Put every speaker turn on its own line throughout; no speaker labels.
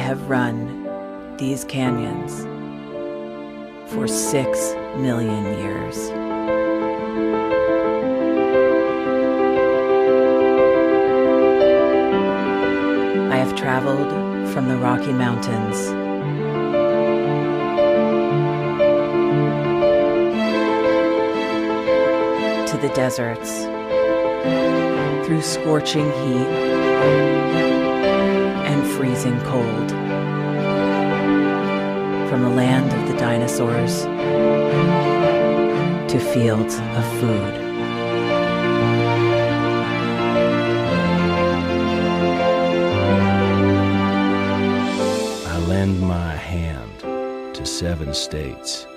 have run these canyons for 6 million years. I have traveled from the Rocky Mountains to the deserts, through scorching heat and freezing cold, from the land of the dinosaurs to fields of food.
I lend my hand to 7 states,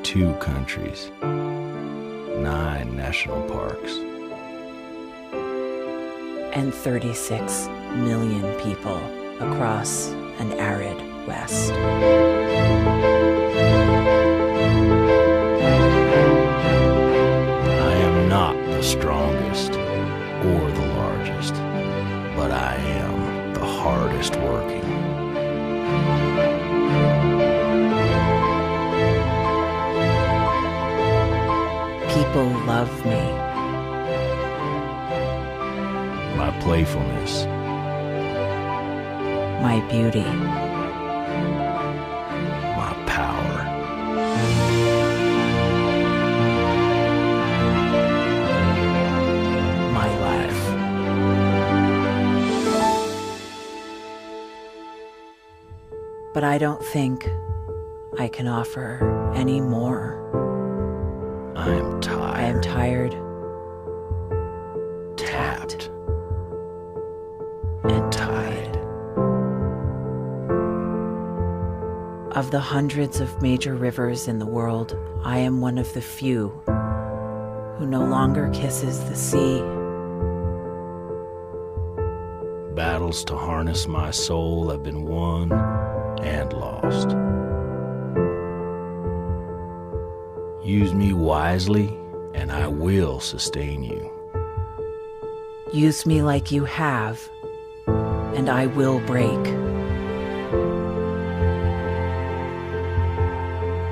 2 countries, 9 national parks,
and 36 million people across an arid West.
I am not the strongest or the largest, but I am the hardest working.
People love me.
My playfulness,
My beauty.
my power,
My life. But I don't think I can offer any more.
I am tired.
I am tired,
tapped,
and tied. Of the hundreds of major rivers in the world, I am one of the few who no longer kisses the sea.
Battles to harness my soul have been won and lost. Use me wisely, and I will sustain you.
Use me like you have, and I will break.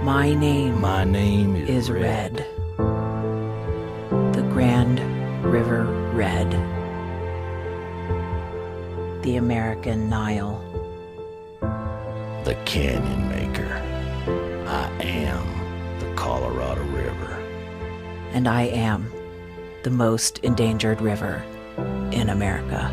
My name
is
Red. The Grand River Red. The American Nile.
The Canyon Maker. I am the Colorado River.
And I am the most endangered river in America.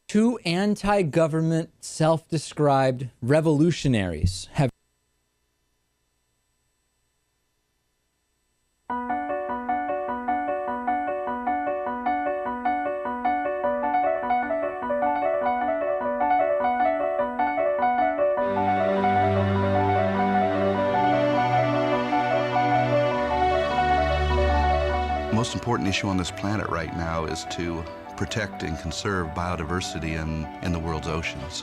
Two anti-government, self-described revolutionaries have
The most important issue on this planet right now is to protect and conserve biodiversity in the world's oceans.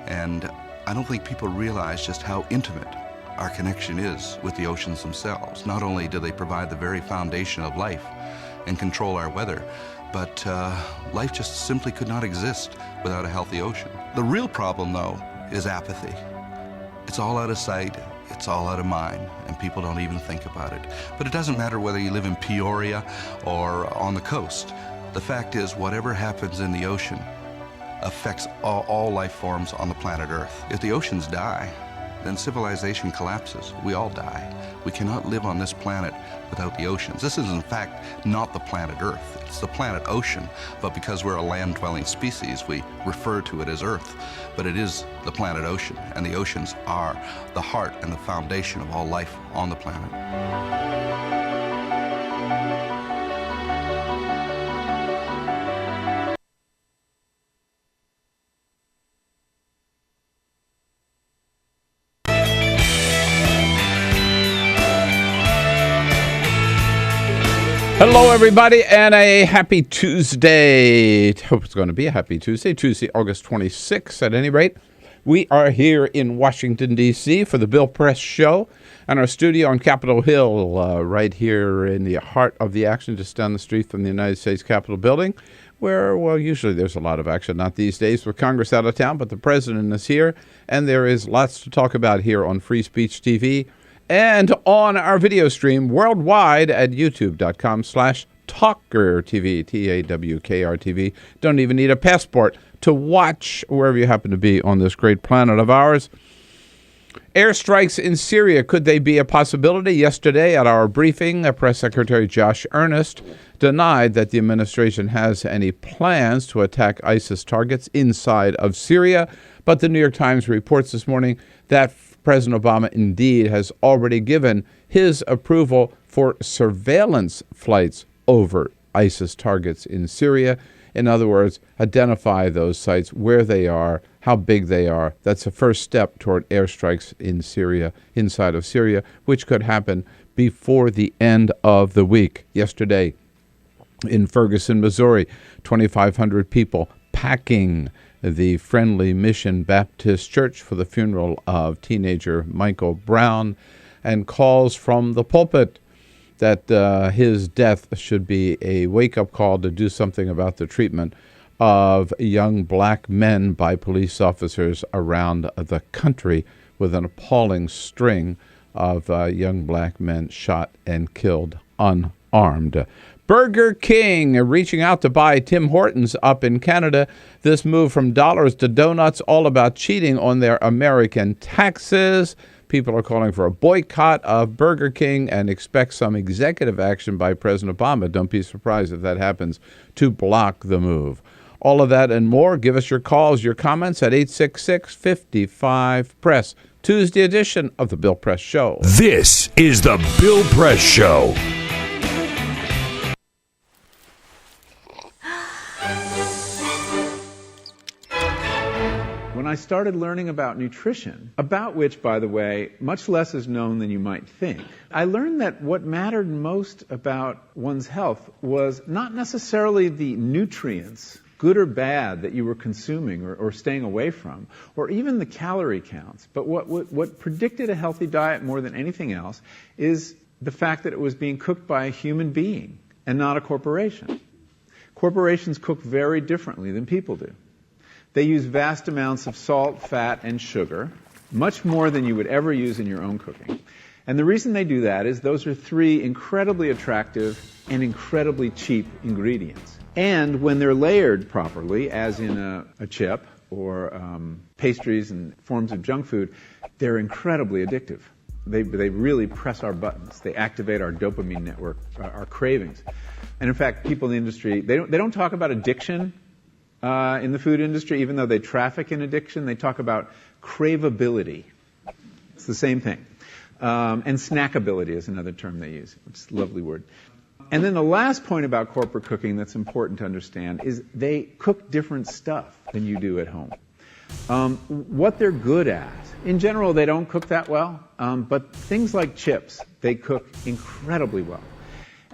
And I don't think people realize just how intimate our connection is with the oceans themselves. Not only do they provide the very foundation of life and control our weather, but life just simply could not exist without a healthy ocean. The real problem, though, is apathy. It's all out of sight, it's all out of mind, and people don't even think about it. But it doesn't matter whether you live in Peoria or on the coast. The fact is, whatever happens in the ocean affects all life forms on the planet Earth. If the oceans die, then civilization collapses. We all die. We cannot live on this planet without the oceans. This is, in fact, not the planet Earth. It's the planet ocean, but because we're a land-dwelling species, we refer to it as Earth. But it is the planet ocean, and the oceans are the heart and the foundation of all life on the planet.
Hello, everybody, and a happy Tuesday. Hope it's going to be a happy Tuesday, August 26th at any rate. We are here in Washington, D.C. for the Bill Press Show and our studio on Capitol Hill, right here in the heart of the action, just down the street from the United States Capitol building, where, well, usually there's a lot of action, not these days with Congress out of town, but the president is here, and there is lots to talk about here on Free Speech TV and on our video stream worldwide at youtube.com/TawkrTV, TawkrTV. Don't even need a passport to watch wherever you happen to be on this great planet of ours. Airstrikes in Syria, could they be a possibility? Yesterday at our briefing, Press Secretary Josh Earnest denied that the administration has any plans to attack ISIS targets inside of Syria. But the New York Times reports this morning that President Obama indeed has already given his approval for surveillance flights over ISIS targets in Syria. In other words, identify those sites, where they are, how big they are. That's the first step toward airstrikes in Syria, inside of Syria, which could happen before the end of the week. Yesterday in Ferguson, Missouri, 2,500 people packing the Friendly Mission Baptist Church for the funeral of teenager Michael Brown, and calls from the pulpit that his death should be a wake-up call to do something about the treatment of young black men by police officers around the country, with an appalling string of young black men shot and killed unarmed. Burger King reaching out to buy Tim Hortons up in Canada. This move from dollars to donuts, all about cheating on their American taxes. People are calling for a boycott of Burger King and expect some executive action by President Obama. Don't be surprised if that happens, to block the move. All of that and more. Give us your calls, your comments at 866-55-PRESS. Tuesday edition of the Bill Press Show.
This is the Bill Press Show.
When I started learning about nutrition, about which, by the way, much less is known than you might think, I learned that what mattered most about one's health was not necessarily the nutrients, good or bad, that you were consuming or staying away from, or even the calorie counts. But what predicted a healthy diet more than anything else is the fact that it was being cooked by a human being and not a corporation. Corporations cook very differently than people do. They use vast amounts of salt, fat, and sugar, much more than you would ever use in your own cooking. And the reason they do that is those are three incredibly attractive and incredibly cheap ingredients. And when they're layered properly, as in a chip or pastries and forms of junk food, they're incredibly addictive. They really press our buttons. They activate our dopamine network, our cravings. And in fact, people in the industry, they don't talk about addiction in the food industry, even though they traffic in addiction. They talk about craveability. It's the same thing. And snackability is another term they use, which is a lovely word. And then the last point about corporate cooking that's important to understand is they cook different stuff than you do at home. What they're good at, in general, they don't cook that well, but things like chips, they cook incredibly well.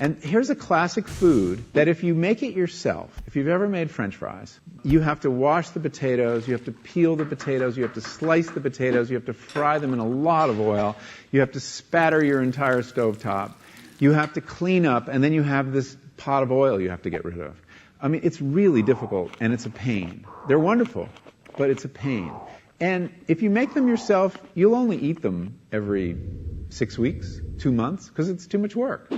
And here's a classic food that if you make it yourself, if you've ever made French fries, you have to wash the potatoes, you have to peel the potatoes, you have to slice the potatoes, you have to fry them in a lot of oil, you have to spatter your entire stovetop, you have to clean up, and then you have this pot of oil you have to get rid of. I mean, it's really difficult, and it's a pain. They're wonderful, but it's a pain. And if you make them yourself, you'll only eat them every 6 weeks, 2 months, because it's too much work.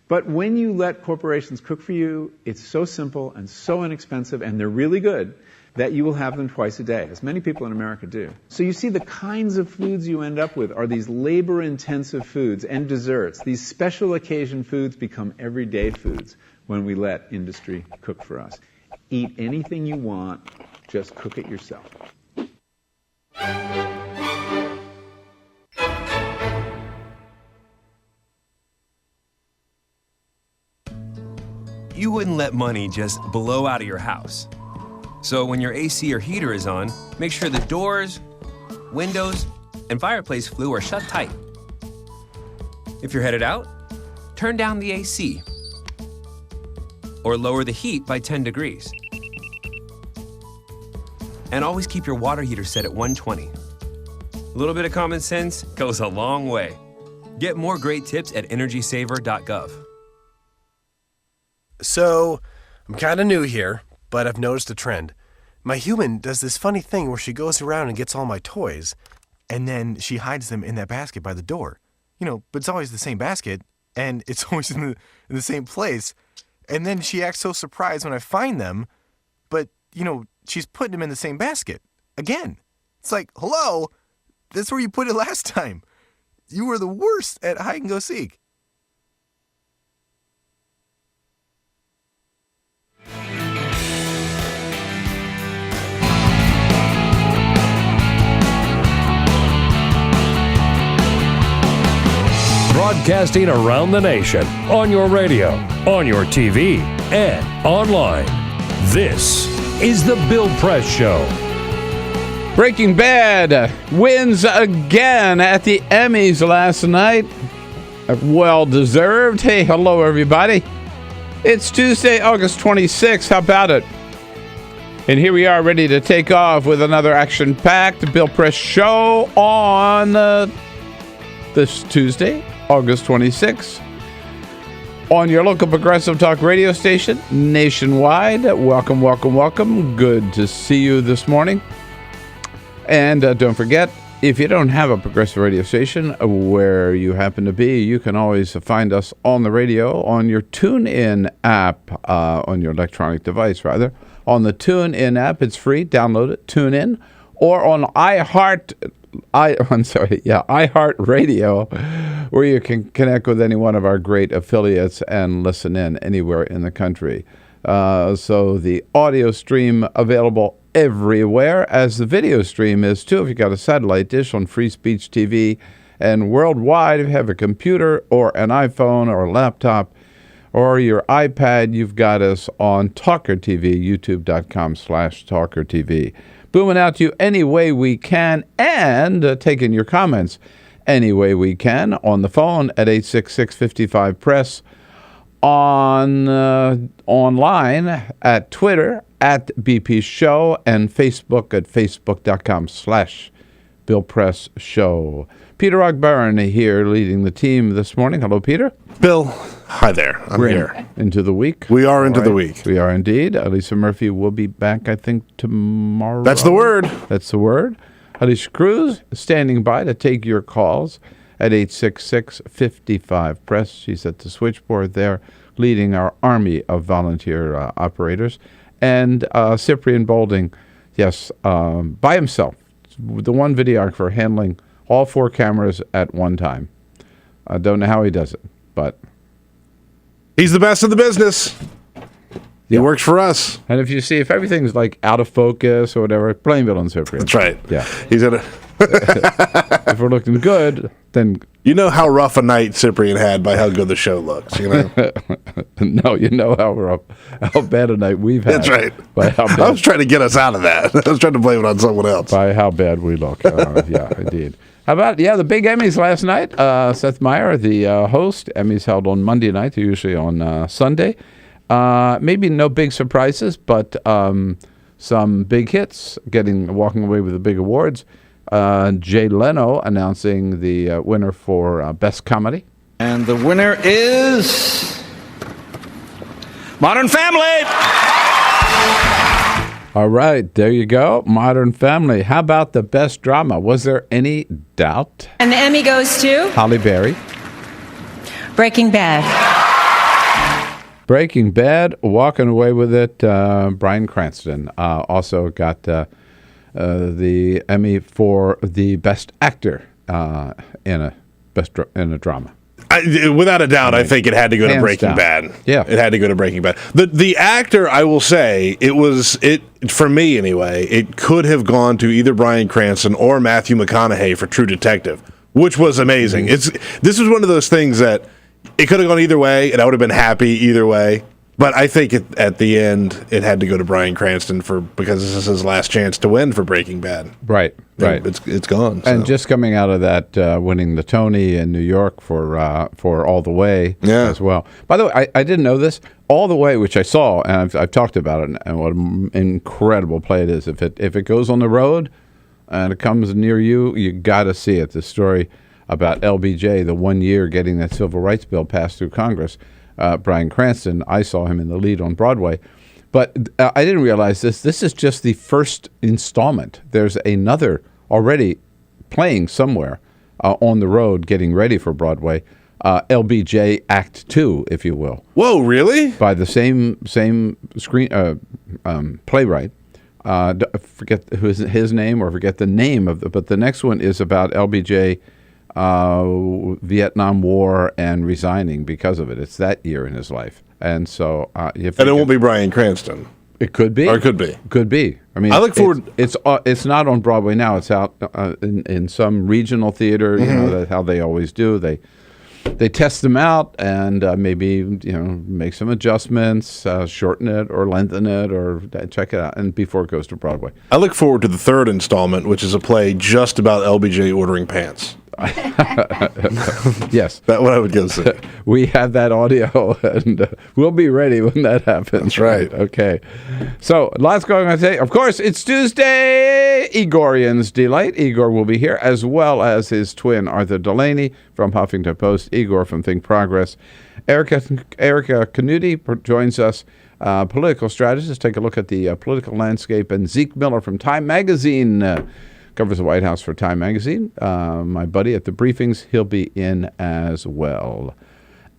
But when you let corporations cook for you, it's so simple and so inexpensive, and they're really good, that you will have them twice a day, as many people in America do. So you see the kinds of foods you end up with are these labor-intensive foods and desserts. These special occasion foods become everyday foods when we let industry cook for us. Eat anything you want, just cook it yourself.
You wouldn't let money just blow out of your house. So when your AC or heater is on, make sure the doors, windows, and fireplace flue are shut tight. If you're headed out, turn down the AC. or lower the heat by 10 degrees. And always keep your water heater set at 120. A little bit of common sense goes a long way. Get more great tips at energysaver.gov.
So, I'm kind of new here, but I've noticed a trend. My human does this funny thing where she goes around and gets all my toys, and then she hides them in that basket by the door. But it's always the same basket, and it's always in the same place. And then she acts so surprised when I find them, but, she's putting them in the same basket. Again. It's like, hello, that's where you put it last time. You were the worst at hide and go seek.
Broadcasting around the nation, on your radio, on your TV, and online. This is The Bill Press Show.
Breaking Bad wins again at the Emmys last night. Well deserved. Hey, hello, everybody. It's Tuesday, August 26th. How about it? And here we are ready to take off with another action-packed Bill Press Show on this Tuesday, August 26th. On your local progressive talk radio station nationwide. Welcome, welcome, welcome. Good to see you this morning. And don't forget, if you don't have a progressive radio station where you happen to be, you can always find us on the radio on your TuneIn app, on your electronic device, rather. On the TuneIn app, it's free. Download it, TuneIn. Or on iHeartRadio, where you can connect with any one of our great affiliates and listen in anywhere in the country. So the audio stream available everywhere, as the video stream is too. If you got a satellite dish on Free Speech TV, and worldwide, if you have a computer or an iPhone or a laptop or your iPad, you've got us on TawkrTV, youtube.com/TawkrTV. Booming out to you any way we can, and taking your comments any way we can on the phone at 866-55-PRESS, online at Twitter at BP Show, and Facebook at facebook.com/Bill Press Show. Peter Ogburn here leading the team this morning. Hello, Peter.
Bill, hi there. I'm here.
Into the week.
We are into the week.
We are indeed. Lisa Murphy will be back, I think, tomorrow.
That's the word.
That's the word. Alicia Cruz standing by to take your calls at 866-55-PRESS. She's at the switchboard there, leading our army of volunteer operators. And Cyprian Bolding, yes, by himself, the one videographer handling all four cameras at one time. I don't know how he does it, but
he's the best in the business. He works for us.
And if everything's like out of focus or whatever, blame it on Cyprian.
That's right.
Yeah.
He's at a
if we're looking good, then
you know how rough a night Cyprian had by how good the show looks, you know?
No, you know how bad a night we've had.
That's right.
By how bad,
I was trying to get us out of that. I was trying to blame it on someone else.
By how bad we look. Yeah, indeed. How about, the big Emmys last night? Seth Meyer, the host. Emmys held on Monday night. They're usually on Sunday. Maybe no big surprises, but some big hits, walking away with the big awards. Jay Leno announcing the winner for Best Comedy.
And the winner is Modern Family!
All right, there you go. Modern Family. How about the Best Drama? Was there any doubt?
And the Emmy goes to?
Halle Berry.
Breaking Bad.
Breaking Bad, walking away with it. Bryan Cranston also got the Emmy for the Best Actor in a drama.
Without a doubt, I think it had to go to Breaking Bad.
Yeah,
it had to go to Breaking Bad. The actor, I will say, it for me anyway. It could have gone to either Bryan Cranston or Matthew McConaughey for True Detective, which was amazing. Mm-hmm. This was one of those things that it could have gone either way, and I would have been happy either way. But I think at the end, it had to go to Bryan Cranston because this is his last chance to win for Breaking Bad.
Right.
It's gone. So.
And just coming out of that, winning the Tony in New York for All the Way as well. By the way, I didn't know this. All the Way, which I saw, and I've talked about it, and what an incredible play it is. If it goes on the road and it comes near you, you got to see it. The story about LBJ, the 1 year getting that civil rights bill passed through Congress. Bryan Cranston, I saw him in the lead on Broadway. But I didn't realize this. This is just the first installment. There's another already playing somewhere on the road, getting ready for Broadway. LBJ Act 2, if you will.
Whoa, really?
By the same screen playwright. Forget his name or forget the name of but the next one is about LBJ. Vietnam War and resigning because of it. It's that year in his life, and so and
it won't be Bryan Cranston.
It could be,
or it could be.
Could be. I mean,
I look forward.
It's not on Broadway now. It's out in some regional theater. You know that's how they always do. They test them out and maybe make some adjustments, shorten it or lengthen it or check it out, and before it goes to Broadway.
I look forward to the third installment, which is a play just about LBJ ordering pants.
Yes,
that's what I would go see.
We have that audio, and we'll be ready when that happens.
That's right.
Okay. So lots going on today. Of course, it's Tuesday. Igorian's Delight. Igor will be here, as well as his twin Arthur Delaney from Huffington Post. Igor from Think Progress. Erikka Knuti joins us. Political strategist. Take a look at the political landscape. And Zeke Miller from Time Magazine. Covers the White House for Time Magazine. My buddy at the briefings, he'll be in as well.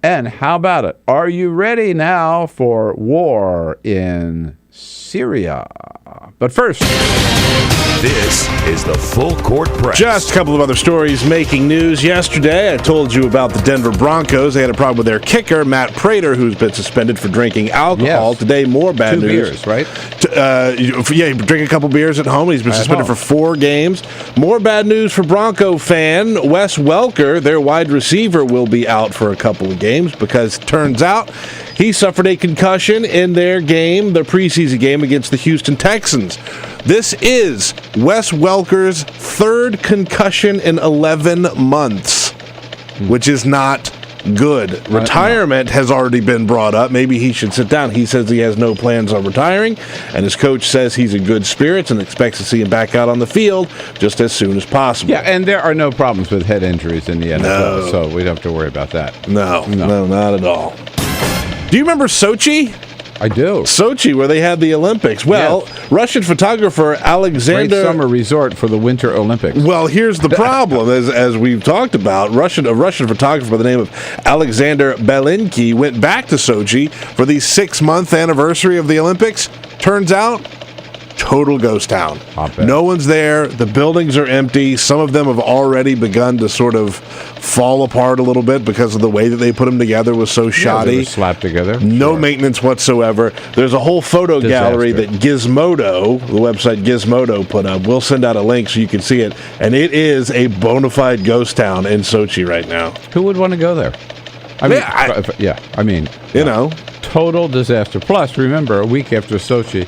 And how about it? Are you ready now for war in Syria? But first,
this is the Full Court Press.
Just a couple of other stories making news yesterday. I told you about the Denver Broncos. They had a problem with their kicker, Matt Prater, who's been suspended for drinking alcohol.
Yes.
Today, more bad
2
news.
beers, right?
He drank a couple beers at home. He's been suspended for 4 games. More bad news for Bronco fan. Wes Welker, their wide receiver, will be out for a couple of games because turns out he suffered a concussion in their game, their preseason game against the Houston Texans. This is Wes Welker's 3rd concussion in 11 months, which is not good. Retirement has already been brought up. Maybe he should sit down. He says he has no plans on retiring, and his coach says he's in good spirits and expects to see him back out on the field just as soon as possible.
Yeah, and there are no problems with head injuries in the NFL, so we don't have to worry about that.
No, not at all. Do you remember Sochi?
I do.
Sochi, where they had the Olympics. Well, yes. Russian photographer Alexander...
Great summer resort for the Winter Olympics.
Well, here's the problem, as we've talked about. A Russian photographer by the name of Alexander Belinky went back to Sochi for the 6-month anniversary of the Olympics. Turns out, total ghost town. No one's there. The buildings are empty. Some of them have already begun to sort of fall apart a little bit because of the way that they put them together was so shoddy.
They were slapped together.
No maintenance whatsoever. There's a whole photo gallery that Gizmodo, the website Gizmodo, put up. We'll send out a link so you can see it. And it is a bona fide ghost town in Sochi right now.
Who would want to go there? I mean, total disaster. Plus, remember, a week after Sochi,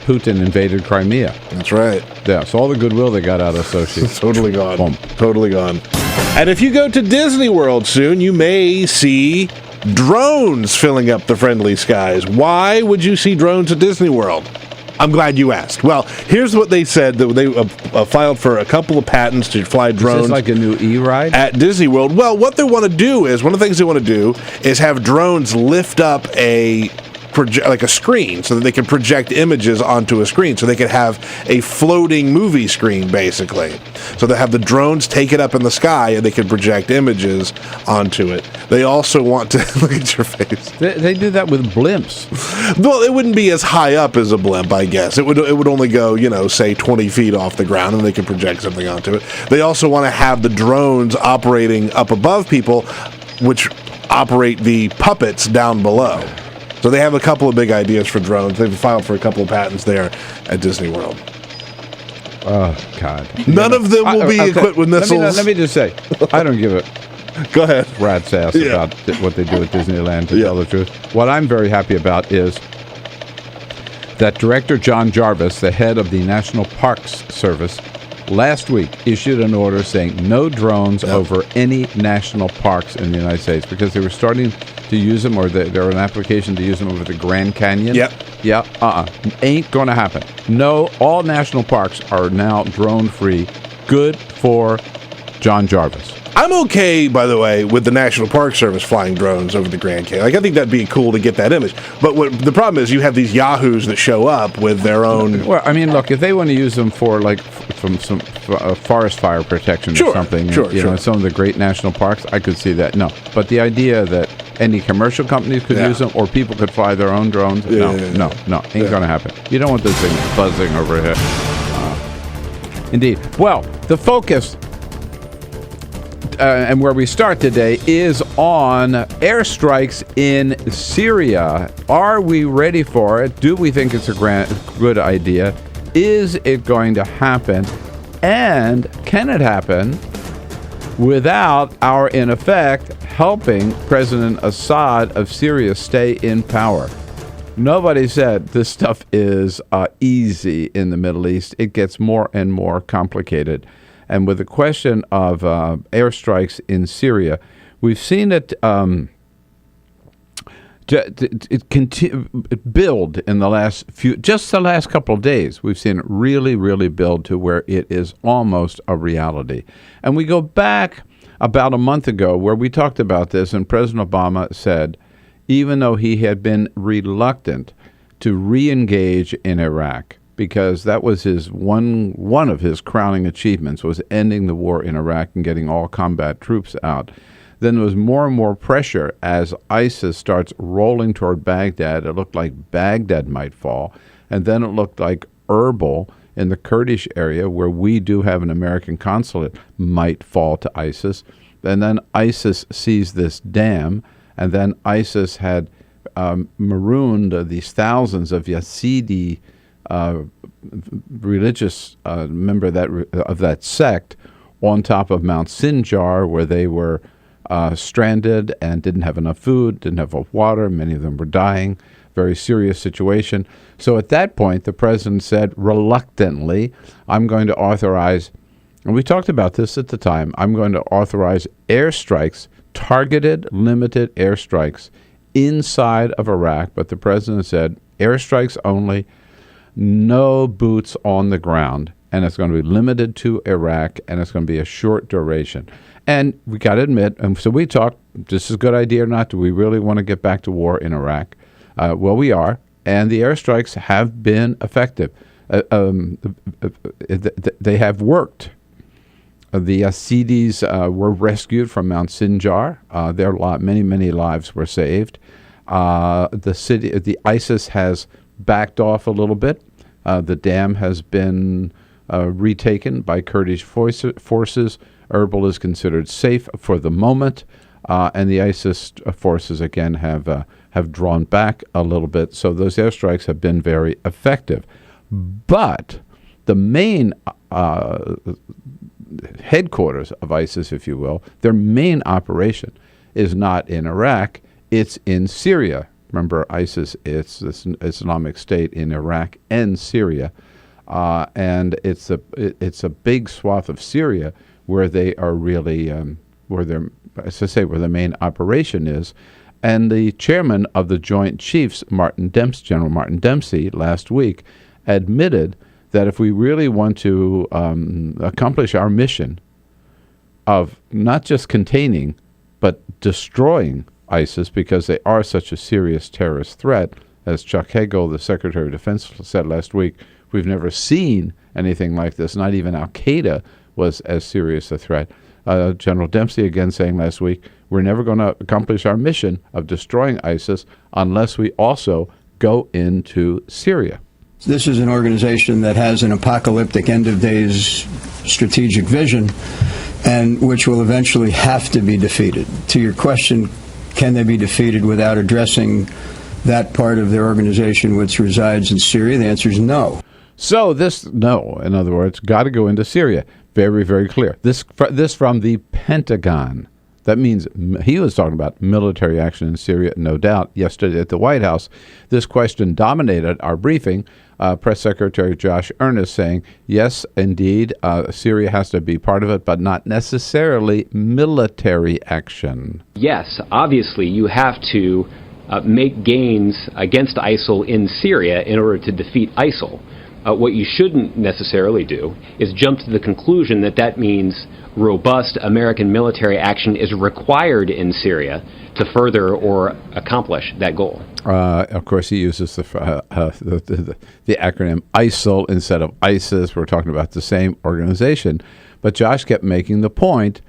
Putin invaded Crimea.
That's right.
Yeah, so all the goodwill they got out of Sochi.
Totally gone. Boom. Totally gone. And if you go to Disney World soon, you may see drones filling up the friendly skies. Why would you see drones at Disney World? I'm glad you asked. Well, here's what they said. That they filed for a couple of patents to fly drones.
Is this like a new E-ride?
At Disney World. Well, what they want to do is, one of the things they want to do is have drones lift up like a screen so that they can project images onto a screen, so they could have a floating movie screen, basically. So they have the drones take it up in the sky and they can project images onto it. They also want to look at your face.
They do that with blimps.
Well, it wouldn't be as high up as a blimp, I guess. It would only go, say 20 feet off the ground, and they can project something onto it. They also want to have the drones operating up above people, which operate the puppets down below. So they have a couple of big ideas for drones. They've filed for a couple of patents there at Disney World.
Oh, God.
None of them will be equipped with missiles.
Let me just say, I don't give
Go ahead.
rat's ass about what they do at Disneyland, to tell the truth. What I'm very happy about is that Director John Jarvis, the head of the National Parks Service, last week issued an order saying no drones over any national parks in the United States, because they were starting to use them, or there were an application to use them over the Grand Canyon. Ain't going to happen. No, all national parks are now drone-free. Good for John Jarvis.
I'm okay, by the way, with the National Park Service flying drones over the Grand Canyon. Like, I think that'd be cool to get that image. But the problem is you have these yahoos that show up with their own...
Well, I mean, look, if they want to use them for, like, from some forest fire protection or something, you know, some of the great national parks, I could see that. No. But the idea that any commercial companies could use them, or people could fly their own drones, no, ain't going to happen. You don't want those things buzzing overhead. Indeed. Well, the focus... and where we start today is on airstrikes in Syria. Are we ready for it? Do we think it's a good idea? Is it going to happen? And can it happen without our, in effect, helping President Assad of Syria stay in power? Nobody said this stuff is easy in the Middle East. It gets more and more complicated. And with the question of airstrikes in Syria, we've seen it build in the last couple of days. We've seen it really, really build to where it is almost a reality. And we go back about a month ago where we talked about this, and President Obama said, even though he had been reluctant to re-engage in Iraq, because that was his one of his crowning achievements, was ending the war in Iraq and getting all combat troops out. Then there was more and more pressure as ISIS starts rolling toward Baghdad. It looked like Baghdad might fall, and then it looked like Erbil in the Kurdish area, where we do have an American consulate, might fall to ISIS. And then ISIS seized this dam, and then ISIS had marooned these thousands of Yazidi religious member of that sect on top of Mount Sinjar, where they were stranded and didn't have enough food, didn't have enough water. Many of them were dying. Very serious situation. So at that point, the president said, reluctantly, I'm going to authorize, and we talked about this at the time, I'm going to authorize airstrikes, targeted, limited airstrikes inside of Iraq. But the president said, airstrikes only, no boots on the ground, and it's going to be limited to Iraq, and it's going to be a short duration. And we got to admit, and so we talked, this is a good idea or not? Do we really want to get back to war in Iraq? Well, we are, and the airstrikes have been effective. They have worked. The Yazidis were rescued from Mount Sinjar. Many lives were saved. The ISIS has backed off a little bit. The dam has been retaken by Kurdish forces. Erbil is considered safe for the moment, and the ISIS forces again have drawn back a little bit. So those airstrikes have been very effective. But the main headquarters of ISIS, if you will, their main operation is not in Iraq, it's in Syria. Remember, ISIS, it's this Islamic State in Iraq and Syria, and it's a big swath of Syria where they are really where their main operation is. And the chairman of the Joint Chiefs, General Martin Dempsey, last week admitted that if we really want to accomplish our mission of not just containing but destroying ISIS, because they are such a serious terrorist threat, as Chuck Hagel, the Secretary of Defense, said last week, we've never seen anything like this. Not even Al-Qaeda was as serious a threat. General Dempsey again saying last week, we're never going to accomplish our mission of destroying ISIS unless we also go into Syria.
This is an organization that has an apocalyptic end-of-days strategic vision, and which will eventually have to be defeated. To your question, can they be defeated without addressing that part of their organization which resides in Syria? The answer is no.
So in other words, got to go into Syria. Very, very clear. This from the Pentagon. That means he was talking about military action in Syria, no doubt. Yesterday at the White House, this question dominated our briefing. Press Secretary Josh Earnest saying, yes, indeed, Syria has to be part of it, but not necessarily military action.
Yes, obviously you have to make gains against ISIL in Syria in order to defeat ISIL. What you shouldn't necessarily do is jump to the conclusion that that means robust American military action is required in Syria to further or accomplish that goal.
Of course, he uses the acronym ISIL instead of ISIS. We're talking about the same organization. But Josh kept making the point,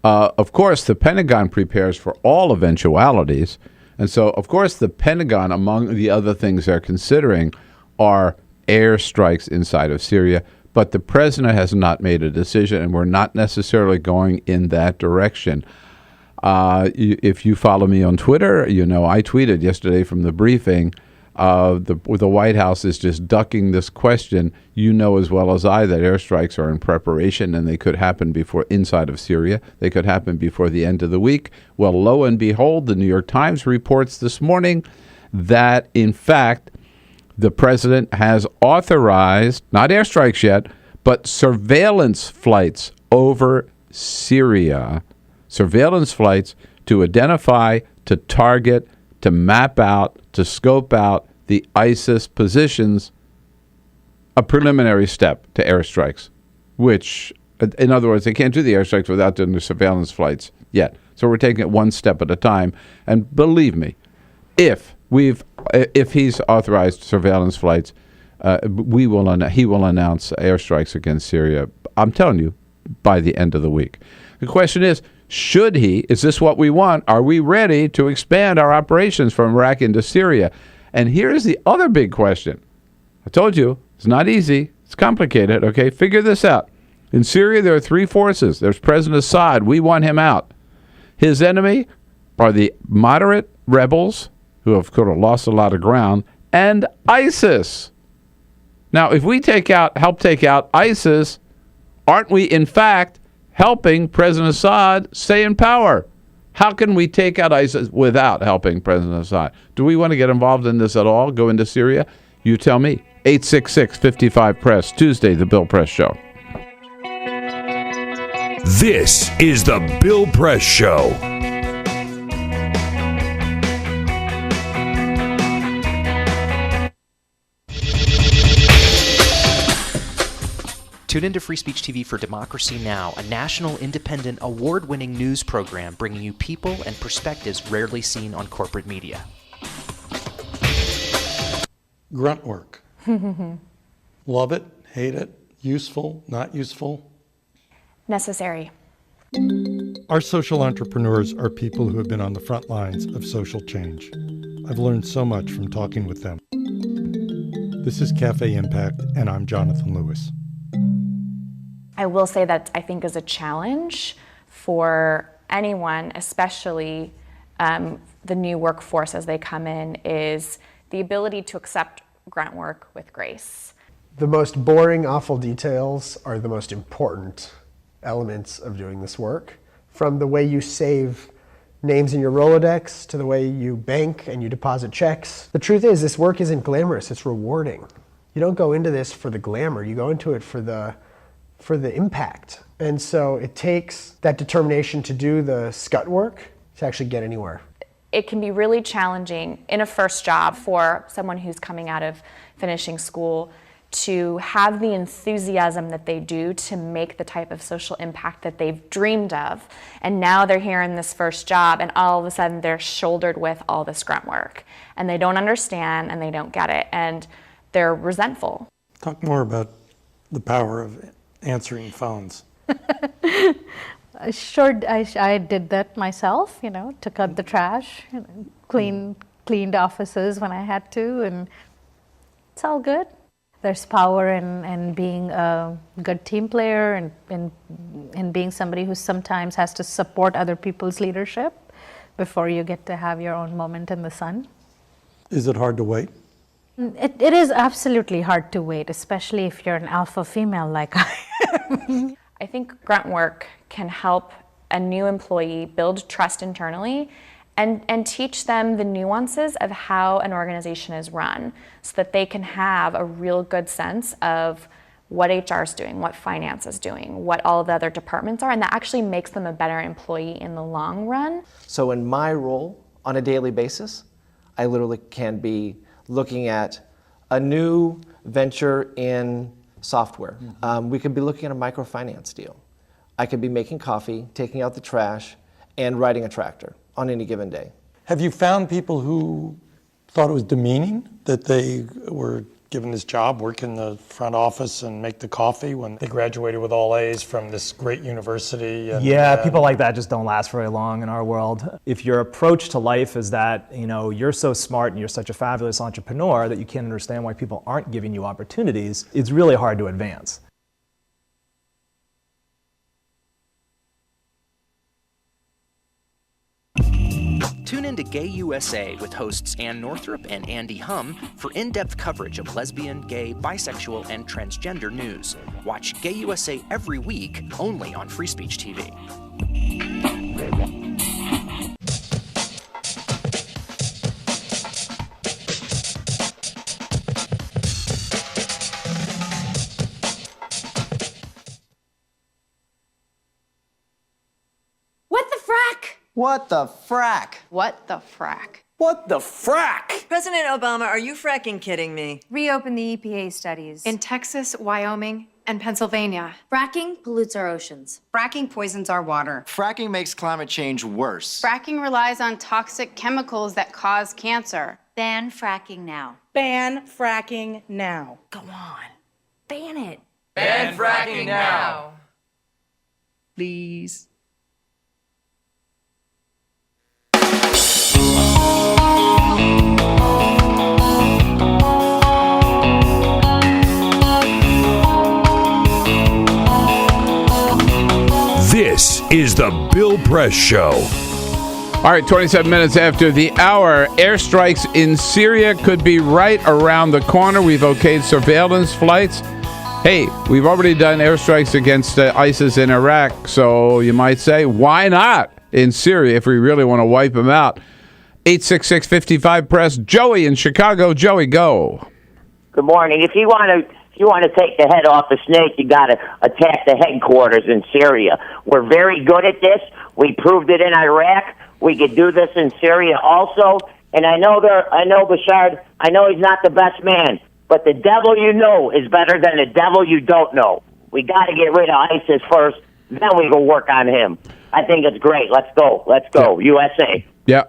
of course, the Pentagon prepares for all eventualities. And so, of course, the Pentagon, among the other things they're considering, are airstrikes inside of Syria. But the president has not made a decision, and we're not necessarily going in that direction. If you follow me on Twitter, you know I tweeted yesterday from the briefing, the White House is just ducking this question. You know as well as I that airstrikes are in preparation, and they could happen before inside of Syria. They could happen before the end of the week. Well, lo and behold, the New York Times reports this morning that, in fact, the president has authorized, not airstrikes yet, but surveillance flights over Syria. Surveillance flights to identify, to target, to map out, to scope out the ISIS positions, a preliminary step to airstrikes, which, in other words, they can't do the airstrikes without doing the surveillance flights yet. So we're taking it one step at a time. And believe me, if he's authorized surveillance flights, he will announce airstrikes against Syria, I'm telling you, by the end of the week. The question is, should he? Is this what we want? Are we ready to expand our operations from Iraq into Syria? And here's the other big question. I told you, it's not easy. It's complicated, okay? Figure this out. In Syria, there are three forces. There's President Assad. We want him out. His enemy are the moderate rebels, who have sort of lost a lot of ground, and ISIS. Now, if we help take out ISIS, aren't we, in fact, helping President Assad stay in power? How can we take out ISIS without helping President Assad? Do we want to get involved in this at all? Go into Syria? You tell me. 866-55-PRESS, Tuesday, The Bill Press Show.
This is The Bill Press Show.
Tune into Free Speech TV for Democracy Now!, a national, independent, award-winning news program bringing you people and perspectives rarely seen on corporate media.
Grunt work. Love it, hate it, useful, not useful.
Necessary.
Our social entrepreneurs are people who have been on the front lines of social change. I've learned so much from talking with them. This is Cafe Impact, and I'm Jonathan Lewis.
I will say that I think is a challenge for anyone, especially the new workforce as they come in, is the ability to accept grunt work with grace.
The most boring, awful details are the most important elements of doing this work. From the way you save names in your Rolodex to the way you bank and you deposit checks. The truth is, this work isn't glamorous, it's rewarding. You don't go into this for the glamour, you go into it for the impact. And so it takes that determination to do the scut work to actually get anywhere.
It can be really challenging in a first job for someone who's coming out of finishing school to have the enthusiasm that they do to make the type of social impact that they've dreamed of. And now they're here in this first job and all of a sudden they're shouldered with all this grunt work. And they don't understand and they don't get it and they're resentful.
Talk more about the power of answering phones.
Sure, I did that myself, took out the trash, cleaned offices when I had to, and it's all good. There's power in being a good team player and in being somebody who sometimes has to support other people's leadership before you get to have your own moment in the sun.
Is it hard to wait?
It is absolutely hard to wait, especially if you're an alpha female like I am.
I think grunt work can help a new employee, build trust internally, and teach them the nuances of how an organization is run so that they can have a real good sense of what HR is doing, what finance is doing, what all of the other departments are, and that actually makes them a better employee in the long run.
So in my role on a daily basis, I literally can be looking at a new venture in software. We could be looking at a microfinance deal. I could be making coffee, taking out the trash, and riding a tractor on any given day.
Have you found people who thought it was demeaning that they were given this job, work in the front office and make the coffee when they graduated with all A's from this great university? And,
yeah, people like that just don't last very long in our world. If your approach to life is that, you're so smart and you're such a fabulous entrepreneur that you can't understand why people aren't giving you opportunities, it's really hard to advance.
Tune in to Gay USA with hosts Ann Northrup and Andy Hum for in-depth coverage of lesbian, gay, bisexual, and transgender news. Watch Gay USA every week, only on Free Speech TV.
What the frack?
What the frack?
What the frack?
President Obama, are you fracking kidding me?
Reopen the EPA studies.
In Texas, Wyoming, and Pennsylvania.
Fracking pollutes our oceans.
Fracking poisons our water.
Fracking makes climate change worse.
Fracking relies on toxic chemicals that cause cancer.
Ban fracking now.
Ban fracking now.
Go on. Ban it.
Ban fracking now.
Please.
This is the Bill Press Show.
All right, 27 minutes after the hour. Airstrikes in Syria could be right around the corner. We've okayed surveillance flights. Hey, we've already done airstrikes against ISIS in Iraq, so you might say, why not in Syria if we really want to wipe them out? 866-55-PRESS. Joey in Chicago. Joey, go.
Good morning. If you want to take the head off the snake, you got to attack the headquarters in Syria. We're very good at this. We proved it in Iraq. We could do this in Syria also. And I know Bashar, I know he's not the best man, but the devil you know is better than the devil you don't know. We got to get rid of ISIS first, then we go work on him. I think it's great. Let's go. USA.
Yeah.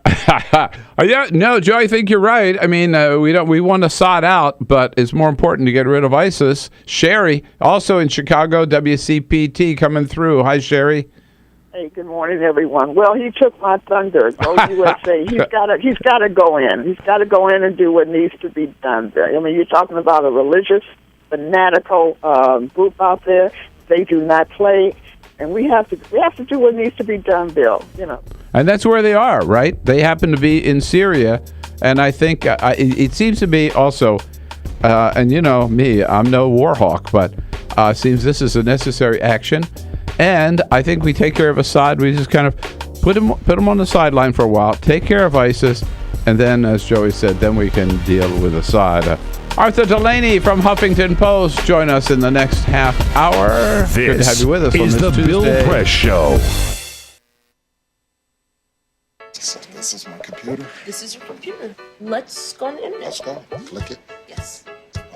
No, Joe, I think you're right. I mean, we want to sod out, but it's more important to get rid of ISIS. Sherry, also in Chicago, WCPT coming through. Hi, Sherry.
Hey, good morning, everyone. Well, he took my thunder. Go USA. He's got to go in. He's got to go in and do what needs to be done there. I mean, you're talking about a religious, fanatical group out there. They do not play. And we have to do what needs to be done, Bill.
And that's where they are, right? They happen to be in Syria, and I think it seems to be also, and you know me, I'm no war hawk, but seems this is a necessary action, and I think we take care of Assad. We just kind of put him on the sideline for a while, take care of ISIS, and then, as Joey said, then we can deal with Assad. Arthur Delaney from Huffington Post, join us in the next half hour. Good to have you with us on
This
this
is the
Tuesday.
Bill Press Show.
This is my computer.
This is your computer. Let's go on the internet.
Let's go. Click it.
Yes.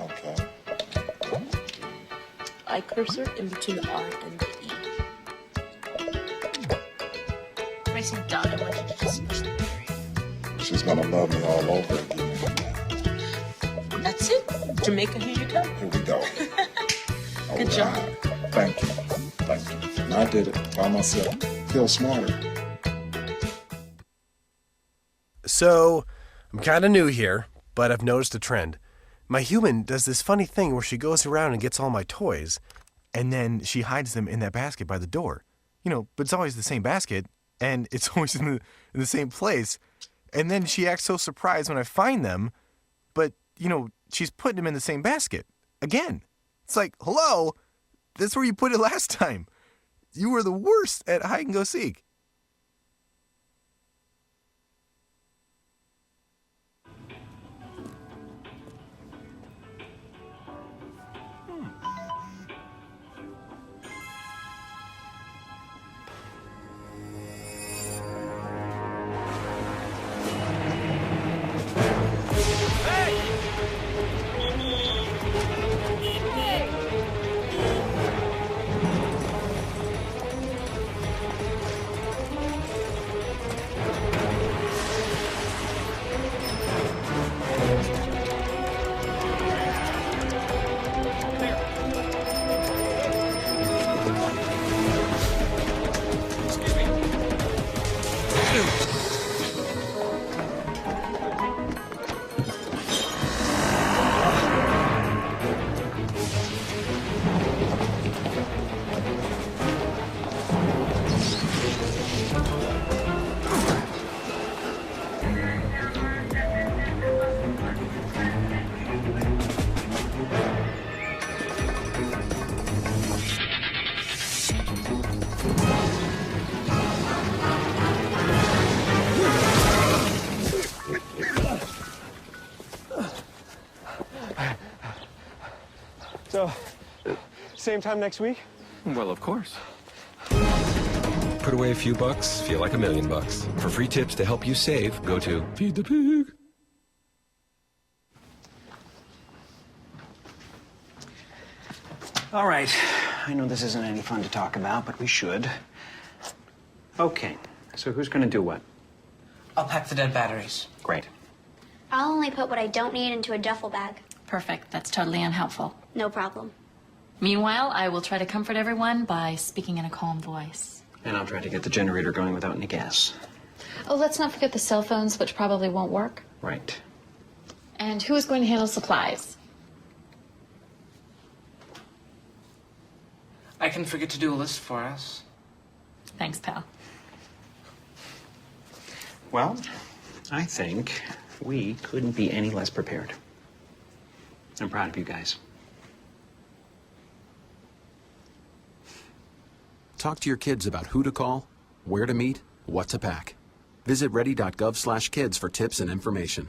Okay.
I cursor in between the R and the E. Pressing dot, I want you to just push the period.
She's gonna love me all over again.
That's it. Jamaica, here you go.
Here we go.
Good job.
Thank you. Thank you. And I did it by myself. Feel smarter.
So, I'm kind of new here, but I've noticed a trend. My human does this funny thing where she goes around and gets all my toys, and then she hides them in that basket by the door. But it's always the same basket, and it's always in the same place. And then she acts so surprised when I find them, but, she's putting them in the same basket. Again. It's like, hello? That's where you put it last time. You were the worst at hide and go seek.
So, same time next week?
Well, of course. Put away a few bucks, feel like $1 million. For free tips to help you save, go to Feed the Pig.
All right. I know this isn't any fun to talk about, but we should. Okay. So who's going to do what?
I'll pack the dead batteries.
Great.
I'll only put what I don't need into a duffel bag.
Perfect. That's totally unhelpful.
No problem.
Meanwhile, I will try to comfort everyone by speaking in a calm voice.
And I'll try to get the generator going without any gas.
Oh, let's not forget the cell phones, which probably won't work.
Right.
And who is going to handle supplies?
I can forget to do a list for us.
Thanks, pal.
Well, I think we couldn't be any less prepared. I'm proud of you guys.
Talk to your kids about who to call, where to meet, what to pack. Visit ready.gov/kids for tips and information.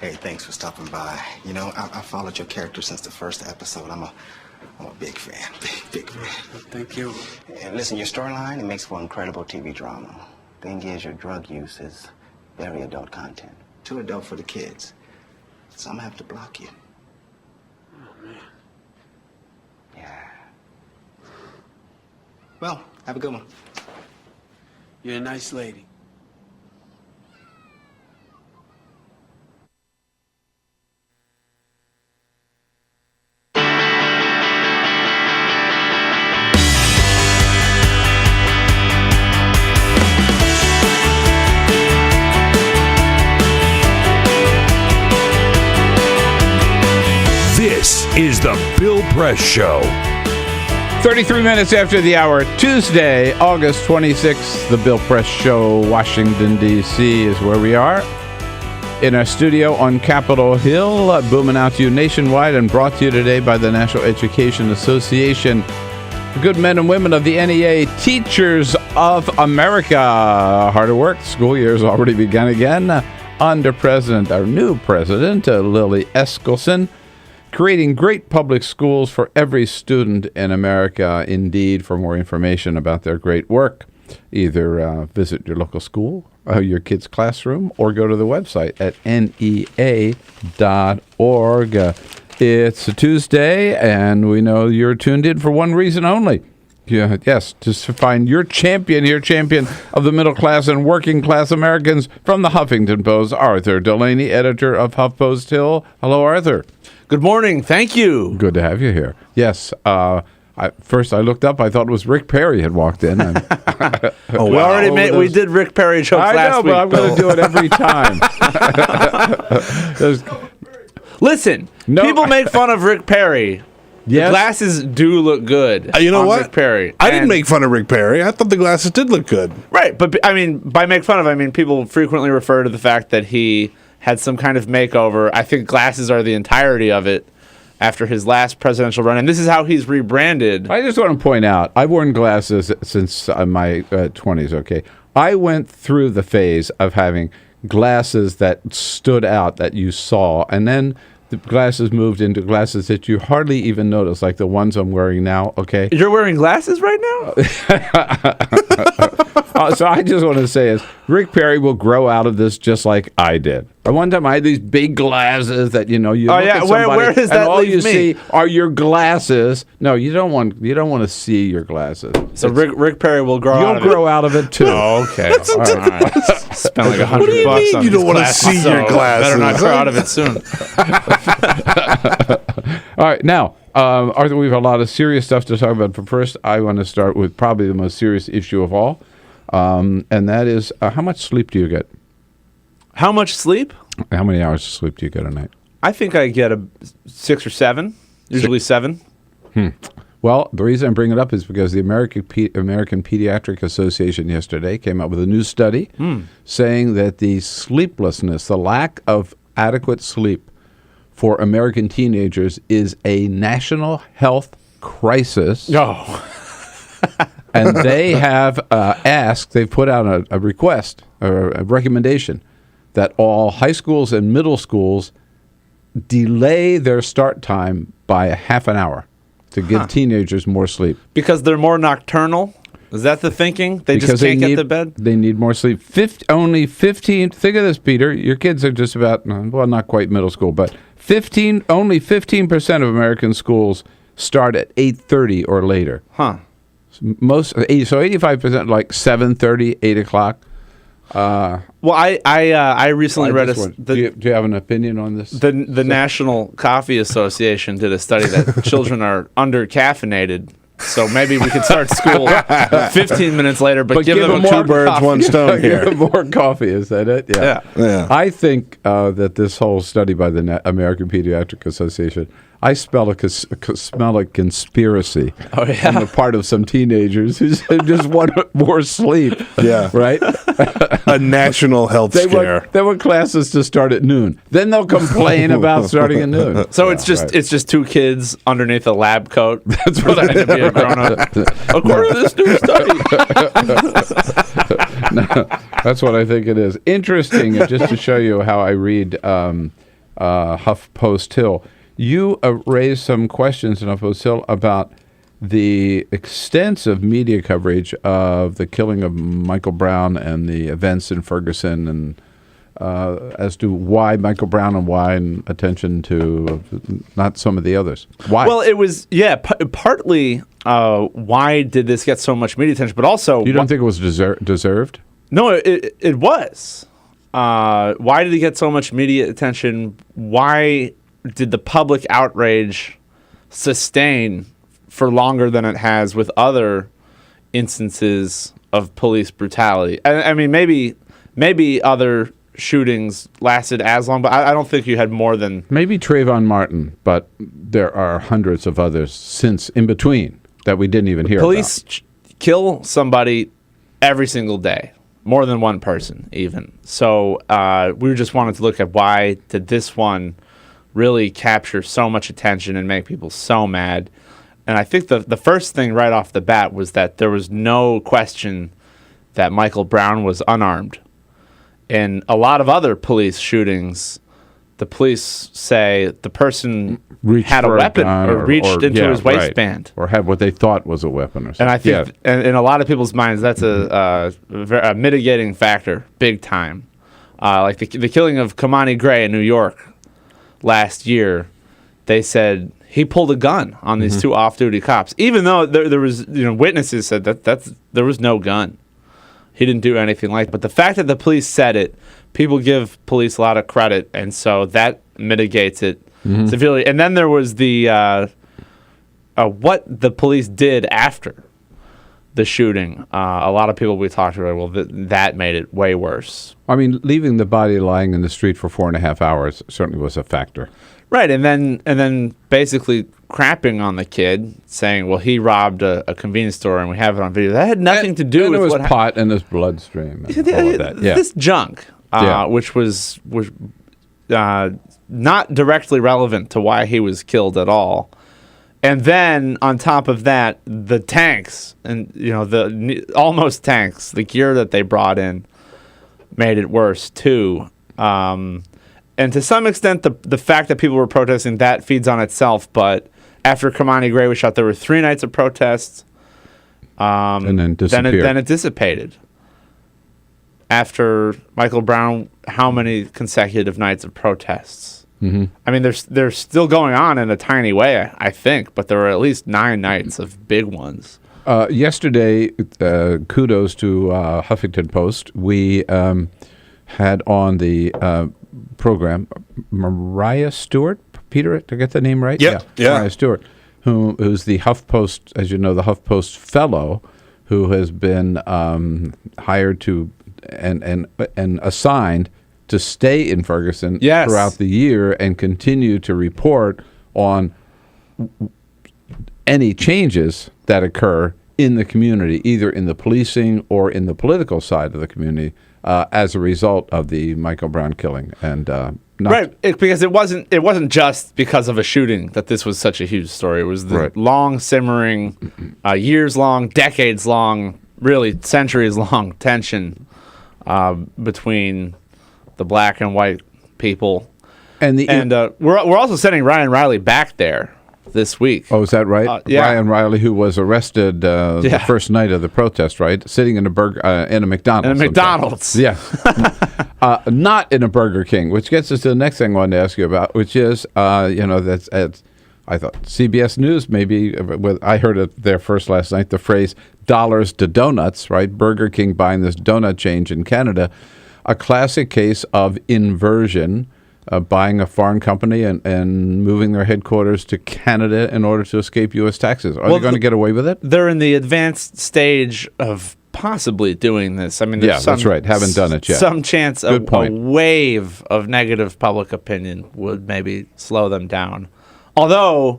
Hey, thanks for stopping by. You know, I followed your character since the first episode. I'm a big fan. Big fan.
Thank you.
And listen, your storyline, it makes for incredible TV drama. Thing is, your drug use is very adult content. Too adult for the kids. So I'm gonna have to block you.
Oh, man.
Yeah. Well, have a good one.
You're a nice lady.
This is the Bill Press Show.
33 minutes after the hour, Tuesday, August 26th, the Bill Press Show, Washington, D.C. is where we are. In our studio on Capitol Hill, booming out to you nationwide and brought to you today by the National Education Association. The good men and women of the NEA, Teachers of America. Hard at work. School year has already begun again. Under our new president, Lily Eskelsen, creating great public schools for every student in America. Indeed, for more information about their great work, either visit your local school, your kid's classroom, or go to the website at nea.org. It's a Tuesday, and we know you're tuned in for one reason only. Yes, just to find your champion here, champion of the middle class and working class Americans from the Huffington Post, Arthur Delaney, editor of HuffPost Hill. Hello, Arthur.
Good morning. Thank you.
Good to have you here. Yes. First, I looked up. I thought it was Rick Perry had walked in.
We did Rick Perry jokes last week.
I know, but I'm going to do it every time.
Listen, people make fun of Rick Perry. Yes. The glasses do look good. You know what?
Rick Perry.
I didn't make fun of Rick Perry. I thought the glasses did look good. Right, but I mean, by make fun of, I mean people frequently refer to the fact that he had some kind of makeover. I think glasses are the entirety of it after his last presidential run, and this is how he's rebranded.
I just want to point out, I've worn glasses since my 20s, okay? I went through the phase of having glasses that stood out, that you saw, and then the glasses moved into glasses that you hardly even notice, like the ones I'm wearing now, okay?
You're wearing glasses right now?
So I just want to say is Rick Perry will grow out of this just like I did. At one time I had these big glasses that you look at somebody
where does that
and all
leave
you
me?
see are your glasses. No, you don't want to see your glasses.
So Rick Perry will grow out of it.
You'll grow out of it too.
Oh, okay. All right. Spend like $100
What do you mean
on
you don't
want
wanna see your glasses?
Better not grow out of it soon.
All right, now, Arthur, we have a lot of serious stuff to talk about. But first, I want to start with probably the most serious issue of all, and that is how much sleep do you get?
How much sleep?
How many hours of sleep do you get a night?
I think I get 6 or 7, usually 7.
Well, the reason I bring it up is because the American Pediatric Association yesterday came up with a new study saying that the sleeplessness, the lack of adequate sleep for American teenagers is a national health crisis. And they have they've put out a request or a recommendation that all high schools and middle schools delay their start time by a half an hour to give teenagers more sleep.
Because they're more nocturnal? Is that the thinking? They just can't get to bed?
They need more sleep. Only 15, think of this, Peter. Your kids are just about, well, not quite middle school, but only 15% of American schools start at 8:30 or later. So 85% like 7:30, 8 o'clock.
Well, I recently read
do you have an opinion on this?
The National Coffee Association did a study that children are under-caffeinated. So maybe we could start school 15 minutes later, but give them
two birds, one stone here.
Give them more coffee, is that it?
Yeah.
I think that this whole study by the American Pediatric Association, I smell a conspiracy on the part of some teenagers who just want more sleep.
Yeah.
Right?
A national health scare.
They want classes to start at noon. Then they'll complain about starting at noon.
So it's just two kids underneath a lab coat. That's what I to be a grown-up. According to this new study.
No, that's what I think it is. Interesting, just to show you how I read HuffPost Hill. You raised some questions in HuffPost Hill about the extensive media coverage of the killing of Michael Brown and the events in Ferguson, and as to why Michael Brown and why and attention to not some of the others. Why?
Well, it was, partly why did this get so much media attention, but also...
You don't think it was deserved?
No, it was. Why did it get so much media attention? Why did the public outrage sustain for longer than it has with other instances of police brutality? I mean, maybe other shootings lasted as long, but I don't think you had more than...
Maybe Trayvon Martin, but there are hundreds of others since in between that we didn't even hear
Police kill somebody every single day, more than one person even. So we just wanted to look at why did this one really capture so much attention and make people so mad. And I think the first thing right off the bat was that there was no question that Michael Brown was unarmed. In a lot of other police shootings, the police say the person had a weapon or reached into his waistband.
Right. Or had what they thought was a weapon or something.
And I think in a lot of people's minds, that's a mitigating factor, big time. Like the killing of Kamani Gray in New York last year, they said he pulled a gun on these two off-duty cops, even though there was witnesses said that there was no gun. He didn't do anything like that. But the fact that the police said it, people give police a lot of credit, and so that mitigates it severely. And then there was the what the police did after the shooting. A lot of people we talked to, that made it way worse.
I mean, leaving the body lying in the street for 4.5 hours certainly was a factor.
Right, and then basically crapping on the kid, saying, "Well, he robbed a convenience store, and we have it on video." That had nothing to do with
what pot in his bloodstream. And all of that. Yeah.
This junk, which was not directly relevant to why he was killed at all. And then on top of that, the tanks and the almost tanks, the gear that they brought in, made it worse too. And to some extent, the fact that people were protesting, that feeds on itself. But after Kamani Gray was shot, there were 3 nights of protests.
And then disappeared.
Then it dissipated. After Michael Brown, how many consecutive nights of protests? I mean, they're still going on in a tiny way, I think, but there were at least 9 nights of big ones.
Yesterday, kudos to Huffington Post. We had on the program Mariah Stewart. Peter, did I get the name right?
Yep. Yeah.
Mariah Stewart, who's the HuffPost, as you know, the HuffPost fellow, who has been hired to and assigned to stay in Ferguson throughout the year and continue to report on any changes that occur in the community, either in the policing or in the political side of the community, as a result of the Michael Brown killing. And
because it wasn't just because of a shooting that this was such a huge story. It was the long simmering, years long, decades long, really centuries long tension between the black and white people. And we're also sending Ryan Riley back there this week.
Oh, is that right?
Yeah.
Ryan Riley, who was arrested the first night of the protest, right? Sitting in a McDonald's.
In a McDonald's.
Yeah. Not in a Burger King, which gets us to the next thing I wanted to ask you about, which is, that's I thought CBS News maybe. I heard it there first last night. The phrase "dollars to donuts," right? Burger King buying this donut chain in Canada, a classic case of inversion. Buying a foreign company and moving their headquarters to Canada in order to escape U.S. taxes. Are they going to get away with it?
They're in the advanced stage of possibly doing this. I mean,
yeah, that's right. Haven't done it yet.
Some chance a wave of negative public opinion would maybe slow them down. Although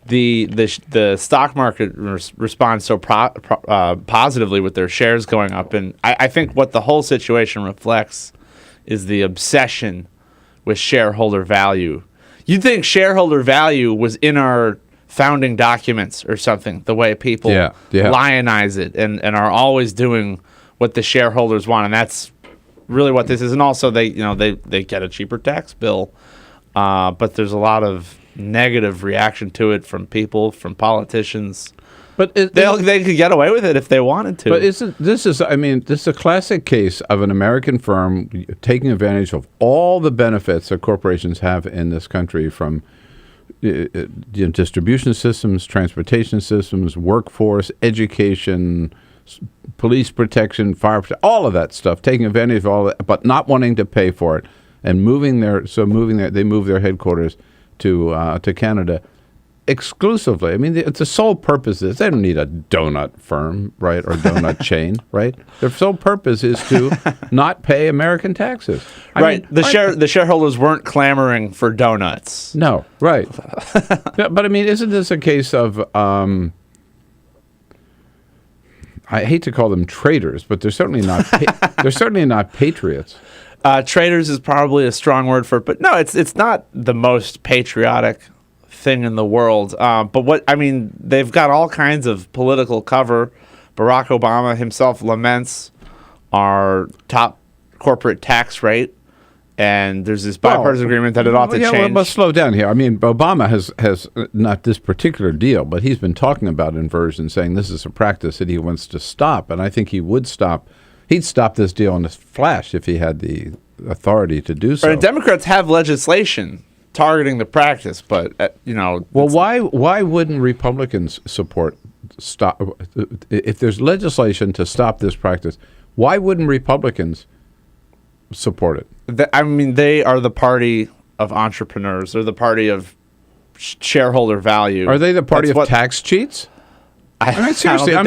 the stock market responds so positively with their shares going up, and I think what the whole situation reflects is the obsession with shareholder value. You'd think shareholder value was in our founding documents or something, the way people lionize it and are always doing what the shareholders want, and that's really what this is. And also they get a cheaper tax bill, but there's a lot of negative reaction to it from people, from politicians. But they could get away with it if they wanted to.
But this is a classic case of an American firm taking advantage of all the benefits that corporations have in this country, from distribution systems, transportation systems, workforce, education, police protection, fire protection, all of that stuff, taking advantage of all that, but not wanting to pay for it, and they move their headquarters to Canada. Exclusively. I mean, the sole purpose is they don't need a donut firm, right, or donut chain, right? Their sole purpose is to not pay American taxes.
The shareholders weren't clamoring for donuts.
No, right. But I mean, isn't this a case of I hate to call them traitors, but they're certainly not. They're certainly not patriots.
Traitors is probably a strong word for it, but no, it's not the most patriotic thing in the world. But they've got all kinds of political cover. Barack Obama himself laments our top corporate tax rate, and there's this bipartisan agreement that it ought to change.
Well, let's slow down here. I mean, Obama has not this particular deal, but he's been talking about inversion, saying this is a practice that he wants to stop, and I think he would stop. He'd stop this deal in a flash if he had the authority to do so.
Right, Democrats have legislation targeting the practice, but
well, why wouldn't Republicans stop if there's legislation to stop this practice? Why wouldn't Republicans support it?
They are the party of entrepreneurs. They're the party of shareholder value.
Are they the party of tax cheats? Seriously, I'm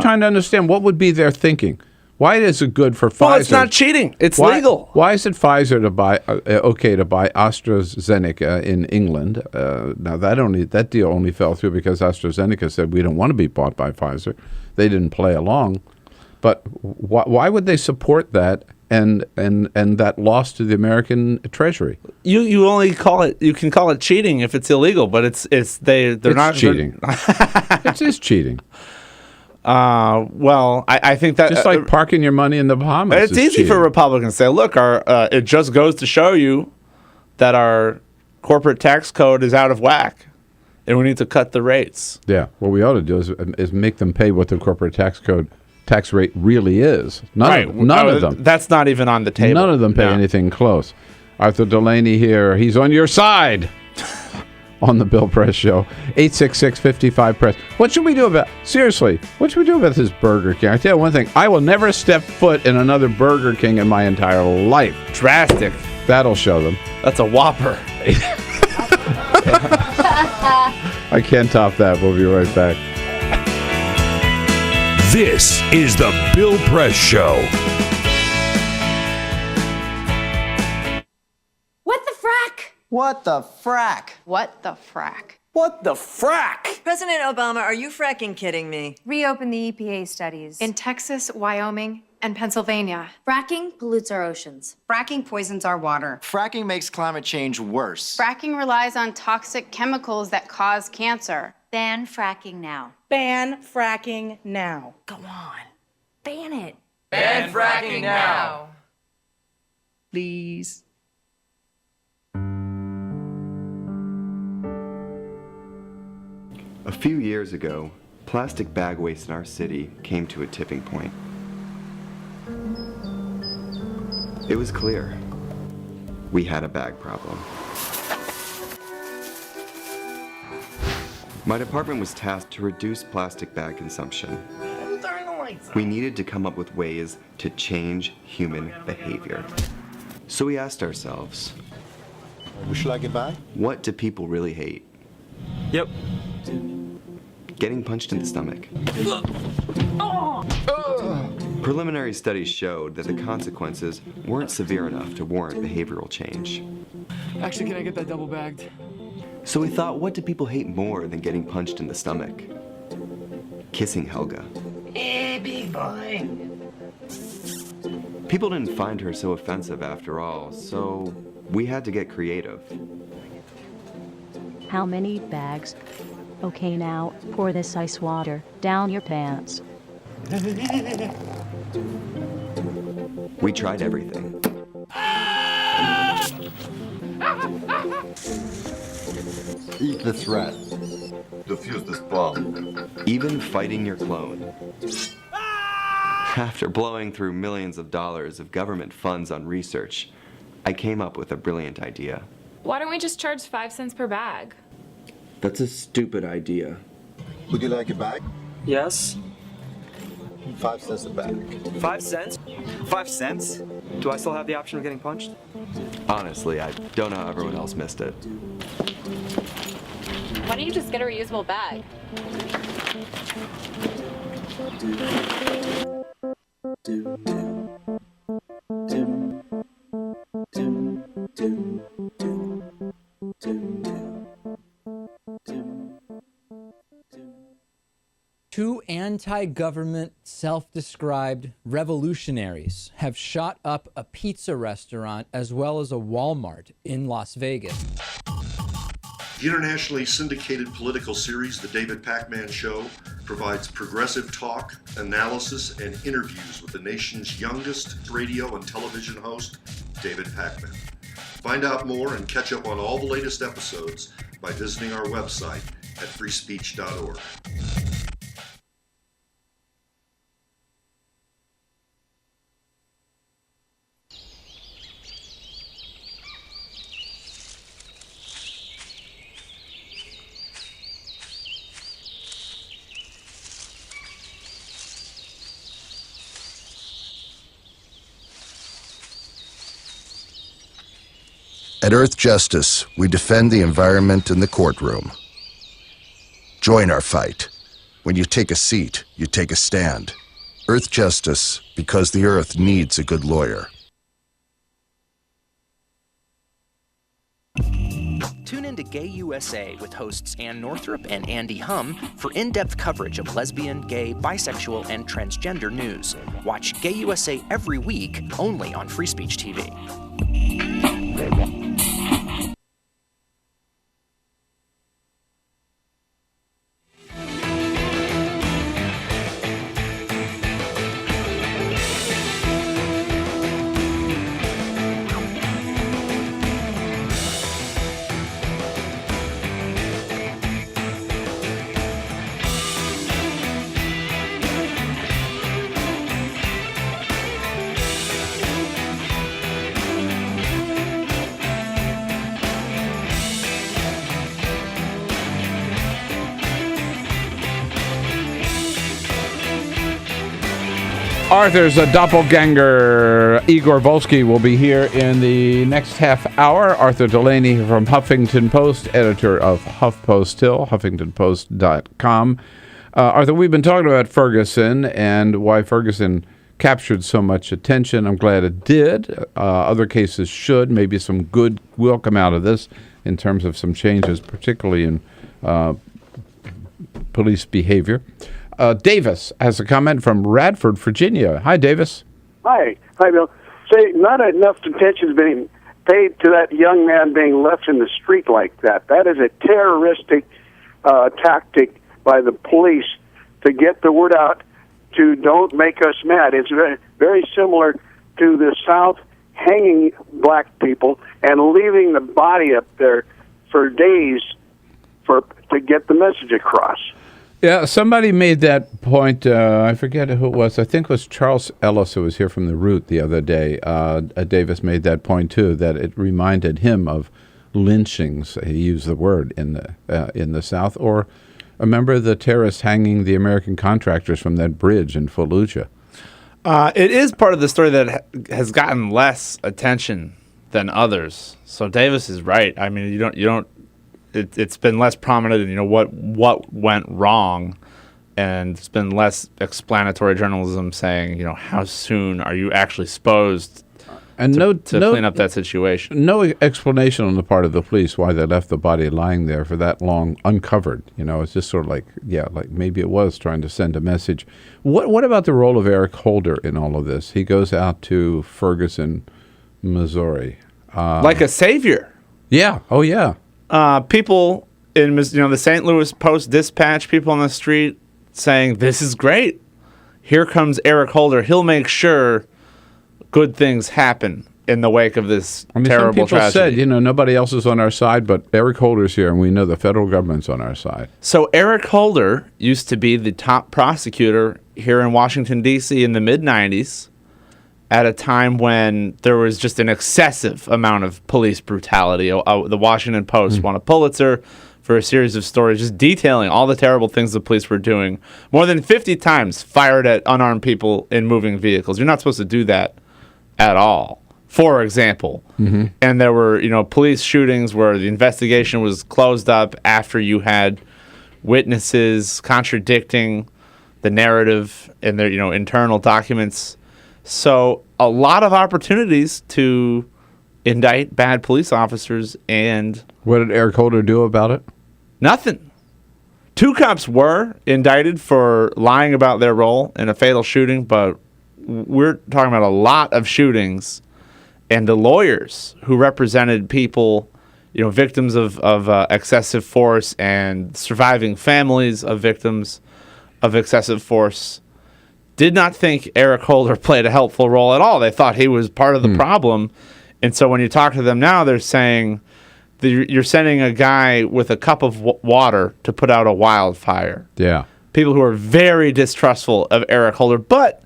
trying to understand what would be their thinking. Why is it good for Pfizer?
Well, it's not cheating. It's legal.
Why is it Pfizer to buy to buy AstraZeneca in England? Now that deal only fell through because AstraZeneca said we don't want to be bought by Pfizer. They didn't play along. But why would they support that and that loss to the American Treasury?
You can call it cheating if it's illegal, but it's not
cheating. It is cheating.
Well, I think that
just like parking your money in the Bahamas.
It's easy
cheating.
for Republicans to say, "Look, it just goes to show you that our corporate tax code is out of whack, and we need to cut the rates."
Yeah, what we ought to do is make them pay what the corporate tax rate really is. None of them.
That's not even on the table.
None of them pay anything close. Arthur Delaney here. He's on your side. On the Bill Press Show, 866-55-PRESS. What should we do about this Burger King? I tell you one thing, I will never step foot in another Burger King in my entire life.
Drastic.
That'll show them.
That's a Whopper.
I can't top that. We'll be right back.
This is the Bill Press Show.
What the frack?
What the frack?
What the frack?
President Obama, are you fracking kidding me?
Reopen the EPA studies. In Texas, Wyoming, and Pennsylvania.
Fracking pollutes our oceans.
Fracking poisons our water.
Fracking makes climate change worse.
Fracking relies on toxic chemicals that cause cancer.
Ban fracking now.
Ban fracking now.
Go on. Ban it.
Ban fracking now. Please.
A few years ago, plastic bag waste in our city came to a tipping point. It was clear. We had a bag problem. My department was tasked to reduce plastic bag consumption. We needed to come up with ways to change human behavior. So we asked ourselves,
would you like a bag?
What do people really hate?
Yep.
Getting punched in the stomach. Preliminary studies showed that the consequences weren't severe enough to warrant behavioral change.
Actually, can I get that double bagged?
So we thought, what do people hate more than getting punched in the stomach? Kissing Helga.
Hey, big boy.
People didn't find her so offensive after all, so we had to get creative.
How many bags? Okay, now, pour this ice water down your pants.
We tried everything.
Eat this rat. Defuse this bomb.
Even fighting your clone. After blowing through millions of dollars of government funds on research, I came up with a brilliant idea.
Why don't we just charge 5 cents per bag?
That's a stupid idea.
Would you like a bag?
Yes.
5 cents a bag.
5 cents? 5 cents? Do I still have the option of getting punched?
Honestly, I don't know how everyone else missed it.
Why don't you just get a reusable bag?
Two anti-government, self-described revolutionaries have shot up a pizza restaurant as well as a Walmart in Las Vegas.
The internationally syndicated political series, The David Pakman Show, provides progressive talk, analysis, and interviews with the nation's youngest radio and television host, David Pakman. Find out more and catch up on all the latest episodes by visiting our website at freespeech.org.
At Earth Justice, we defend the environment in the courtroom. Join our fight. When you take a seat, you take a stand. Earth Justice, because the Earth needs a good lawyer.
Tune in to Gay USA with hosts Ann Northrup and Andy Hum for in-depth coverage of lesbian, gay, bisexual, and transgender news. Watch Gay USA every week, only on Free Speech TV.
Arthur's a doppelganger. Igor Volsky will be here in the next half hour. Arthur Delaney from Huffington Post, editor of HuffPost still, HuffingtonPost.com. Arthur, we've been talking about Ferguson and why Ferguson captured so much attention. I'm glad it did. Other cases should. Maybe some good will come out of this in terms of some changes, particularly in police behavior. Davis has a comment from Radford, Virginia. Hi, Davis.
Hi, Bill. Say, not enough attention is being paid to that young man being left in the street like that. That is a terroristic tactic by the police to get the word out to don't make us mad. It's very, very similar to the South hanging black people and leaving the body up there for days to get the message across.
Yeah, somebody made that point. I forget who it was. I think it was Charles Ellis, who was here from The Root the other day. Davis made that point, too, that it reminded him of lynchings. He used the word in the South. Or remember the terrorists hanging the American contractors from that bridge in Fallujah?
It is part of the story that has gotten less attention than others. So Davis is right. I mean, you don't. It's been less prominent in what went wrong, and it's been less explanatory journalism saying how soon are you actually supposed to clean up that situation.
No explanation on the part of the police why they left the body lying there for that long uncovered. It's just sort of like maybe it was trying to send a message. What about the role of Eric Holder in all of this? He goes out to Ferguson, Missouri,
like a savior.
Yeah. Oh yeah.
People in the St. Louis Post-Dispatch, people on the street saying, "This is great. Here comes Eric Holder. He'll make sure good things happen in the wake of this terrible tragedy."
Some people said, nobody else is on our side, but Eric Holder's here, and we know the federal government's on our side.
So Eric Holder used to be the top prosecutor here in Washington, D.C. in the mid-'90s, at a time when there was just an excessive amount of police brutality. The Washington Post won a Pulitzer for a series of stories just detailing all the terrible things the police were doing. More than 50 times fired at unarmed people in moving vehicles. You're not supposed to do that at all, for example.
Mm-hmm.
And there were, police shootings where the investigation was closed up after you had witnesses contradicting the narrative in their, internal documents. So a lot of opportunities to indict bad police officers. And
what did Eric Holder do about it?
Nothing. 2 cops were indicted for lying about their role in a fatal shooting, but we're talking about a lot of shootings, and the lawyers who represented people, victims of excessive force and surviving families of victims of excessive force, did not think Eric Holder played a helpful role at all. They thought he was part of the problem. And so when you talk to them now, they're saying that you're sending a guy with a cup of water to put out a wildfire.
Yeah.
People who are very distrustful of Eric Holder. But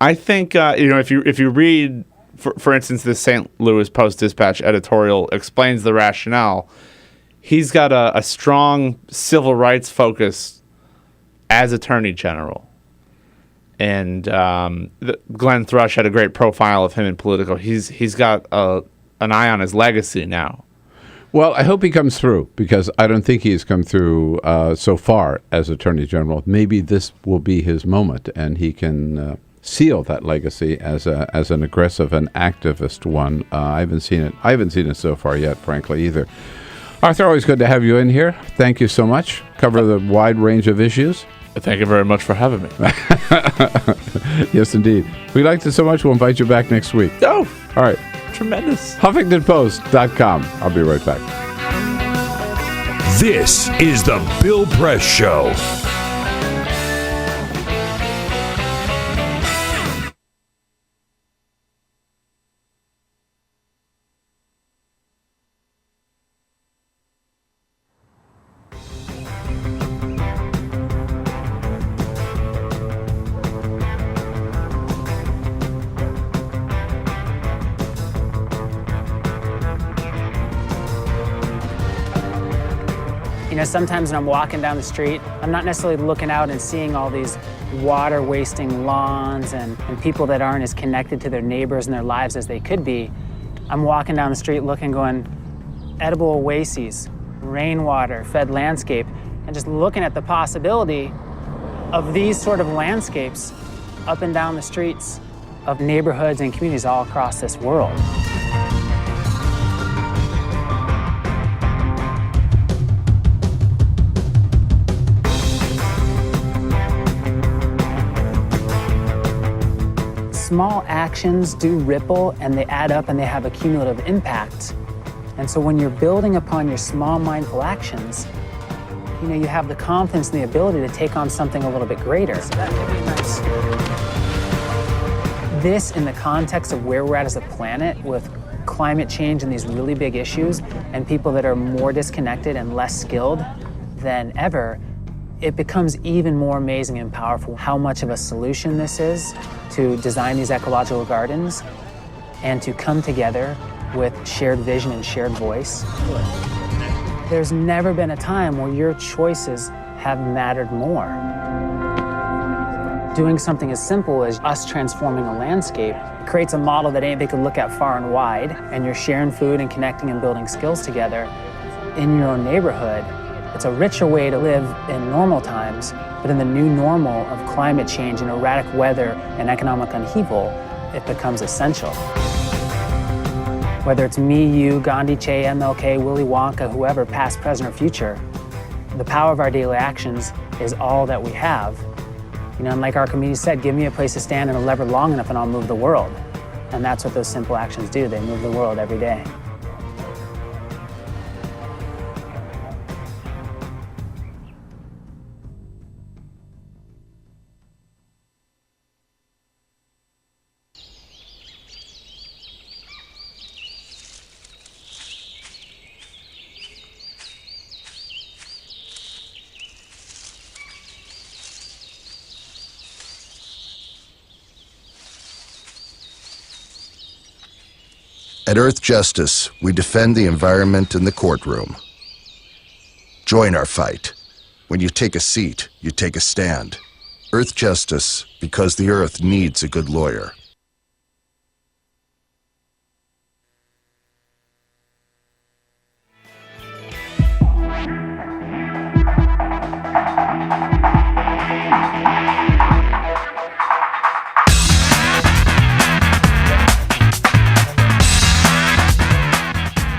I think, if you read, for instance, the St. Louis Post-Dispatch editorial explains the rationale, he's got a strong civil rights focus as Attorney General. And Glenn Thrush had a great profile of him in Politico. He's got an eye on his legacy now.
Well, I hope he comes through, because I don't think he's come through so far as Attorney General. Maybe this will be his moment, and he can seal that legacy as an aggressive and activist one. I haven't seen it so far yet, frankly, either. Arthur, always good to have you in here. Thank you so much. Cover the wide range of issues.
Thank you very much for having me.
Yes, indeed. We liked it so much, we'll invite you back next week.
Oh,
all right.
Tremendous.
HuffingtonPost.com. I'll be right back.
This is the Bill Press Show.
Sometimes when I'm walking down the street, I'm not necessarily looking out and seeing all these water-wasting lawns and people that aren't as connected to their neighbors and their lives as they could be. I'm walking down the street looking, going, edible oases, rainwater, fed landscape, and just looking at the possibility of these sort of landscapes up and down the streets of neighborhoods and communities all across this world. Small actions do ripple, and they add up, and they have a cumulative impact. And so when you're building upon your small mindful actions, you have the confidence and the ability to take on something a little bit greater. So that could be nice. This, in the context of where we're at as a planet with climate change and these really big issues, and people that are more disconnected and less skilled, than ever, it becomes even more amazing and powerful how much of a solution this is to design these ecological gardens and to come together with shared vision and shared voice. There's never been a time where your choices have mattered more. Doing something as simple as us transforming a landscape creates a model that anybody could look at far and wide, and you're sharing food and connecting and building skills together in your own neighborhood. It's a richer way to live in normal times, but in the new normal of climate change and erratic weather and economic upheaval, it becomes essential. Whether it's me, you, Gandhi, Che, MLK, Willy Wonka, whoever, past, present, or future, the power of our daily actions is all that we have. You know, and like Archimedes said, give me a place to stand and a lever long enough and I'll move the world. And that's what those simple actions do. They move the world every day.
At Earth Justice, we defend the environment in the courtroom. Join our fight. When you take a seat, you take a stand. Earth Justice, because the Earth needs a good lawyer.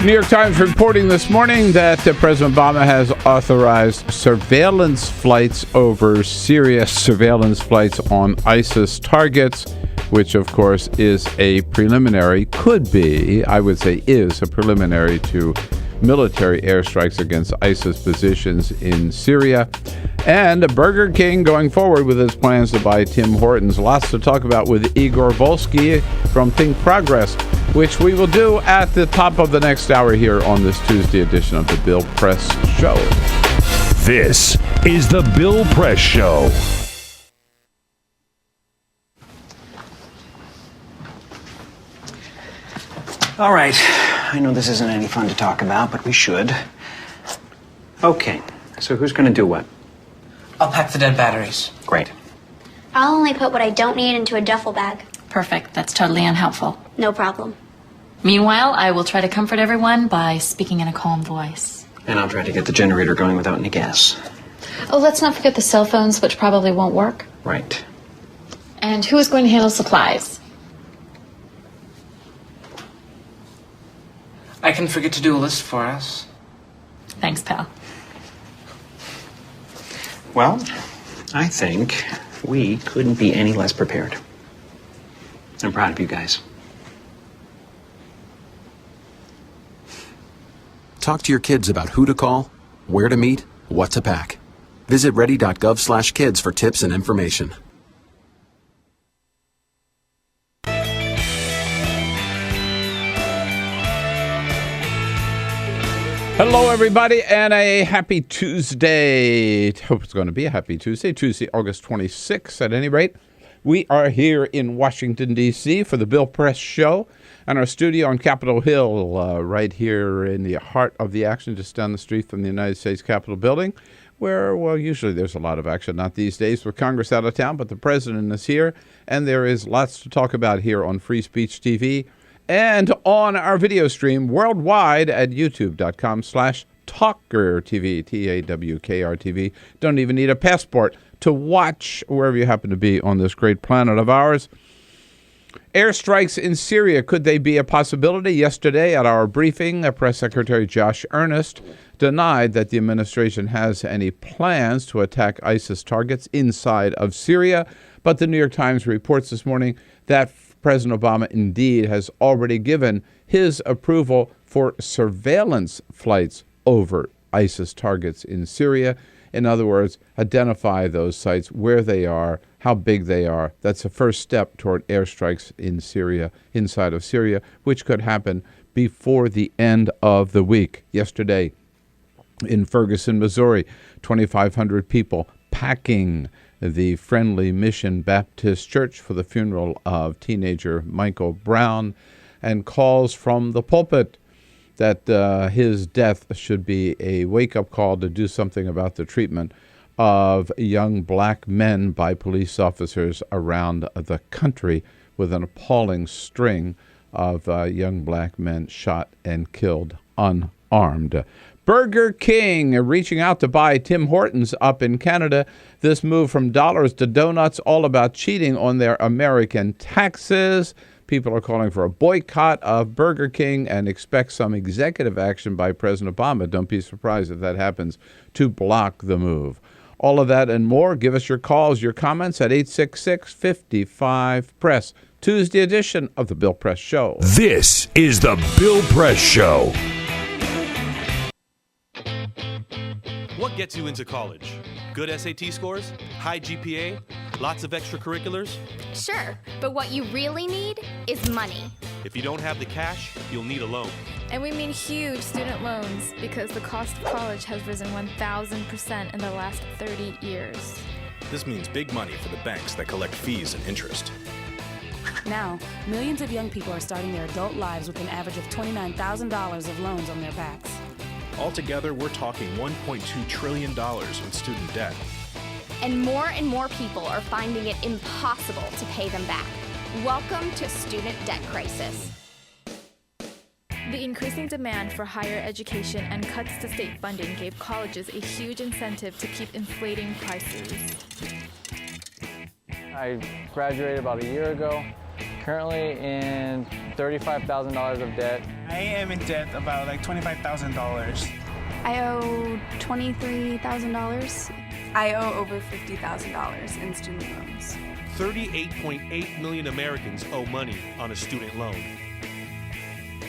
New York Times reporting this morning that President Obama has authorized surveillance flights over Syria, surveillance flights on ISIS targets, which of course is a preliminary, could be, I would say is a preliminary to military airstrikes against ISIS positions in Syria. And Burger King going forward with its plans to buy Tim Hortons. Lots to talk about with Igor Volsky from Think Progress, which we will do at the top of the next hour here on this Tuesday edition of the Bill Press Show.
This is the Bill Press Show.
All right. I know this isn't any fun to talk about, but we should. Okay. So who's going to do what?
I'll pack the dead batteries.
Great.
I'll only put what I don't need into a duffel bag.
Perfect. That's totally unhelpful.
No problem.
Meanwhile, I will try to comfort everyone by speaking in a calm voice.
And I'll try to get the generator going without any gas.
Oh, let's not forget the cell phones, which probably won't work.
Right.
And who is going to handle supplies?
I can forget to do a list for us.
Thanks, pal.
Well, I think we couldn't be any less prepared. I'm proud of you guys.
Talk to your kids about who to call, where to meet, what to pack. Visit ready.gov/kids for tips and information.
Hello, everybody, and a happy Tuesday. Hope it's going to be a happy Tuesday, August 26th at any rate. We are here in Washington, D.C. for the Bill Press Show and our studio on Capitol Hill, right here in the heart of the action, just down the street from the United States Capitol building, where, well, usually there's a lot of action, not these days with Congress out of town, but the president is here, and there is lots to talk about here on Free Speech TV and on our video stream worldwide at youtube.com/TawkrTV, TawkrTV. Don't even need a passport to watch wherever you happen to be on this great planet of ours. Airstrikes in Syria, could they be a possibility? Yesterday at our briefing, Press Secretary Josh Earnest denied that the administration has any plans to attack ISIS targets inside of Syria. But the New York Times reports this morning that President Obama indeed has already given his approval for surveillance flights over ISIS targets in Syria. In other words, identify those sites, where they are, how big they are. That's the first step toward airstrikes in Syria, inside of Syria, which could happen before the end of the week. Yesterday, In Ferguson, Missouri, 2,500 people packing the Friendly Mission Baptist Church for the funeral of teenager Michael Brown, and calls from the pulpit that his death should be a wake-up call to do something about the treatment of young black men by police officers around the country, with an appalling string of young black men shot and killed unarmed. Burger King reaching out to buy Tim Hortons up in Canada. This move from dollars to donuts, all about cheating on their American taxes. People are calling for a boycott of Burger King and expect some executive action by President Obama. Don't be surprised if that happens, to block the move. All of that and more. Give us your calls, your comments at 866-55-PRESS. Tuesday edition of the Bill Press Show.
This is the Bill Press Show.
What gets you into college? Good SAT scores? High GPA? Lots of extracurriculars?
Sure, but what you really need is money.
If you don't have the cash, you'll need a loan.
And we mean huge student loans because the cost of college has risen 1,000% in the last 30 years.
This means big money for the banks that collect fees and interest.
Now, millions of young people are starting their adult lives with an average of $29,000 of loans on their backs.
Altogether, we're talking $1.2 trillion in student debt.
And more people are finding it impossible to pay them back. Welcome to Student Debt Crisis.
The increasing demand for higher education and cuts to state funding gave colleges a huge incentive to keep inflating prices.
I graduated about a year ago, currently in $35,000 of debt.
I am in debt about like $25,000.
I owe $23,000.
I owe over $50,000 in student loans.
38.8 million Americans owe money on a student loan.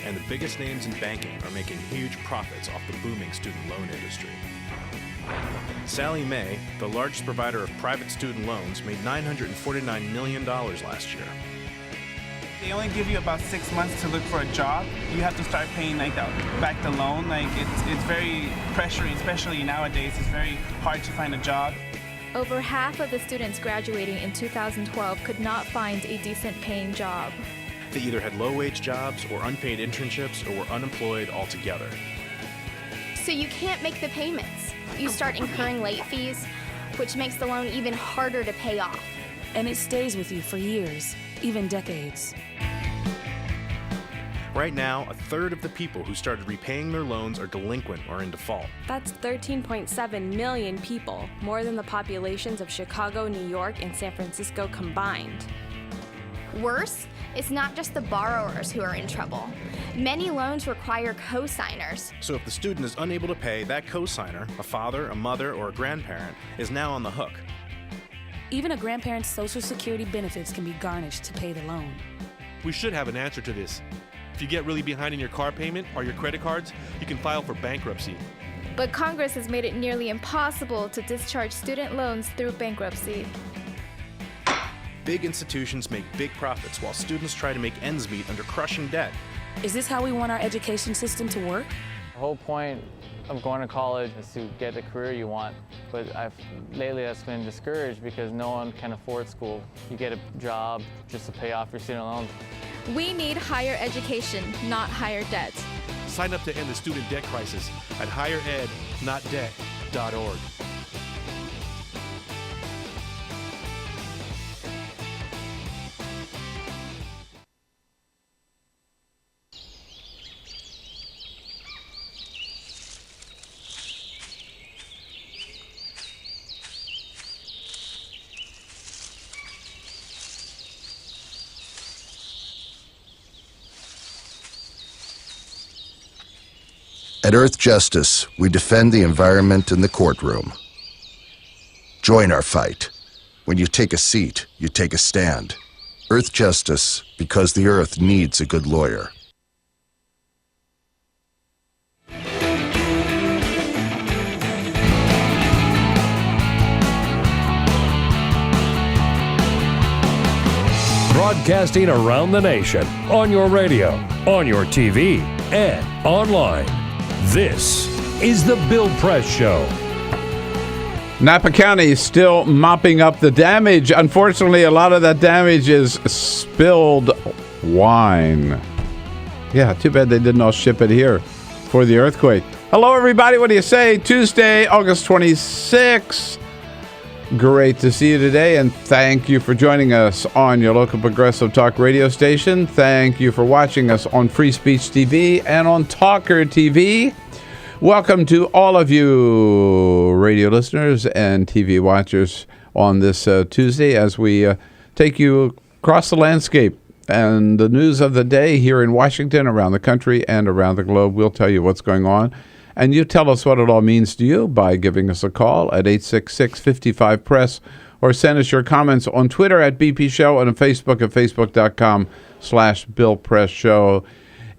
And the biggest names in banking are making huge profits off the booming student loan industry. Sallie Mae, the largest provider of private student loans, made $949 million last year.
They only give you about 6 months to look for a job. You have to start paying back the loan. It's very pressuring, especially nowadays. It's very hard to find a job.
Over half of the students graduating in 2012 could not find a decent paying job.
They either had low-wage jobs or unpaid internships or were unemployed altogether.
So you can't make the payments. You start incurring late fees, which makes the loan even harder to pay off.
And it stays with you for years, even decades.
Right now, a third of the people who started repaying their loans are delinquent or in default.
That's 13.7 million people, more than the populations of Chicago, New York, and San Francisco combined.
Worse, it's not just the borrowers who are in trouble. Many loans require co-signers.
So if the student is unable to pay, that co-signer, a father, a mother, or a grandparent, is now on the hook.
Even a grandparent's Social Security benefits can be garnished to pay the loan.
We should have an answer to this. If you get really behind in your car payment or your credit cards, you can file for bankruptcy.
But Congress has made it nearly impossible to discharge student loans through bankruptcy.
Big institutions make big profits while students try to make ends meet under crushing debt.
Is this how we want our education system to work?
The whole point of going to college is to get the career you want, but lately that's been discouraged because no one can afford school. You get a job just to pay off your student loans.
We need higher education, not higher debt.
Sign up to end the student debt crisis at higherednotdebt.org.
At Earth Justice, we defend the environment in the courtroom. Join our fight. When you take a seat, you take a stand. Earth Justice, because the Earth needs a good lawyer.
Broadcasting around the nation, on your radio, on your TV, and online. This is The Bill Press Show.
Napa County is still mopping up the damage. Unfortunately, a lot of that damage is spilled wine. Yeah, too bad they didn't all ship it here for the earthquake. Hello, everybody. What do you say? Tuesday, August 26th. Great to see you today, and thank you for joining us on your local progressive talk radio station. Thank you for watching us on Free Speech TV and on TawkrTV. Welcome to all of you radio listeners and TV watchers on this Tuesday as we take you across the landscape and the news of the day here in Washington, around the country, and around the globe. We'll tell you what's going on. And you tell us what it all means to you by giving us a call at 866-55-PRESS or send us your comments on Twitter at BP Show and on Facebook at facebook.com/Bill Press Show.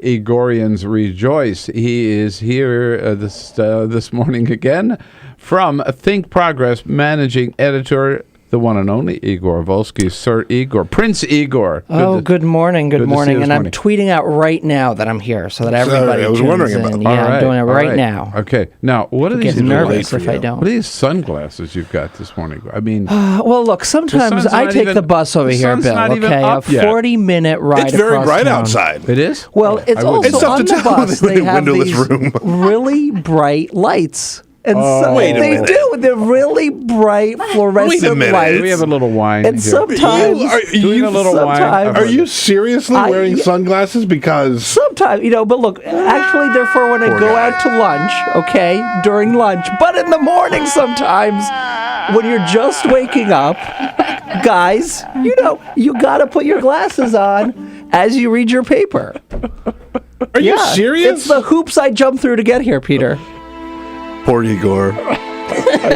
Igorians rejoice. He is here this morning again from Think Progress managing editor, the one and only Igor Volsky. Sir Igor, Prince Igor.
Good morning. Good morning. And I'm tweeting out right now that I'm here so that everybody
I was wondering about
in. Yeah, I'm doing it right now.
Okay. Now, what are these?
Get nervous if I don't.
What are these sunglasses you've got this morning? I mean,
well, look. Sometimes I take the bus over here, Bill. Okay, a 40-minute ride.
It's very bright
town.
outside.
It is.
Well, it's also on the bus. They have these
room.
really bright lights. And
they
do. They're really bright fluorescent lights.
We have a little wine.
And
here.
sometimes
Are you seriously wearing sunglasses? Because
sometimes, but look, actually they're for when I go out to lunch, okay, during lunch. But in the morning sometimes, when you're just waking up, guys, you gotta put your glasses on as you read your paper.
Are you serious?
It's the hoops I jumped through to get here, Peter.
Poor Igor.
I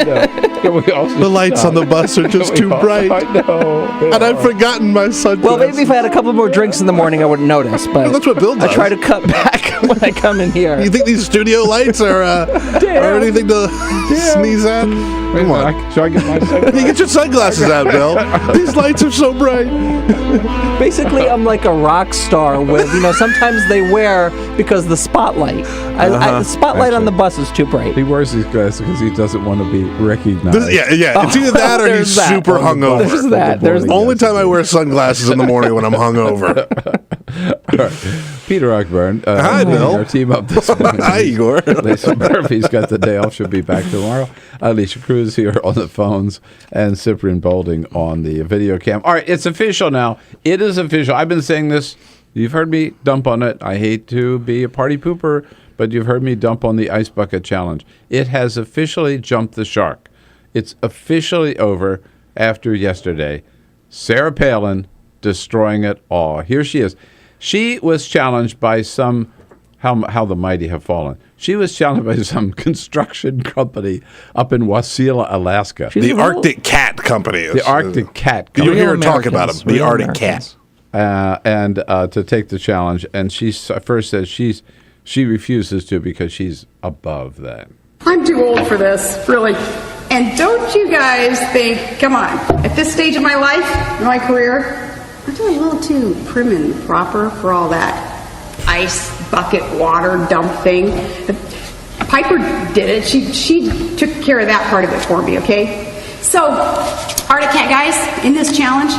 know.
The lights on the bus are just too bright.
I know.
And I've forgotten my sunglasses.
Well, maybe if I had a couple more drinks in the morning, I wouldn't notice. But
that's what Bill does.
I try to cut back when I come in here.
You think these studio lights are anything to sneeze at? Come on.
Should I get my sunglasses?
You get your sunglasses out, Bill. These lights are so bright.
Basically, I'm like a rock star with, sometimes they wear because the spotlight. The spotlight on the bus is too bright.
He wears these glasses because he doesn't want to be recognized.
Yeah. It's either that or he's super hungover.
There's that.
There's the only time I wear sunglasses in the morning when I'm hungover.
All right. Peter Ockburn.
Hi, Bill.
Our team up this morning.
Hi, Igor.
Lisa Murphy's got the day off. She'll be back tomorrow. Alicia Cruz here on the phones and Cyprian Bolding on the video cam. All right, it's official now. It is official. I've been saying this. You've heard me dump on it. I hate to be a party pooper, but you've heard me dump on the Ice Bucket Challenge. It has officially jumped the shark. It's officially over after yesterday. Sarah Palin destroying it all. Here she is. She was challenged by how the mighty have fallen. She was challenged by some construction company up in Wasilla, Alaska.
The Arctic Cat Company.
The Arctic Cat Company.
You'll hear her talk about them. The Arctic Cat.
And to take the challenge. And she first says she refuses to because she's above that.
I'm too old for this, really. And don't you guys think, come on, at this stage of my life, my career, I'm doing a little too prim and proper for all that ice bucket water dump thing. Piper did it. She took care of that part of it for me, okay? So, Arctic Cat guys, in this challenge,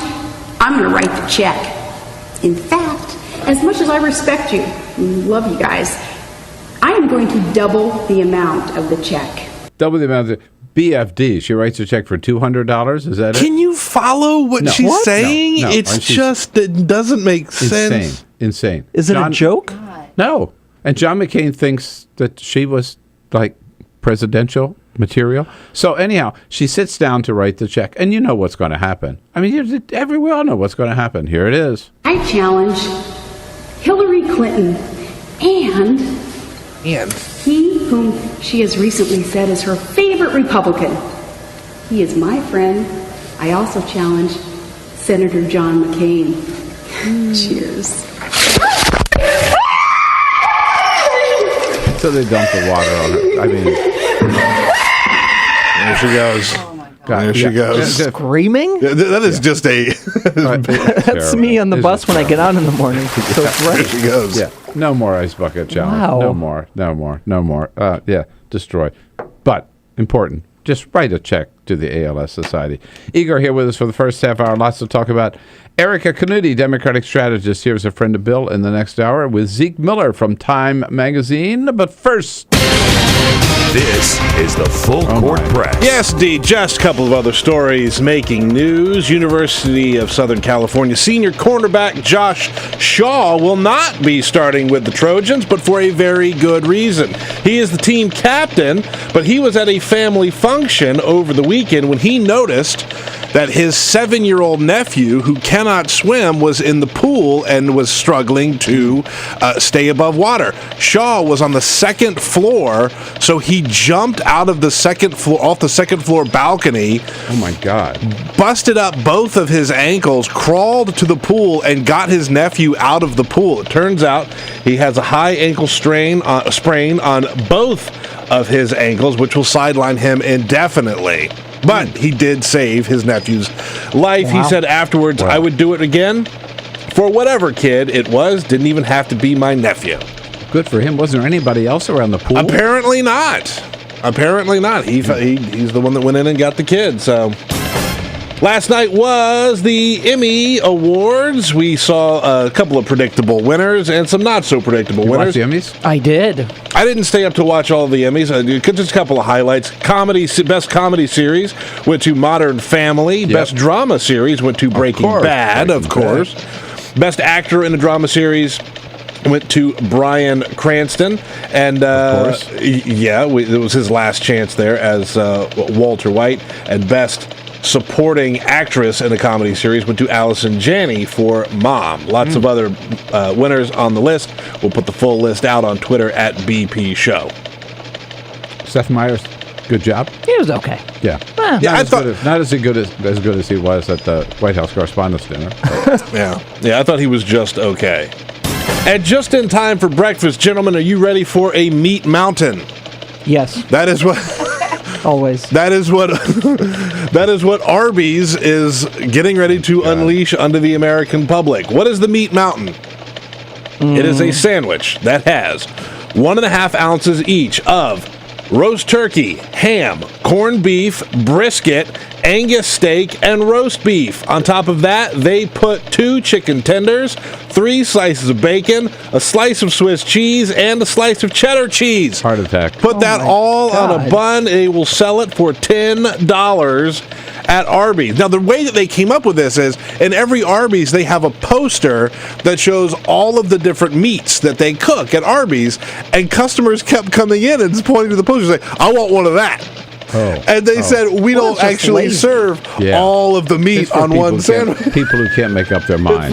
I'm going to write the check. In fact, as much as I respect you and love you guys, I am going to double the amount of the check.
Double the amount of BFD. She writes a check for $200. Is that it?
Can you follow what she's saying?
No.
It doesn't make sense.
Insane.
Is it a joke?
No. And John McCain thinks that she was like presidential material. So anyhow, she sits down to write the check. And you know what's going to happen. I mean, we all know what's going to happen. Here it is.
I challenge Hillary Clinton and he whom she has recently said is her favorite Republican. He is my friend. I also challenge Senator John McCain. Cheers.
So they dump the water on her. I mean,
there she goes. There she goes.
Screaming?
That is just a...
That's me on the bus when I get on in the morning. So it's right.
There she goes.
Yeah. No more ice bucket challenge.
Wow.
No more. Yeah, destroy. But important. Just write a check to the ALS Society. Igor here with us for the first half hour. Lots to talk about. Erikka, Knuti, Democratic strategist, here is a friend of Bill in the next hour with Zeke Miller from Time Magazine. But first...
This is the Full Court Press.
Yes, D. Just a couple of other stories making news. University of Southern California senior cornerback Josh Shaw will not be starting with the Trojans, but for a very good reason. He is the team captain, but he was at a family function over the weekend when he noticed that his 7-year-old nephew, who cannot swim, was in the pool and was struggling to stay above water. Shaw was on the second floor, so he jumped out of the second floor, off the second floor balcony.
Oh my God!
Busted up both of his ankles, crawled to the pool, and got his nephew out of the pool. It turns out he has a high ankle sprain on both of his ankles, which will sideline him indefinitely. But he did save his nephew's life.
Wow.
He said afterwards, I would do it again for whatever kid it was. Didn't even have to be my nephew.
Good for him. Wasn't there anybody else around the pool?
Apparently not. He's the one that went in and got the kid. So last night was the Emmy Awards. We saw a couple of predictable winners and some not so predictable winners.
Watch the Emmys?
I did.
I didn't stay up to watch all of the Emmys. Just a couple of highlights. Best comedy series went to Modern Family. Yep. Best drama series went to Breaking Bad, of course. Best actor in a drama series went to Bryan Cranston, and of course. It was his last chance there as Walter White. And best supporting actress in a comedy series went to Allison Janney for Mom. Lots of other winners on the list. We'll put the full list out on Twitter at BP Show.
Seth Meyers, good job.
He was okay.
Yeah.
Well,
not as good as he was at the White House Correspondents' Dinner.
Yeah, I thought he was just okay. And just in time for breakfast, gentlemen, are you ready for a meat mountain?
Yes.
That is what...
Always.
That is what Arby's is getting ready to unleash onto the American public. What is the meat mountain? It is a sandwich that has 1.5 ounces each of roast turkey, ham, corned beef, brisket, Angus steak, and roast beef. On top of that, they put 2 chicken tenders, 3 slices of bacon, a slice of Swiss cheese, and a slice of cheddar cheese.
Heart attack.
Put that all on a bun. They will sell it for $10 at Arby's. Now, the way that they came up with this is, in every Arby's, they have a poster that shows all of the different meats that they cook at Arby's, and customers kept coming in and pointing to the poster and saying, I want one of that. And they said, we don't actually serve all of the meat on one sandwich.
People who can't make up their mind.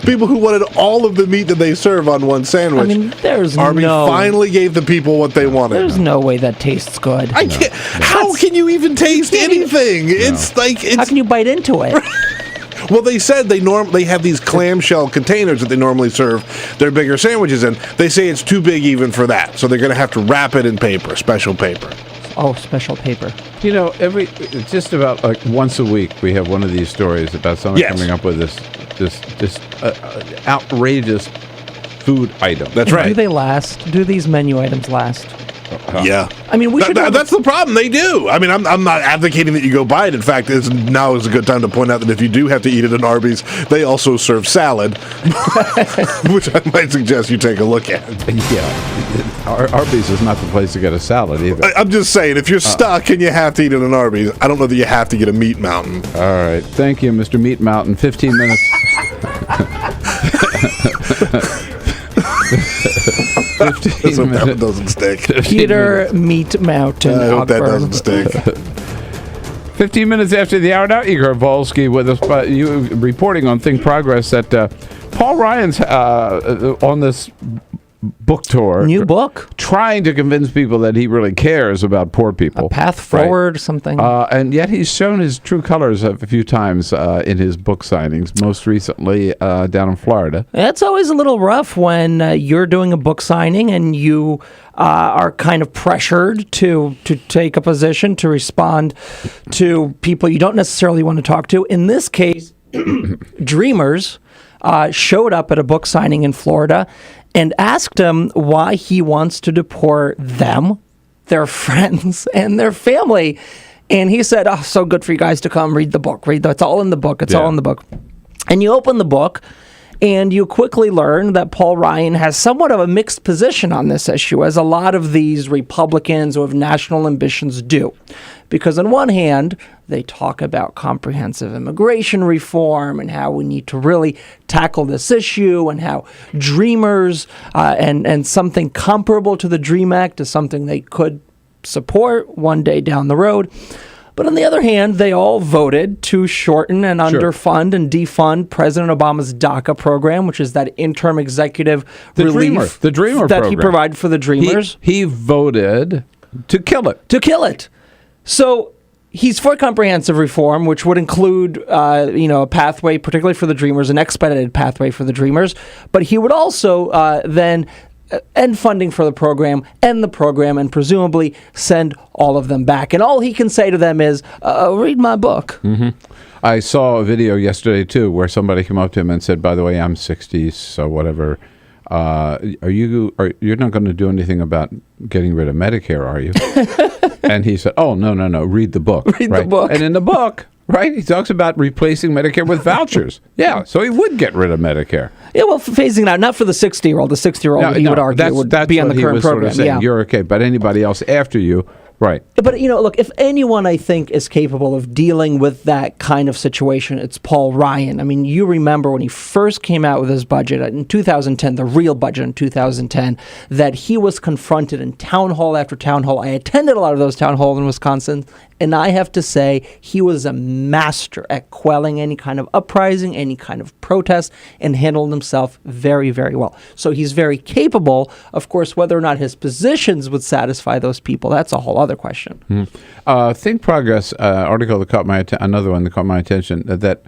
People who wanted all of the meat that they serve on one sandwich.
I mean,
Arby's finally gave the people what they wanted.
There's no way that tastes good.
I can't. How can you even taste anything? It's like...
How can you bite into it?
Well, they said they have these clamshell containers that they normally serve their bigger sandwiches in. They say it's too big even for that, so they're going to have to wrap it in paper, special paper.
Oh, special paper.
You know, just about like once a week we have one of these stories about someone coming up with this outrageous food item.
That's right.
Do they last? Do these menu items last?
Yeah.
I mean,
that's the problem. They do. I mean, I'm not advocating that you go buy it. In fact, now is a good time to point out that if you do have to eat it at Arby's, they also serve salad, which I might suggest you take a look at.
Yeah. Arby's is not the place to get a salad either.
I'm just saying, if you're stuck and you have to eat it at Arby's, I don't know that you have to get a meat mountain.
All right. Thank you, Mr. Meat Mountain. 15 minutes.
15 minutes. That doesn't stick.
Peter Meat Mountain.
I hope that doesn't stick.
15 minutes after the hour now, Igor Volsky with us, but you reporting on Think Progress that Paul Ryan's on this book tour.
New book.
Trying to convince people that he really cares about poor people.
A path forward, something.
And yet he's shown his true colors a few times in his book signings, most recently down in Florida.
It's always a little rough when you're doing a book signing and you are kind of pressured to take a position, to respond to people you don't necessarily want to talk to. In this case, Dreamers showed up at a book signing in Florida and asked him why he wants to deport them, their friends, and their family. And he said, "Oh, so good for you guys to come read the book. It's all in the book. It's all in the book." And you open the book, and you quickly learn that Paul Ryan has somewhat of a mixed position on this issue, as a lot of these Republicans who have national ambitions do. Because on one hand, they talk about comprehensive immigration reform and how we need to really tackle this issue, and how Dreamers and something comparable to the DREAM Act is something they could support one day down the road. But on the other hand, they all voted to shorten and underfund and defund President Obama's DACA program, which is that interim executive relief
the Dreamer
that
program.
he provided for the Dreamers.
He voted to kill it.
To kill it. So he's for comprehensive reform, which would include, a pathway, particularly for the Dreamers, an expedited pathway for the Dreamers. But he would also then end funding for the program, end the program, and presumably send all of them back. And all he can say to them is, read my book.
Mm-hmm. I saw a video yesterday, too, where somebody came up to him and said, by the way, I'm 60, so whatever. You're not going to do anything about getting rid of Medicare, are you? And he said, oh, no, read the book.
Read the book.
And in the book, right, he talks about replacing Medicare with vouchers. Yeah, so he would get rid of Medicare.
Yeah, well, phasing it out, not for the 60-year-old. The 60-year-old, he would argue, would be on the current program.
Sort of saying, you're okay, but anybody else after you, right.
But, look, if anyone, I think, is capable of dealing with that kind of situation, it's Paul Ryan. I mean, you remember when he first came out with his budget in 2010, the real budget in 2010, that he was confronted in town hall after town hall. I attended a lot of those town halls in Wisconsin, and I have to say he was a master at quelling any kind of uprising, any kind of protest, and handled himself very, very well. So he's very capable. Of course, whether or not his positions would satisfy those people, that's a whole other question.
Think Progress article that caught another one that caught my attention, that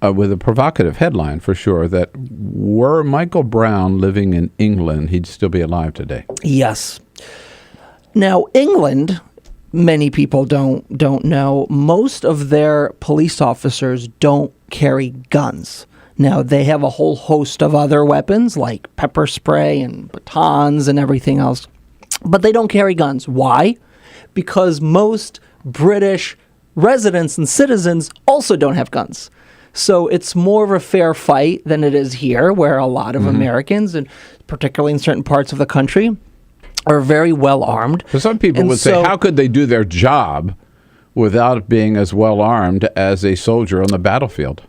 with a provocative headline for sure, that were Michael Brown living in England, he'd still be alive today.
Yes. Now, England, many people don't know, most of their police officers don't carry guns. Now, they have a whole host of other weapons like pepper spray and batons and everything else, but they don't carry guns. Why? Because most British residents and citizens also don't have guns. So it's more of a fair fight than it is here, where a lot of Americans, and particularly in certain parts of the country, are very well armed.
So some people would say, how could they do their job without being as well armed as a soldier on the battlefield?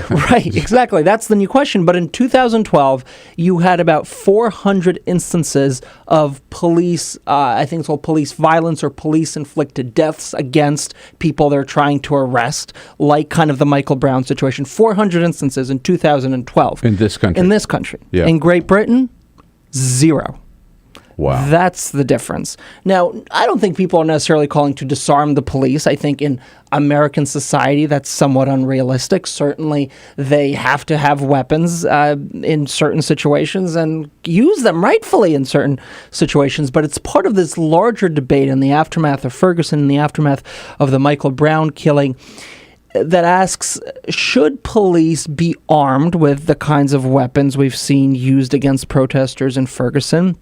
Right, exactly. That's the new question. But in 2012, you had about 400 instances of police, I think it's called police violence or police-inflicted deaths against people they're trying to arrest, like kind of the Michael Brown situation. 400 instances in 2012.
In this country?
In this country.
Yeah.
In Great Britain, 0.
Wow.
That's the difference. Now, I don't think people are necessarily calling to disarm the police. I think in American society, that's somewhat unrealistic. Certainly, they have to have weapons in certain situations and use them rightfully in certain situations. But it's part of this larger debate in the aftermath of Ferguson, in the aftermath of the Michael Brown killing, that asks, should police be armed with the kinds of weapons we've seen used against protesters in Ferguson?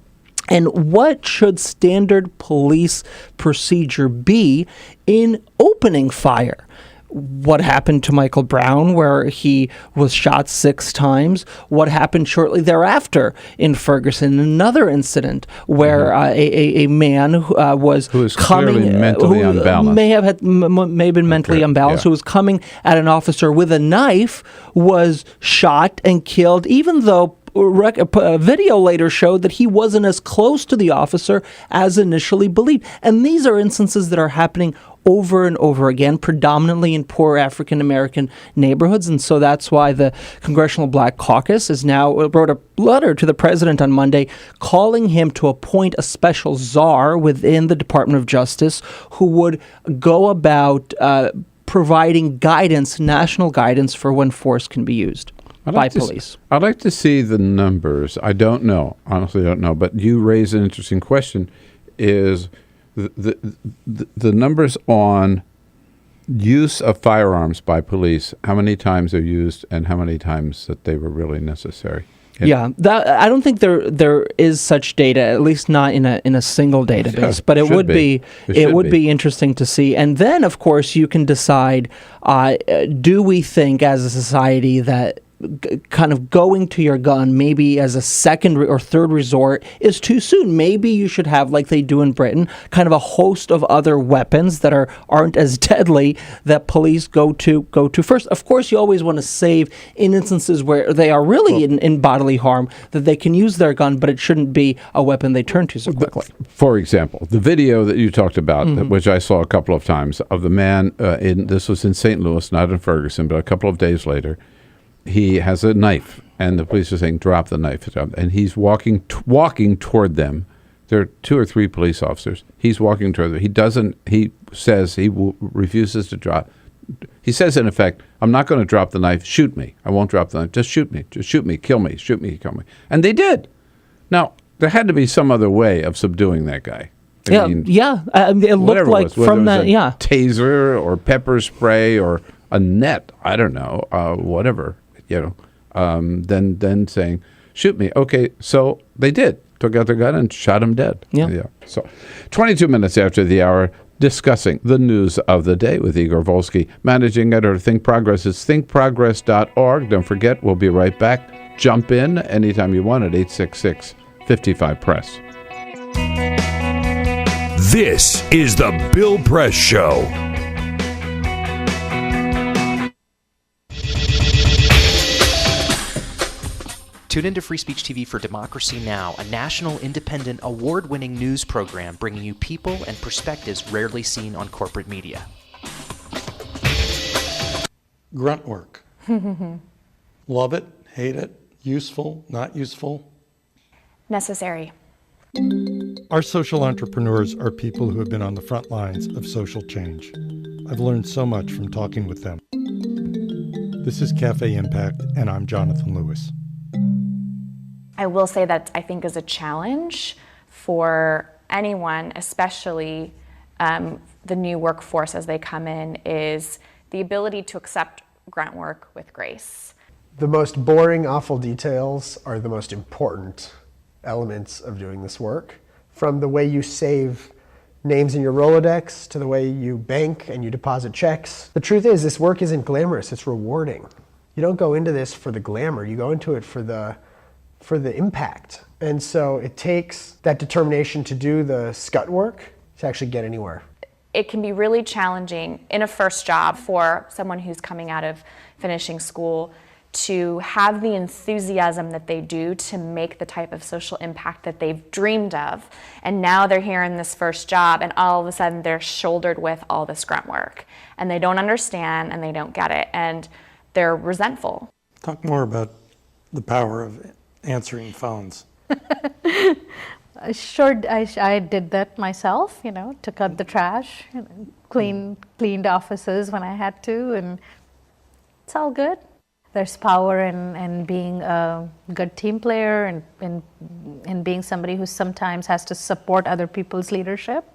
And what should standard police procedure be in opening fire? What happened to Michael Brown, where he was shot 6 times? What happened shortly thereafter in Ferguson? Another incident where a man who was
clearly mentally unbalanced,
may have been mentally unbalanced, who was coming at an officer with a knife, was shot and killed, even though a video later showed that he wasn't as close to the officer as initially believed. And these are instances that are happening over and over again, predominantly in poor African-American neighborhoods. And so that's why the Congressional Black Caucus wrote a letter to the president on Monday calling him to appoint a special czar within the Department of Justice who would go about providing guidance, national guidance, for when force can be used by police.
I'd like to see the numbers. I don't know. Honestly, I don't know. But you raise an interesting question, is the numbers on use of firearms by police, how many times they're used and how many times that they were really necessary.
Yeah, I don't think there is such data, at least not in a single database. But it would be interesting to see. And then, of course, you can decide: do we think, as a society, that kind of going to your gun maybe as a second or third resort is too soon? Maybe you should have, like they do in Britain, kind of a host of other weapons that aren't as deadly that police go to first. Of course, you always want to save in instances where they are really in bodily harm, that they can use their gun, but it shouldn't be a weapon they turn to so quickly.
For example, the video that you talked about, which I saw a couple of times, of the man this was in St. Louis, not in Ferguson, but a couple of days later. He has a knife, and the police are saying, drop the knife. And he's walking toward them. There are 2 or 3 police officers. He's walking toward them. He says he refuses to drop. He says, in effect, I'm not going to drop the knife. Shoot me. I won't drop the knife. Just shoot me. Just shoot me. Kill me. Shoot me. Kill me. And they did. Now, there had to be some other way of subduing that guy. I mean,
it looked like from that,
taser or pepper spray or a net. I don't know, whatever. Then saying, shoot me. Okay, so they did. Took out their gun and shot him dead. Yeah. So 22 minutes after the hour, discussing the news of the day with Igor Volsky, managing editor of Think Progress. It's thinkprogress.org. Don't forget, we'll be right back. Jump in anytime you want at 866-55-PRESS.
This is the Bill Press Show.
Tune into Free Speech TV for Democracy Now!, a national, independent, award-winning news program bringing you people and perspectives rarely seen on corporate media.
Grunt work. Love it, hate it, useful, not useful?
Necessary.
Our social entrepreneurs are people who have been on the front lines of social change. I've learned so much from talking with them. This is Cafe Impact, and I'm Jonathan Lewis.
I will say that I think is a challenge for anyone, especially the new workforce as they come in, is the ability to accept grunt work with grace.
The most boring, awful details are the most important elements of doing this work. From the way you save names in your Rolodex to the way you bank and you deposit checks. The truth is, this work isn't glamorous, it's rewarding. You don't go into this for the glamour, you go into it for the impact. And so it takes that determination to do the scut work to actually get anywhere.
It can be really challenging in a first job for someone who's coming out of finishing school to have the enthusiasm that they do to make the type of social impact that they've dreamed of. And now they're here in this first job and all of a sudden they're shouldered with all this grunt work. And they don't understand and they don't get it and they're resentful.
Talk more about the power of answering phones.
Sure, I did that myself, took out the trash, cleaned offices when I had to, and it's all good. There's power in being a good team player and in being somebody who sometimes has to support other people's leadership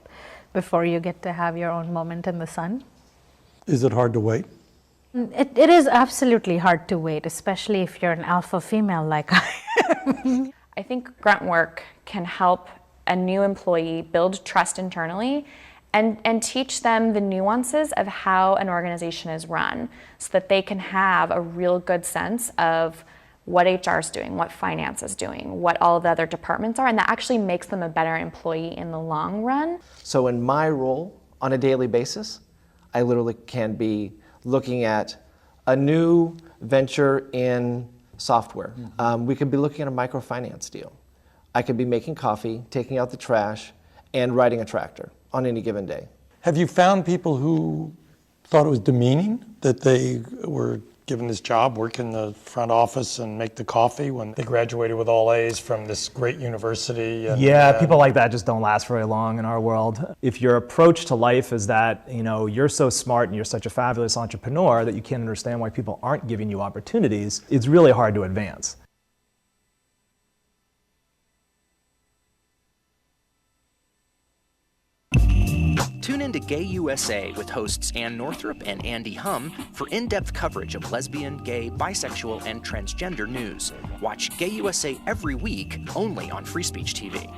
before you get to have your own moment in the sun.
Is it hard to wait?
It is absolutely hard to wait, especially if you're an alpha female like I am.
I think grunt work can help a new employee build trust internally and teach them the nuances of how an organization is run so that they can have a real good sense of what HR is doing, what finance is doing, what all the other departments are, and that actually makes them a better employee in the long run.
So in my role on a daily basis, I literally can be looking at a new venture in software. We could be looking at a microfinance deal. I could be making coffee, taking out the trash, and riding a tractor on any given day.
Have you found people who thought it was demeaning that they were given this job, work in the front office and make the coffee when they graduated with all A's from this great university?
Yeah, people like that just don't last very long in our world. If your approach to life is that, you're so smart and you're such a fabulous entrepreneur that you can't understand why people aren't giving you opportunities, it's really hard to advance.
Tune in to Gay USA with hosts Ann Northrup and Andy Hum for in-depth coverage of lesbian, gay, bisexual, and transgender news. Watch Gay USA every week, only on Free Speech TV.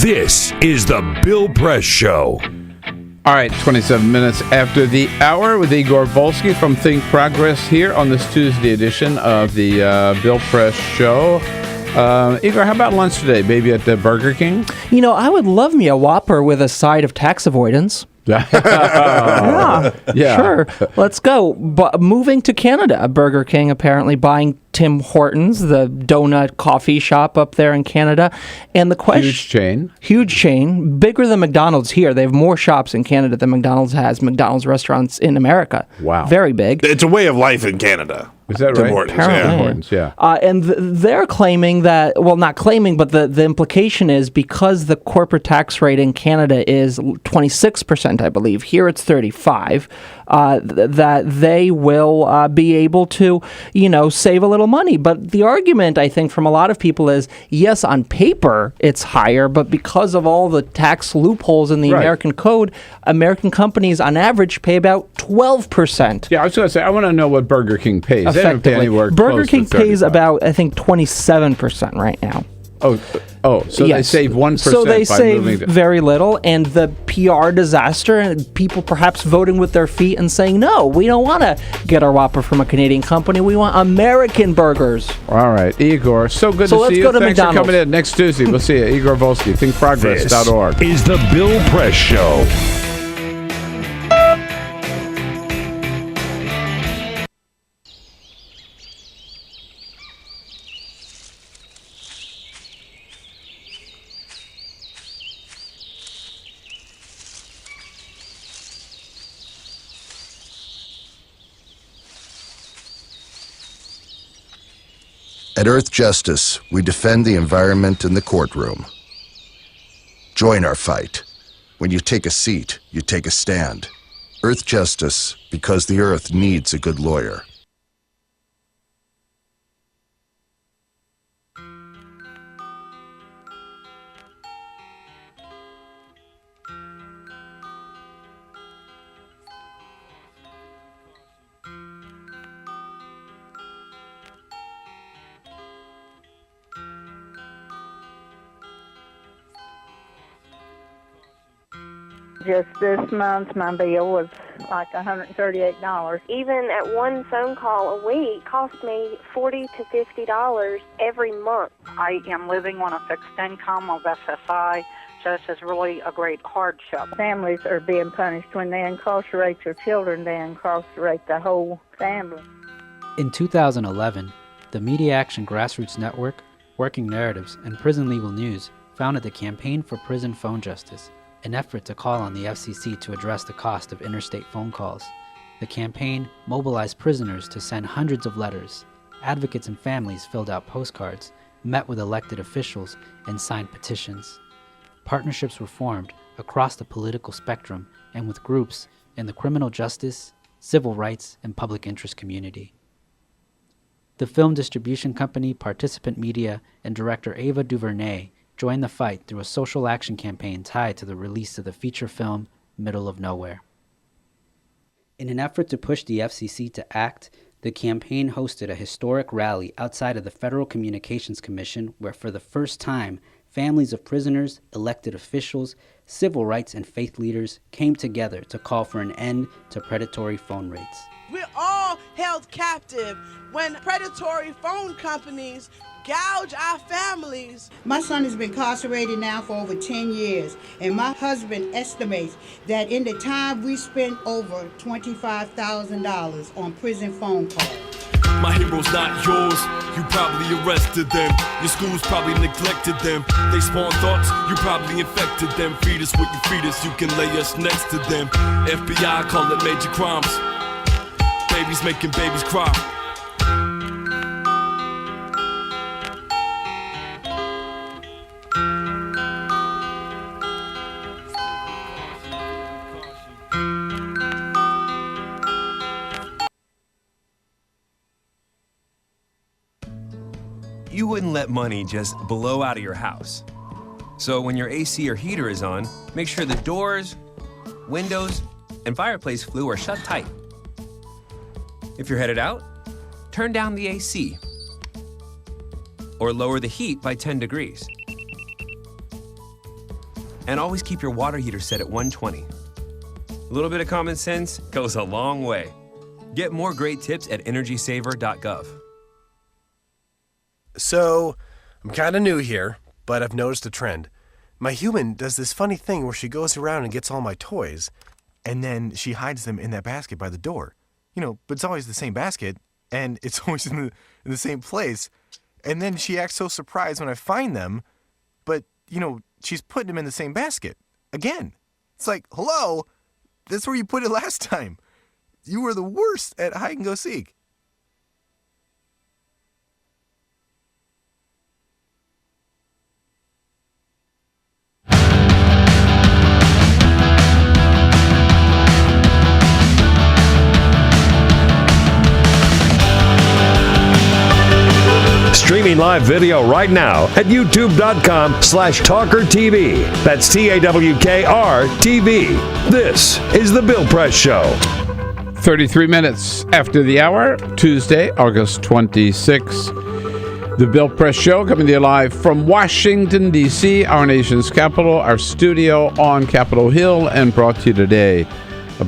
This is the Bill Press Show.
All right, 27 minutes after the hour with Igor Volsky from Think Progress here on this Tuesday edition of the Bill Press Show. Igor, how about lunch today? Maybe at the Burger King?
I would love me a Whopper with a side of tax avoidance. Yeah, sure. Let's go. But moving to Canada, Burger King apparently buying Tim Hortons, the donut coffee shop up there in Canada. And the question... Huge chain. Bigger than McDonald's here. They have more shops in Canada than McDonald's has. McDonald's restaurants in America.
Wow.
Very big.
It's a way of life in Canada.
Is that
Tim
right?
Hortons,
Apparently.
yeah.
Hortons, yeah.
And they're claiming that, well, not claiming, but the implication is because the corporate tax rate in Canada is 26%, I believe, here it's 35%, that they will be able to, save a little money. But the argument, I think, from a lot of people is, yes, on paper it's higher, but because of all the tax loopholes in the American code, American companies on average pay about 12%.
Yeah, I was going to say, I want to know what Burger King pays. They don't pay anywhere
Burger
close
King
to
pays
35.
about, I think, 27% right now.
So they save 1%
So they
by
save
moving to...
very little, and the PR disaster, and people perhaps voting with their feet and saying, no, we don't want to get our Whopper from a Canadian company. We want American burgers.
All right, Igor, so good
So
to
let's
see you.
go to
Thanks
McDonald's.
for coming in. Next Tuesday, we'll see you. Igor Volsky, thinkprogress.org.
This is the Bill Press Show.
At Earth Justice, we defend the environment in the courtroom. Join our fight. When you take a seat, you take a stand. Earth Justice, because the Earth needs a good lawyer.
Just this month, my bill was like $138.
Even at one phone call a week cost me $40 to $50 every month.
I am living on a fixed income of SSI, so this is really a great hardship. Families are being punished when they incarcerate their children, they incarcerate the whole family.
In 2011, the Media Action Grassroots Network, Working Narratives, and Prison Legal News founded the Campaign for Prison Phone Justice. an effort to call on the FCC to address the cost of interstate phone calls. The campaign mobilized prisoners to send hundreds of letters. Advocates and families filled out postcards, met with elected officials, and signed petitions. Partnerships were formed across the political spectrum and with groups in the criminal justice, civil rights, and public interest community. The film distribution company Participant Media and director Ava DuVernay joined the fight through a social action campaign tied to the release of the feature film Middle of Nowhere. In an effort to push the FCC to act, the campaign hosted a historic rally outside of the Federal Communications Commission where for the first time, families of prisoners, elected officials, civil rights and faith leaders came together to call for an end to predatory phone rates.
We're all held captive when predatory phone companies gouge our families.
My son has been incarcerated now for over 10 years, and my husband estimates that in the time we spent over $25,000 on prison phone calls.
My hero's not yours, you probably arrested them. Your schools probably neglected them. They spawn thoughts, you probably infected them. Feed us what you feed us, you can lay us next to them. FBI call it major crimes. Babies making babies cry.
You wouldn't let money just blow out of your house. So when your AC or heater is on, make sure the doors, windows, and fireplace flue are shut tight. If you're headed out, turn down the AC or lower the heat by 10 degrees. And always keep your water heater set at 120. A little bit of common sense goes a long way. Get more great tips at energysaver.gov.
So, I'm kind of new here, but I've noticed a trend. My human does this funny thing where she goes around and gets all my toys, and then she hides them in that basket by the door. You know, but it's always the same basket, and it's always in the same place. And then she acts so surprised when I find them, but, you know, she's putting them in the same basket. Again. It's like, hello, that's where you put it last time. You were the worst at hide and go seek.
Streaming live video right now at youtube.com/TawkrTV. That's TAWKR-TV. This is The Bill Press Show.
33 minutes after the hour, Tuesday, August 26. The Bill Press Show coming to you live from Washington, D.C., our nation's capital, our studio on Capitol Hill, and brought to you today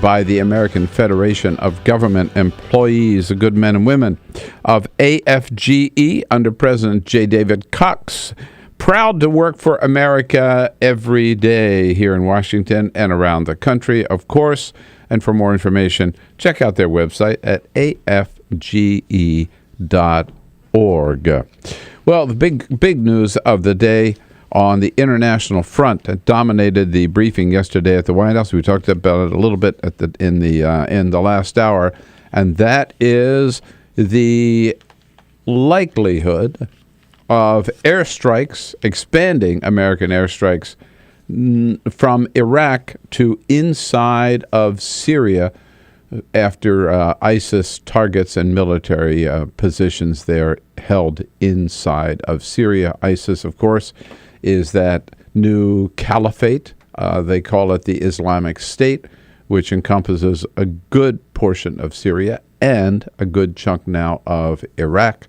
by the American Federation of Government Employees, the good men and women of AFGE under President J. David Cox. Proud to work for America every day here in Washington and around the country, of course. And for more information, check out their website at afge.org. Well, the big news of the day on the international front that dominated the briefing yesterday at the White House. We talked about it a little bit in the last hour, and that is the likelihood of airstrikes, expanding American airstrikes from Iraq to inside of Syria after ISIS targets and military positions there held inside of Syria. ISIS, of course, is that new caliphate. They call it the Islamic State, which encompasses a good portion of Syria and a good chunk now of Iraq.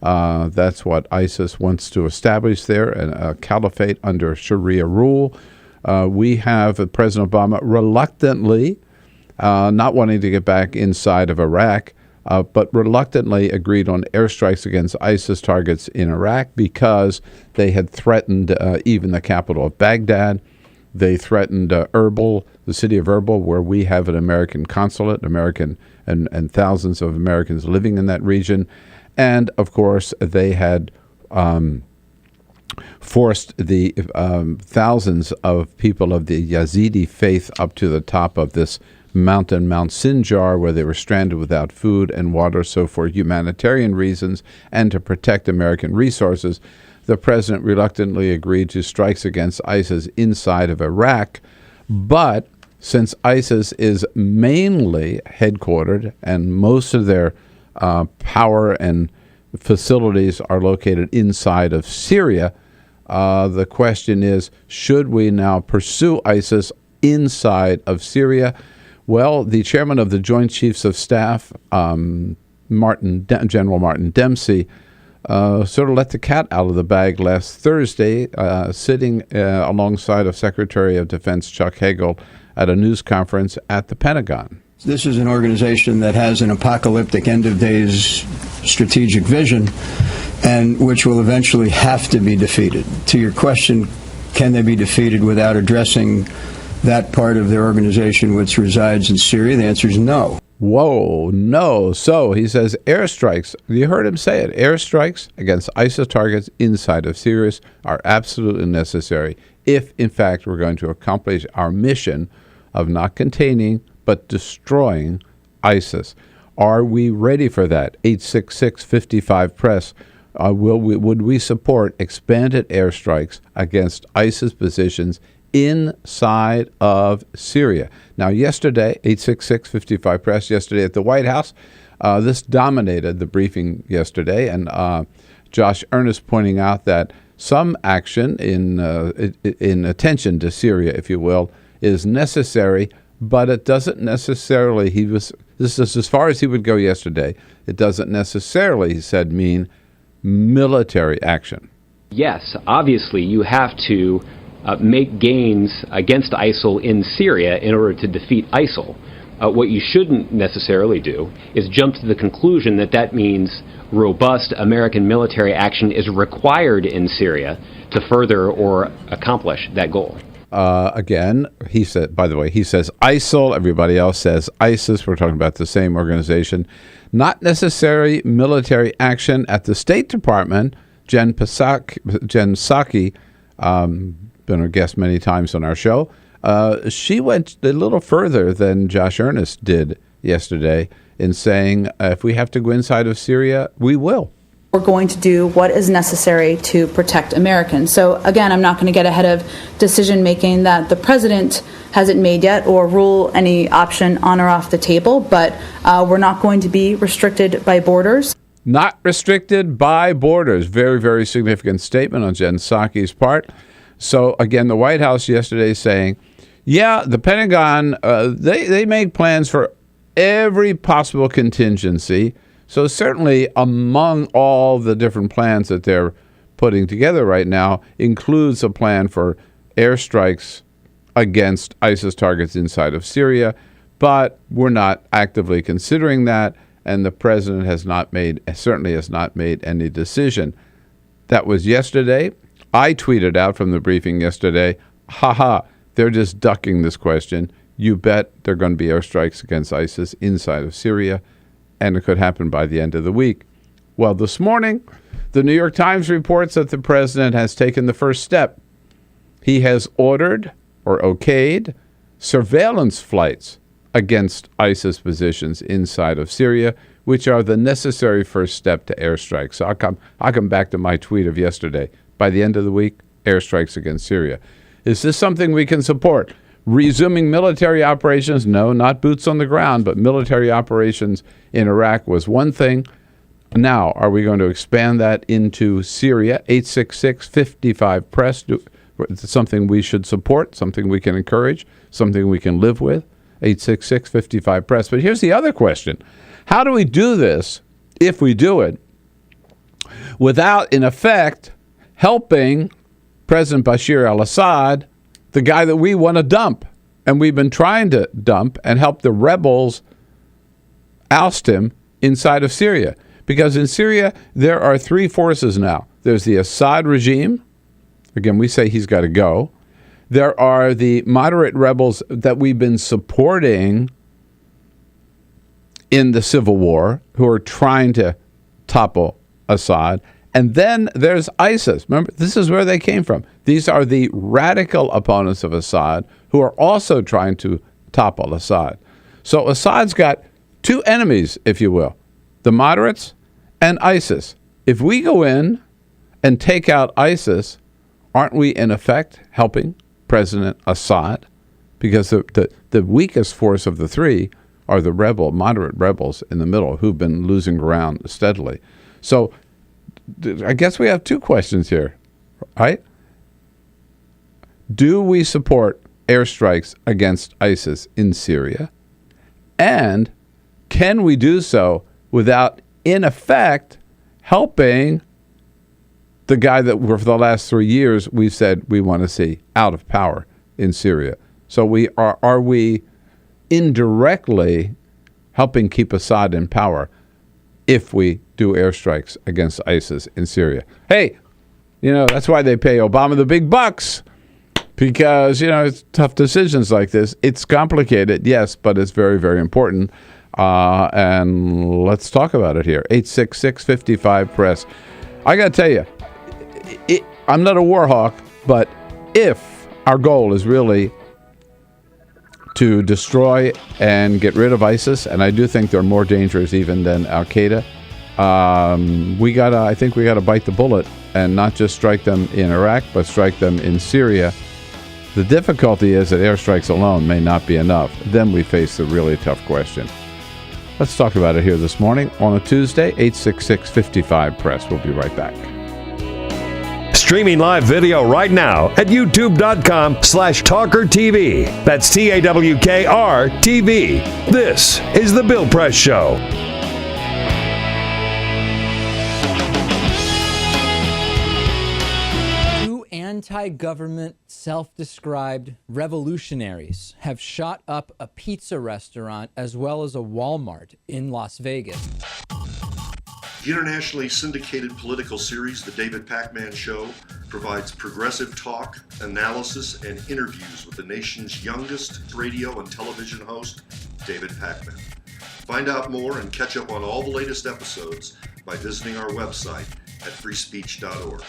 That's what ISIS wants to establish there, a caliphate under Sharia rule. We have President Obama reluctantly, not wanting to get back inside of Iraq, but reluctantly agreed on airstrikes against ISIS targets in Iraq because they had threatened even the capital of Baghdad. They threatened Erbil, the city of Erbil, where we have an American consulate, and thousands of Americans living in that region. And, of course, they had forced the thousands of people of the Yazidi faith up to the top of this mountain, Mount Sinjar, where they were stranded without food and water. So for humanitarian reasons and to protect American resources, the president reluctantly agreed to strikes against ISIS inside of Iraq. But since ISIS is mainly headquartered and most of their power and facilities are located inside of Syria, the question is, should we now pursue ISIS inside of Syria? Well, the chairman of the Joint Chiefs of Staff, General Martin Dempsey, sort of let the cat out of the bag last Thursday, sitting alongside of Secretary of Defense Chuck Hagel at a news conference at the Pentagon.
This is an organization that has an apocalyptic end-of-days strategic vision, and which will eventually have to be defeated. To your question, can they be defeated without addressing that part of their organization which resides in Syria? The answer is no.
Whoa, no. So he says airstrikes, you heard him say it, airstrikes against ISIS targets inside of Syria are absolutely necessary if, in fact, we're going to accomplish our mission of not containing but destroying ISIS. Are we ready for that? 866-55-PRESS. Would we support expanded airstrikes against ISIS positions inside of Syria? Now, yesterday, 866-55-PRESS, yesterday at the White House, this dominated the briefing yesterday, and Josh Earnest pointing out that some action in attention to Syria, if you will, is necessary, but it doesn't necessarily, this is as far as he would go yesterday, it doesn't necessarily, he said, mean military action.
Yes, obviously you have to make gains against ISIL in Syria in order to defeat ISIL. What you shouldn't necessarily do is jump to the conclusion that that means robust American military action is required in Syria to further or accomplish that goal.
Again, he said, by the way, he says ISIL, everybody else says ISIS. We're talking about the same organization. Not necessary military action at the State Department. Jen Psaki, been a guest many times on our show, she went a little further than Josh Earnest did yesterday in saying if we have to go inside of Syria, we will.
We're going to do what is necessary to protect Americans. So again, I'm not going to get ahead of decision making that the president hasn't made yet or rule any option on or off the table, but we're not going to be restricted by borders.
Not restricted by borders. Very, very significant statement on Jen Psaki's part. So again, the White House yesterday saying, yeah, the Pentagon, they make plans for every possible contingency. So certainly among all the different plans that they're putting together right now includes a plan for airstrikes against ISIS targets inside of Syria, but we're not actively considering that, and the president certainly has not made any decision. That was yesterday. I tweeted out from the briefing yesterday, they're just ducking this question. You bet they're going to be airstrikes against ISIS inside of Syria, and it could happen by the end of the week. Well, this morning, the New York Times reports that the president has taken the first step. He has ordered or okayed surveillance flights against ISIS positions inside of Syria, which are the necessary first step to airstrikes. So I'll come back to my tweet of yesterday. By the end of the week, airstrikes against Syria. Is this something we can support? Resuming military operations? No, not boots on the ground, but military operations in Iraq was one thing. Now, are we going to expand that into Syria? 866-55-PRESS. Something we should support, something we can encourage, something we can live with. 866-55-PRESS. But here's the other question. How do we do this, if we do it, without, in effect, helping President Bashir al-Assad, the guy that we want to dump, and we've been trying to dump and help the rebels oust him inside of Syria? Because in Syria, there are three forces now. There's the Assad regime. Again, we say he's got to go. There are the moderate rebels that we've been supporting in the civil war who are trying to topple Assad. And then there's ISIS. Remember, this is where they came from. These are the radical opponents of Assad who are also trying to topple Assad. So Assad's got two enemies, if you will, the moderates and ISIS. If we go in and take out ISIS, aren't we in effect helping President Assad? Because the weakest force of the three are the moderate rebels in the middle who've been losing ground steadily. So I guess we have two questions here, right? Do we support airstrikes against ISIS in Syria? And can we do so without, in effect, helping the guy that for the last 3 years we've said we want to see out of power in Syria? So are we indirectly helping keep Assad in power if we do airstrikes against ISIS in Syria? Hey, that's why they pay Obama the big bucks, because, it's tough decisions like this. It's complicated, yes, but it's very, very important. And let's talk about it here. 866-55-PRESS. I got to tell you, I'm not a war hawk, but if our goal is really to destroy and get rid of ISIS, and I do think they're more dangerous even than Al-Qaeda, I think we gotta bite the bullet and not just strike them in Iraq, but strike them in Syria. The difficulty is that airstrikes alone may not be enough. Then we face a really tough question. Let's talk about it here this morning on a Tuesday, 866-55-PRESS. We'll be right back.
Streaming live video right now at youtube.com/TawkrTV. That's TAWKR-TV. This is The Bill Press Show.
Two anti-government, self-described revolutionaries have shot up a pizza restaurant as well as a Walmart in Las Vegas.
The internationally syndicated political series, The David Pakman Show, provides progressive talk, analysis, and interviews with the nation's youngest radio and television host, David Pakman. Find out more and catch up on all the latest episodes by visiting our website at freespeech.org.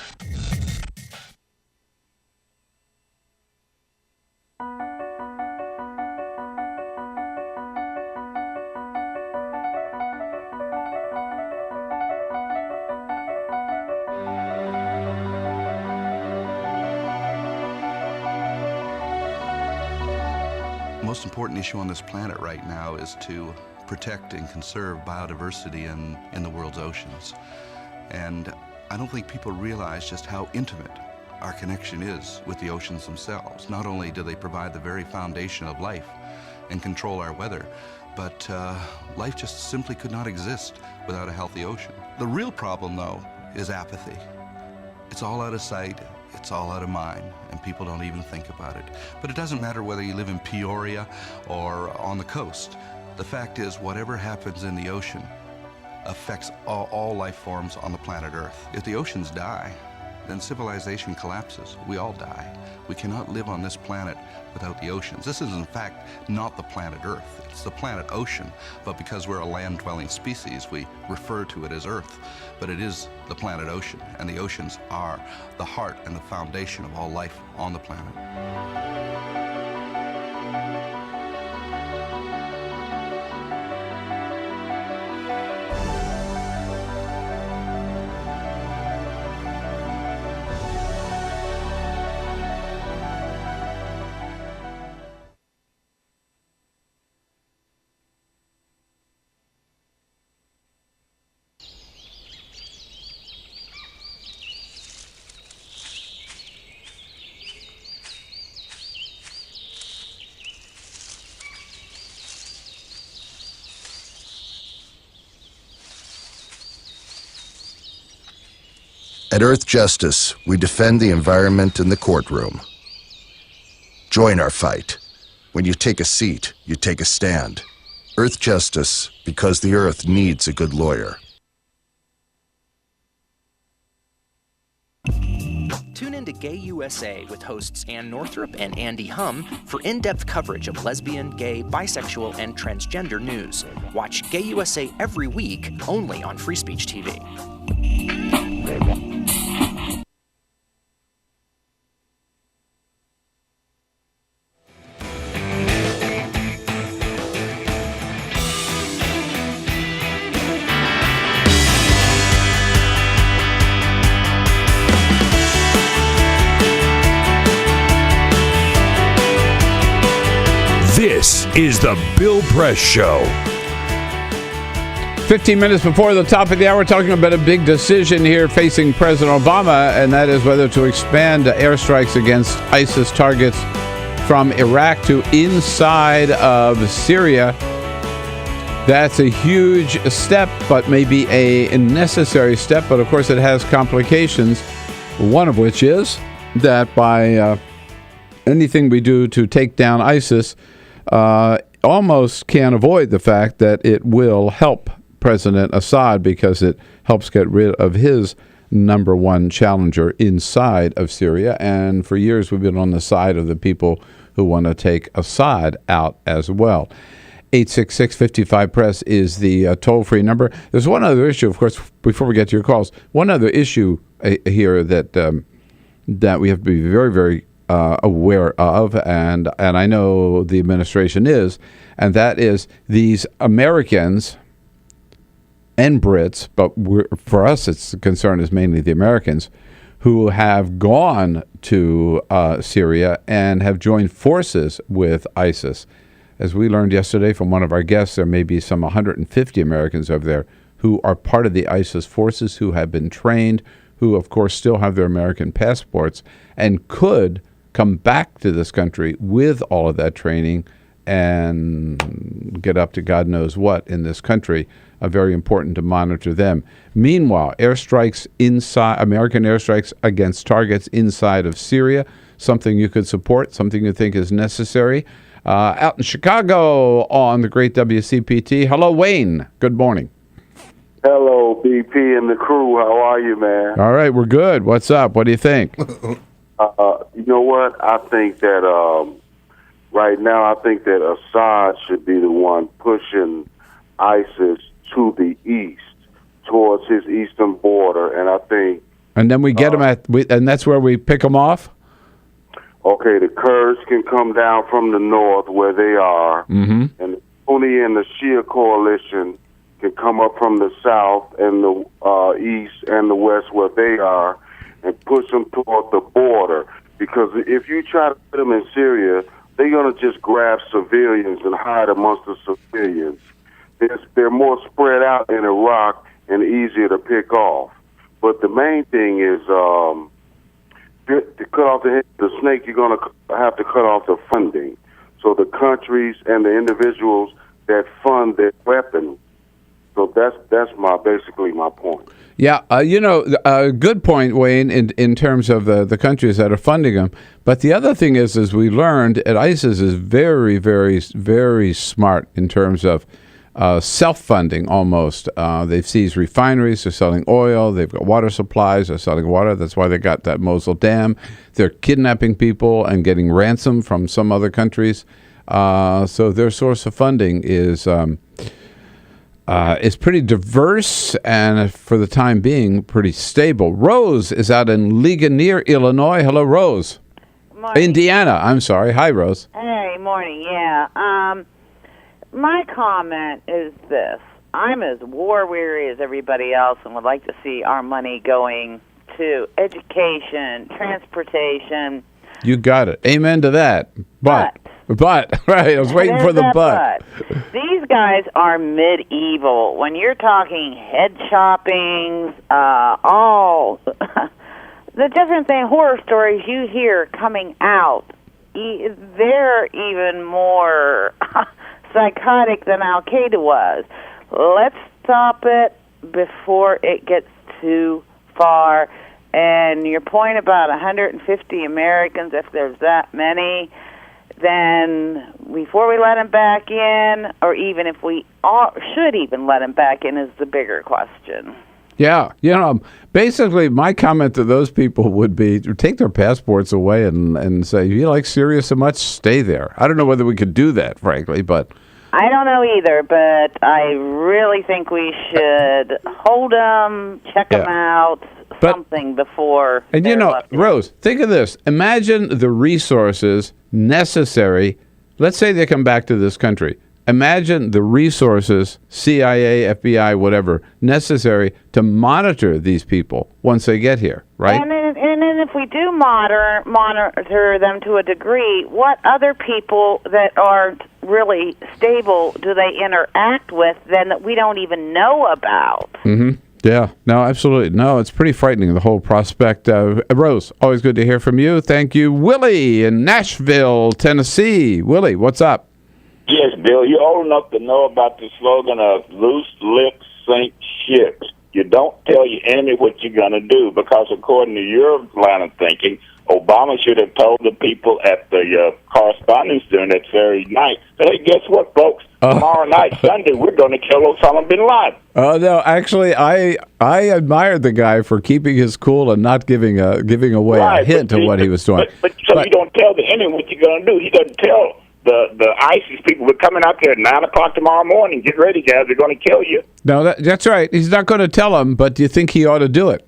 The most important issue on this planet right now is to protect and conserve biodiversity in the world's oceans. And I don't think people realize just how intimate our connection is with the oceans themselves. Not only do they provide the very foundation of life and control our weather, but life just simply could not exist without a healthy ocean. The real problem, though, is apathy. It's all out of sight. It's all out of mind, and people don't even think about it. But it doesn't matter whether you live in Peoria or on the coast. The fact is, whatever happens in the ocean affects all life forms on the planet Earth. If the oceans die, then civilization collapses. We all die. We cannot live on this planet without the oceans. This is, in fact, not the planet Earth. It's the planet ocean, but because we're a land-dwelling species, we refer to it as Earth. But it is the planet ocean, and the oceans are the heart and the foundation of all life on the planet.
At Earth Justice, we defend the environment in the courtroom. Join our fight. When you take a seat, you take a stand. Earth Justice, because the Earth needs a good lawyer.
Tune in to Gay USA with hosts Ann Northrup and Andy Hum for in-depth coverage of lesbian, gay, bisexual, and transgender news. Watch Gay USA every week, only on Free Speech TV.
This is the Bill Press Show.
15 minutes before the top of the hour, talking about a big decision here facing President Obama, and that is whether to expand airstrikes against ISIS targets from Iraq to inside of Syria. That's a huge step, but maybe a necessary step. But of course, it has complications. One of which is that by anything we do to take down ISIS, almost can't avoid the fact that it will help President Assad because it helps get rid of his number one challenger inside of Syria. And for years, we've been on the side of the people who want to take Assad out as well. 866-55-PRESS is the toll-free number. There's one other issue, of course, before we get to your calls. One other issue here that that we have to be very, very aware of, and I know the administration is, and that is these Americans and Brits, but for us, the concern is mainly the Americans who have gone to Syria and have joined forces with ISIS. As we learned yesterday from one of our guests, there may be some 150 Americans over there who are part of the ISIS forces, who have been trained, who, of course, still have their American passports and could come back to this country with all of that training and get up to God knows what in this country. Very important to monitor them. Meanwhile, American airstrikes against targets inside of Syria, something you could support, something you think is necessary. Out in Chicago on the great WCPT. Hello, Wayne. Good morning.
Hello, BP and the crew. How are you, man?
All right, we're good. What's up? What do you think?
You know what? I think that right now, I think that Assad should be the one pushing ISIS to the east, towards his eastern border, and I think...
And then we get them and that's where we pick them off?
Okay, the Kurds can come down from the north where they are, and the Sunni and the Shia coalition can come up from the south and the east and the west where they are and push them toward the border. Because if you try to put them in Syria, they're going to just grab civilians and hide amongst the civilians. They're more spread out in Iraq and easier to pick off. But the main thing is to cut off the head of the snake, you're going to have to cut off the funding. So the countries and the individuals that fund their weapons. So that's basically my point.
Yeah, good point, Wayne, in terms of the countries that are funding them. But the other thing is, as we learned, ISIS is very, very, very smart in terms of self-funding almost. They've seized refineries. They're selling oil. They've got water supplies. They're selling water. That's why they got that Mosul Dam. They're kidnapping people and getting ransom from some other countries. So their source of funding is pretty diverse and, for the time being, pretty stable. Rose is out in Ligonier, Illinois. Hello, Rose.
Morning.
Indiana. I'm sorry. Hi, Rose.
Hey, morning. Yeah. My comment is this. I'm as war-weary as everybody else and would like to see our money going to education, transportation.
You got it. Amen to that. But right, I was waiting for the but.
These guys are medieval. When you're talking head choppings, all the different horror stories you hear coming out, they're even more psychotic than Al-Qaeda was. Let's stop it before it gets too far. And your point about 150 Americans, if there's that many, then before we let them back in, or even if we should even let them back in, is the bigger question.
Yeah, basically my comment to those people would be to take their passports away and say, if you like Syria so much, stay there. I don't know whether we could do that, frankly, but...
I don't know either, but I really think we should hold them, check them out, something before.
And Rose, think of this. Imagine the resources necessary. Let's say they come back to this country. Imagine the resources, CIA, FBI, whatever, necessary to monitor these people once they get here, right?
And then if we do monitor them to a degree, what other people that aren't really stable do they interact with then that we don't even know about?
Mm-hmm. Yeah. No, absolutely. No, it's pretty frightening, the whole prospect. Rose, always good to hear from you. Thank you. Willie in Nashville, Tennessee. Willie, what's up?
Yes, Bill, you're old enough to know about the slogan of loose lips sink ships. You don't tell your enemy what you're going to do because, according to your line of thinking, Obama should have told the people at the correspondence dinner that very night, hey, guess what, folks? Tomorrow night, Sunday, we're going to kill Osama bin Laden.
Oh, no, actually, I admired the guy for keeping his cool and not giving away a hint of what he was doing.
But you don't tell the enemy what you're going to do. He doesn't tell the ISIS people, we're coming out there at 9 o'clock tomorrow morning. Get ready, guys. They're going to kill you.
No, that's right. He's not going to tell them, but do you think he ought to do it?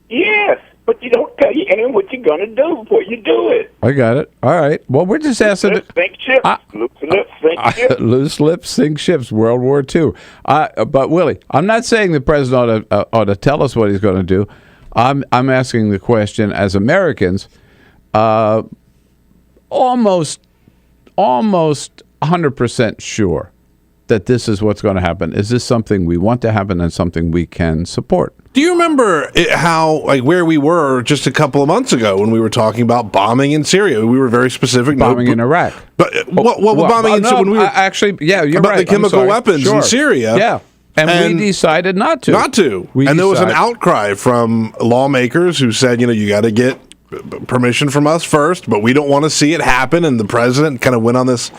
Yes, but you don't tell your enemy what you're going to do before you do it.
I got it. All right. Well, we're just asking.
Loose lips sink ships. Loose lips sink ships.
Loose lips sink ships. World War II. But Willie, I'm not saying the president ought to tell us what he's going to do. I'm asking the question as Americans. Almost 100% sure that this is what's going to happen. Is this something we want to happen and something we can support?
Do you remember where we were just a couple of months ago when we were talking about bombing in Syria? We were very specific.
Bombing in Iraq.
But bombing in Syria? When we were
actually, yeah, you're
about
right.
the chemical weapons in Syria.
Yeah. And we decided not to.
There was an outcry from lawmakers who said, you got to get permission from us first, but we don't want to see it happen. And the president kind of went on this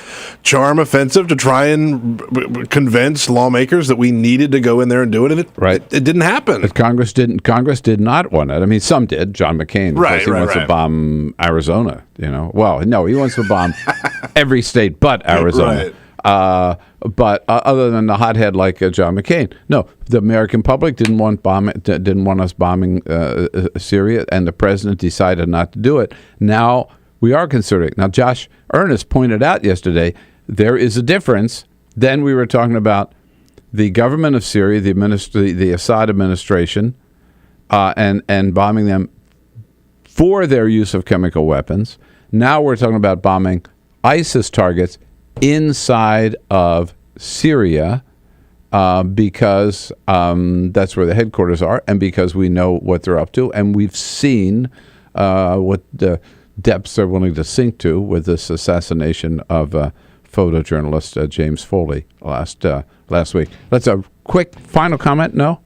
charm offensive to try and convince lawmakers that we needed to go in there and do it. And it didn't happen.
But Congress did not want it. I mean, some did. John McCain, he wants to bomb Arizona. Well, no, he wants to bomb every state but Arizona. But other than the hothead like John McCain, no, the American public didn't want us bombing Syria, and the president decided not to do it. Now we are considering. Now, Josh Earnest pointed out yesterday there is a difference. Then we were talking about the government of Syria, the Assad administration, and bombing them for their use of chemical weapons. Now we're talking about bombing ISIS targets inside of Syria because that's where the headquarters are, and because we know what they're up to, and we've seen what the depths they're willing to sink to with this assassination of photojournalist James Foley last week. Let's a quick final comment. No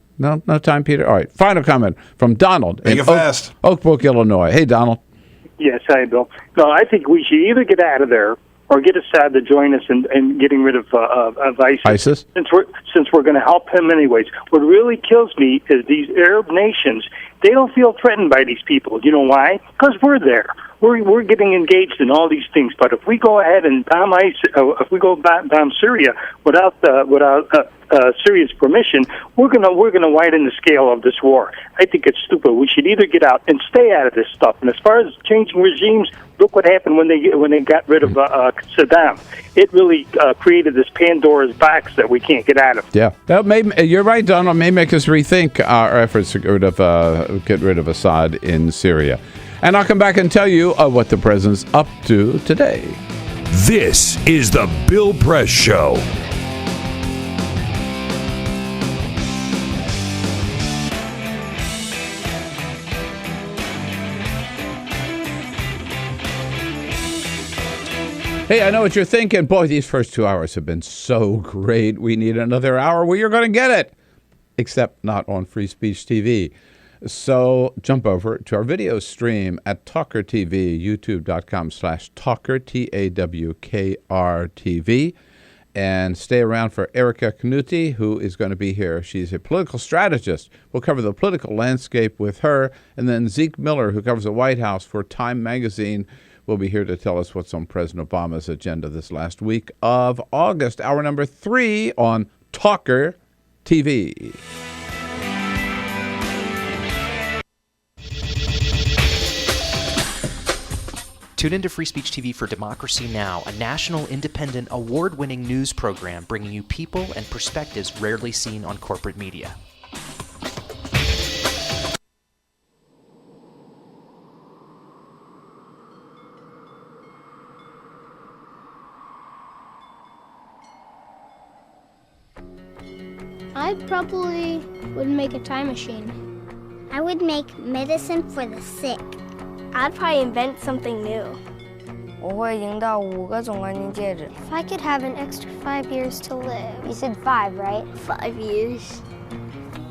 time, Peter. All right, final comment from Donald in Oak Brook, Illinois. Hey, Donald.
Yes, hi, Bill. No, I think we should either get out of there or get Assad to join us in getting rid of ISIS. Since we're going to help him anyways. What really kills me is these Arab nations. They don't feel threatened by these people. You know why? Because we're there. We're getting engaged in all these things. But if we go ahead and bomb bomb Syria without Syria's permission, we're gonna widen the scale of this war. I think it's stupid. We should either get out and stay out of this stuff. And as far as changing regimes, look what happened when they got rid of Saddam. It really created this Pandora's box that we can't get out of.
Yeah, you're right, Donald. May make us rethink our efforts to get rid of Assad in Syria. And I'll come back and tell you what the president's up to today.
This is the Bill Press Show.
Hey, I know what you're thinking. Boy, these first 2 hours have been so great. We need another hour. Well, you're going to get it. Except not on Free Speech TV. So jump over to our video stream at TawkrTV, youtube.com/Tawker, TawkrTV, and stay around for Erikka Knuti, who is going to be here. She's a political strategist. We'll cover the political landscape with her. And then Zeke Miller, who covers the White House for Time Magazine, will be here to tell us what's on President Obama's agenda this last week of August. Hour number 3 on TawkrTV.
Tune into Free Speech TV for Democracy Now!, a national, independent, award-winning news program bringing you people and perspectives rarely seen on corporate media.
I probably would make a time machine. I would make medicine for the sick. I'd probably invent something new.
我会赢到5个总冠军戒指。
If I could have an extra 5 years to live.
You said 5, right?
5 years.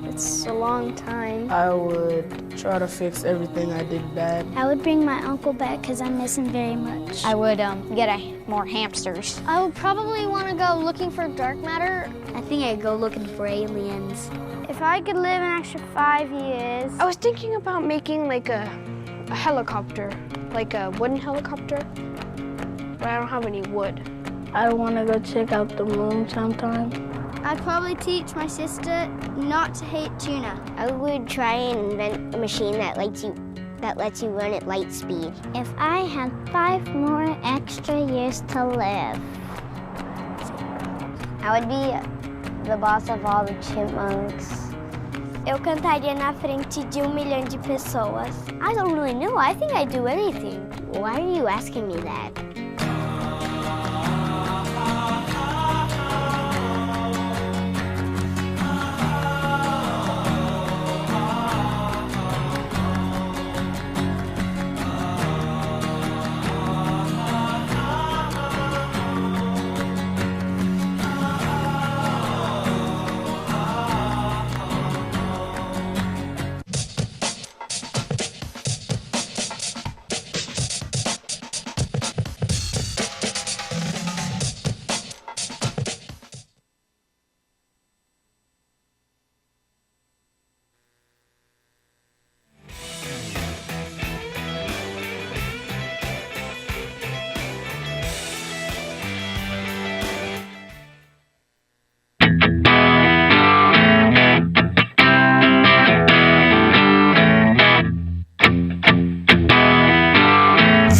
It's a long time.
I would try to fix everything I did bad.
I would bring my uncle back because I miss him very much.
I would get more hamsters.
I would probably want to go looking for dark matter. I think I'd go looking for aliens. If I could live an extra 5 years.
I was thinking about making like a helicopter, like a wooden helicopter, but I don't have any wood.
I want to go check out the moon sometime. I'd probably teach my sister not to hate tuna.
I would try and invent a machine that lets you run at light speed.
If I had 5 more extra years to live.
I would be the boss of all the chipmunks.
Eu cantaria na frente de 1 milhão de pessoas. I don't really know. I think I'd do anything.
Why are you asking me that?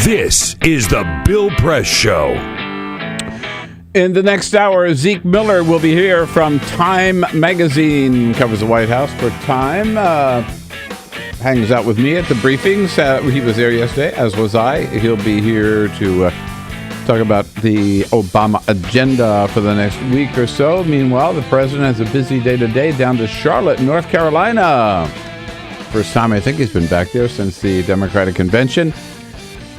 This is the Bill Press Show.
In the next hour, Zeke Miller will be here from Time Magazine. Covers the White House for Time. Hangs out with me at the briefings. He was there yesterday, as was I. He'll be here to talk about the Obama agenda for the next week or so. Meanwhile, the president has a busy day today down to Charlotte, North Carolina. First time I think he's been back there since the Democratic Convention.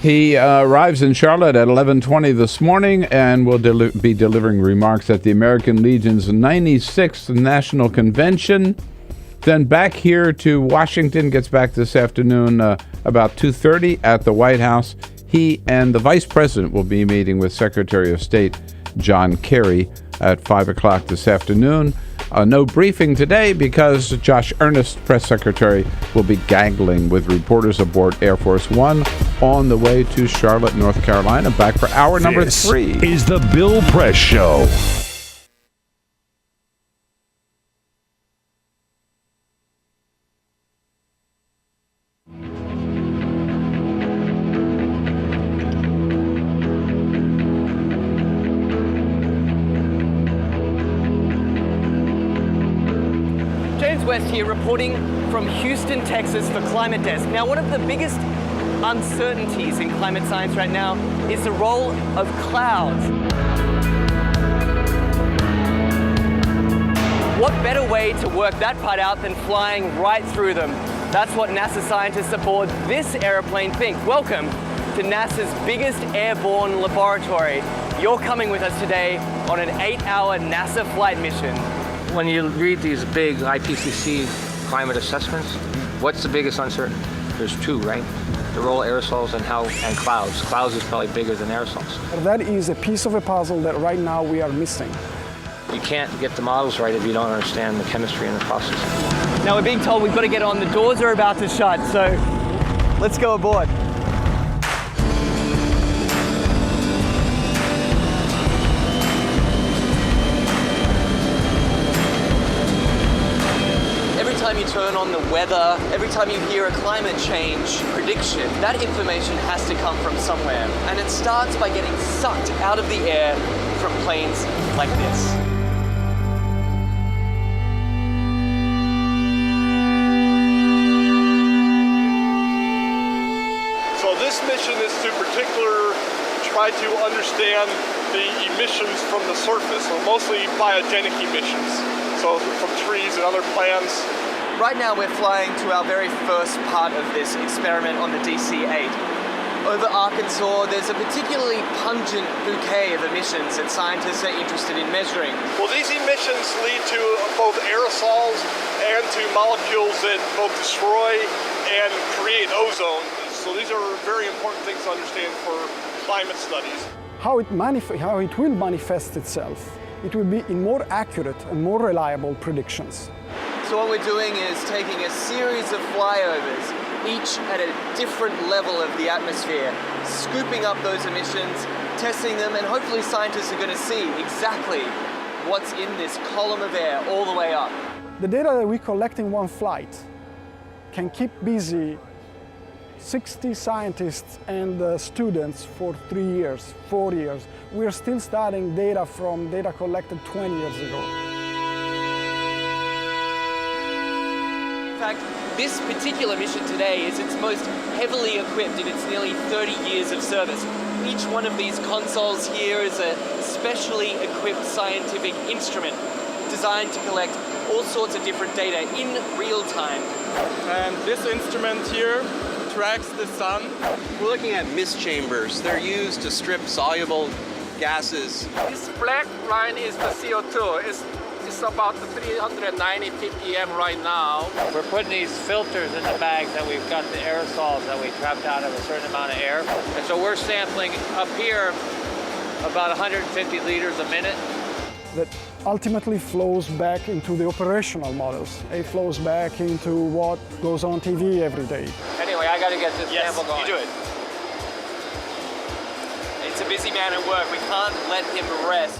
He arrives in Charlotte at 11:20 this morning and will be delivering remarks at the American Legion's 96th National Convention. Then back here to Washington, gets back this afternoon about 2:30 at the White House. He and the Vice President will be meeting with Secretary of State John Kerry at 5 o'clock this afternoon. No briefing today because Josh Earnest, press secretary, will be gangling with reporters aboard Air Force One on the way to Charlotte, North Carolina. Back for hour number 3.
This is the Bill Press Show.
West here reporting from Houston, Texas for Climate Desk. Now, one of the biggest uncertainties in climate science right now is the role of clouds. What better way to work that part out than flying right through them? That's what NASA scientists aboard this airplane think. Welcome to NASA's biggest airborne laboratory. You're coming with us today on an 8-hour NASA flight mission.
When you read these big IPCC climate assessments, what's the biggest uncertainty? There's 2, right? The role of aerosols and clouds. Clouds is probably bigger than aerosols.
That is a piece of a puzzle that right now we are missing.
You can't get the models right if you don't understand the chemistry and the process.
Now we're being told we've got to get on. The doors are about to shut, so let's go aboard. time you turn on the weather, every time you hear a climate change prediction, that information has to come from somewhere. And it starts by getting sucked out of the air from planes like this.
So this mission is to try to understand the emissions from the surface, so mostly biogenic emissions, so from trees and other plants.
Right now we're flying to our very first part of this experiment on the DC-8. Over Arkansas, there's a particularly pungent bouquet of emissions that scientists are interested in measuring.
Well, these emissions lead to both aerosols and to molecules that both destroy and create ozone. So these are very important things to understand for climate studies.
How it will manifest itself, it will be in more accurate and more reliable predictions.
So what we're doing is taking a series of flyovers, each at a different level of the atmosphere, scooping up those emissions, testing them, and hopefully scientists are going to see exactly what's in this column of air all the way up.
The data that we collect in one flight can keep busy 60 scientists and students for 3 years, 4 years. We're still studying data from data collected 20 years ago.
In fact, this particular mission today is its most heavily equipped in its nearly 30 years of service. Each one of these consoles here is a specially equipped scientific instrument designed to collect all sorts of different data in real time.
And this instrument here tracks the sun.
We're looking at mist chambers. They're used to strip soluble gases.
This black line is the CO2. It's about 390 ppm right now.
We're putting these filters in the bags that we've got the aerosols that we trapped out of a certain amount of air. And so we're sampling up here about 150 liters a minute.
That ultimately flows back into the operational models. It flows back into what goes on TV every day.
Anyway, I got to get this sample going.
You do it. It's a busy man at work. We can't let him rest.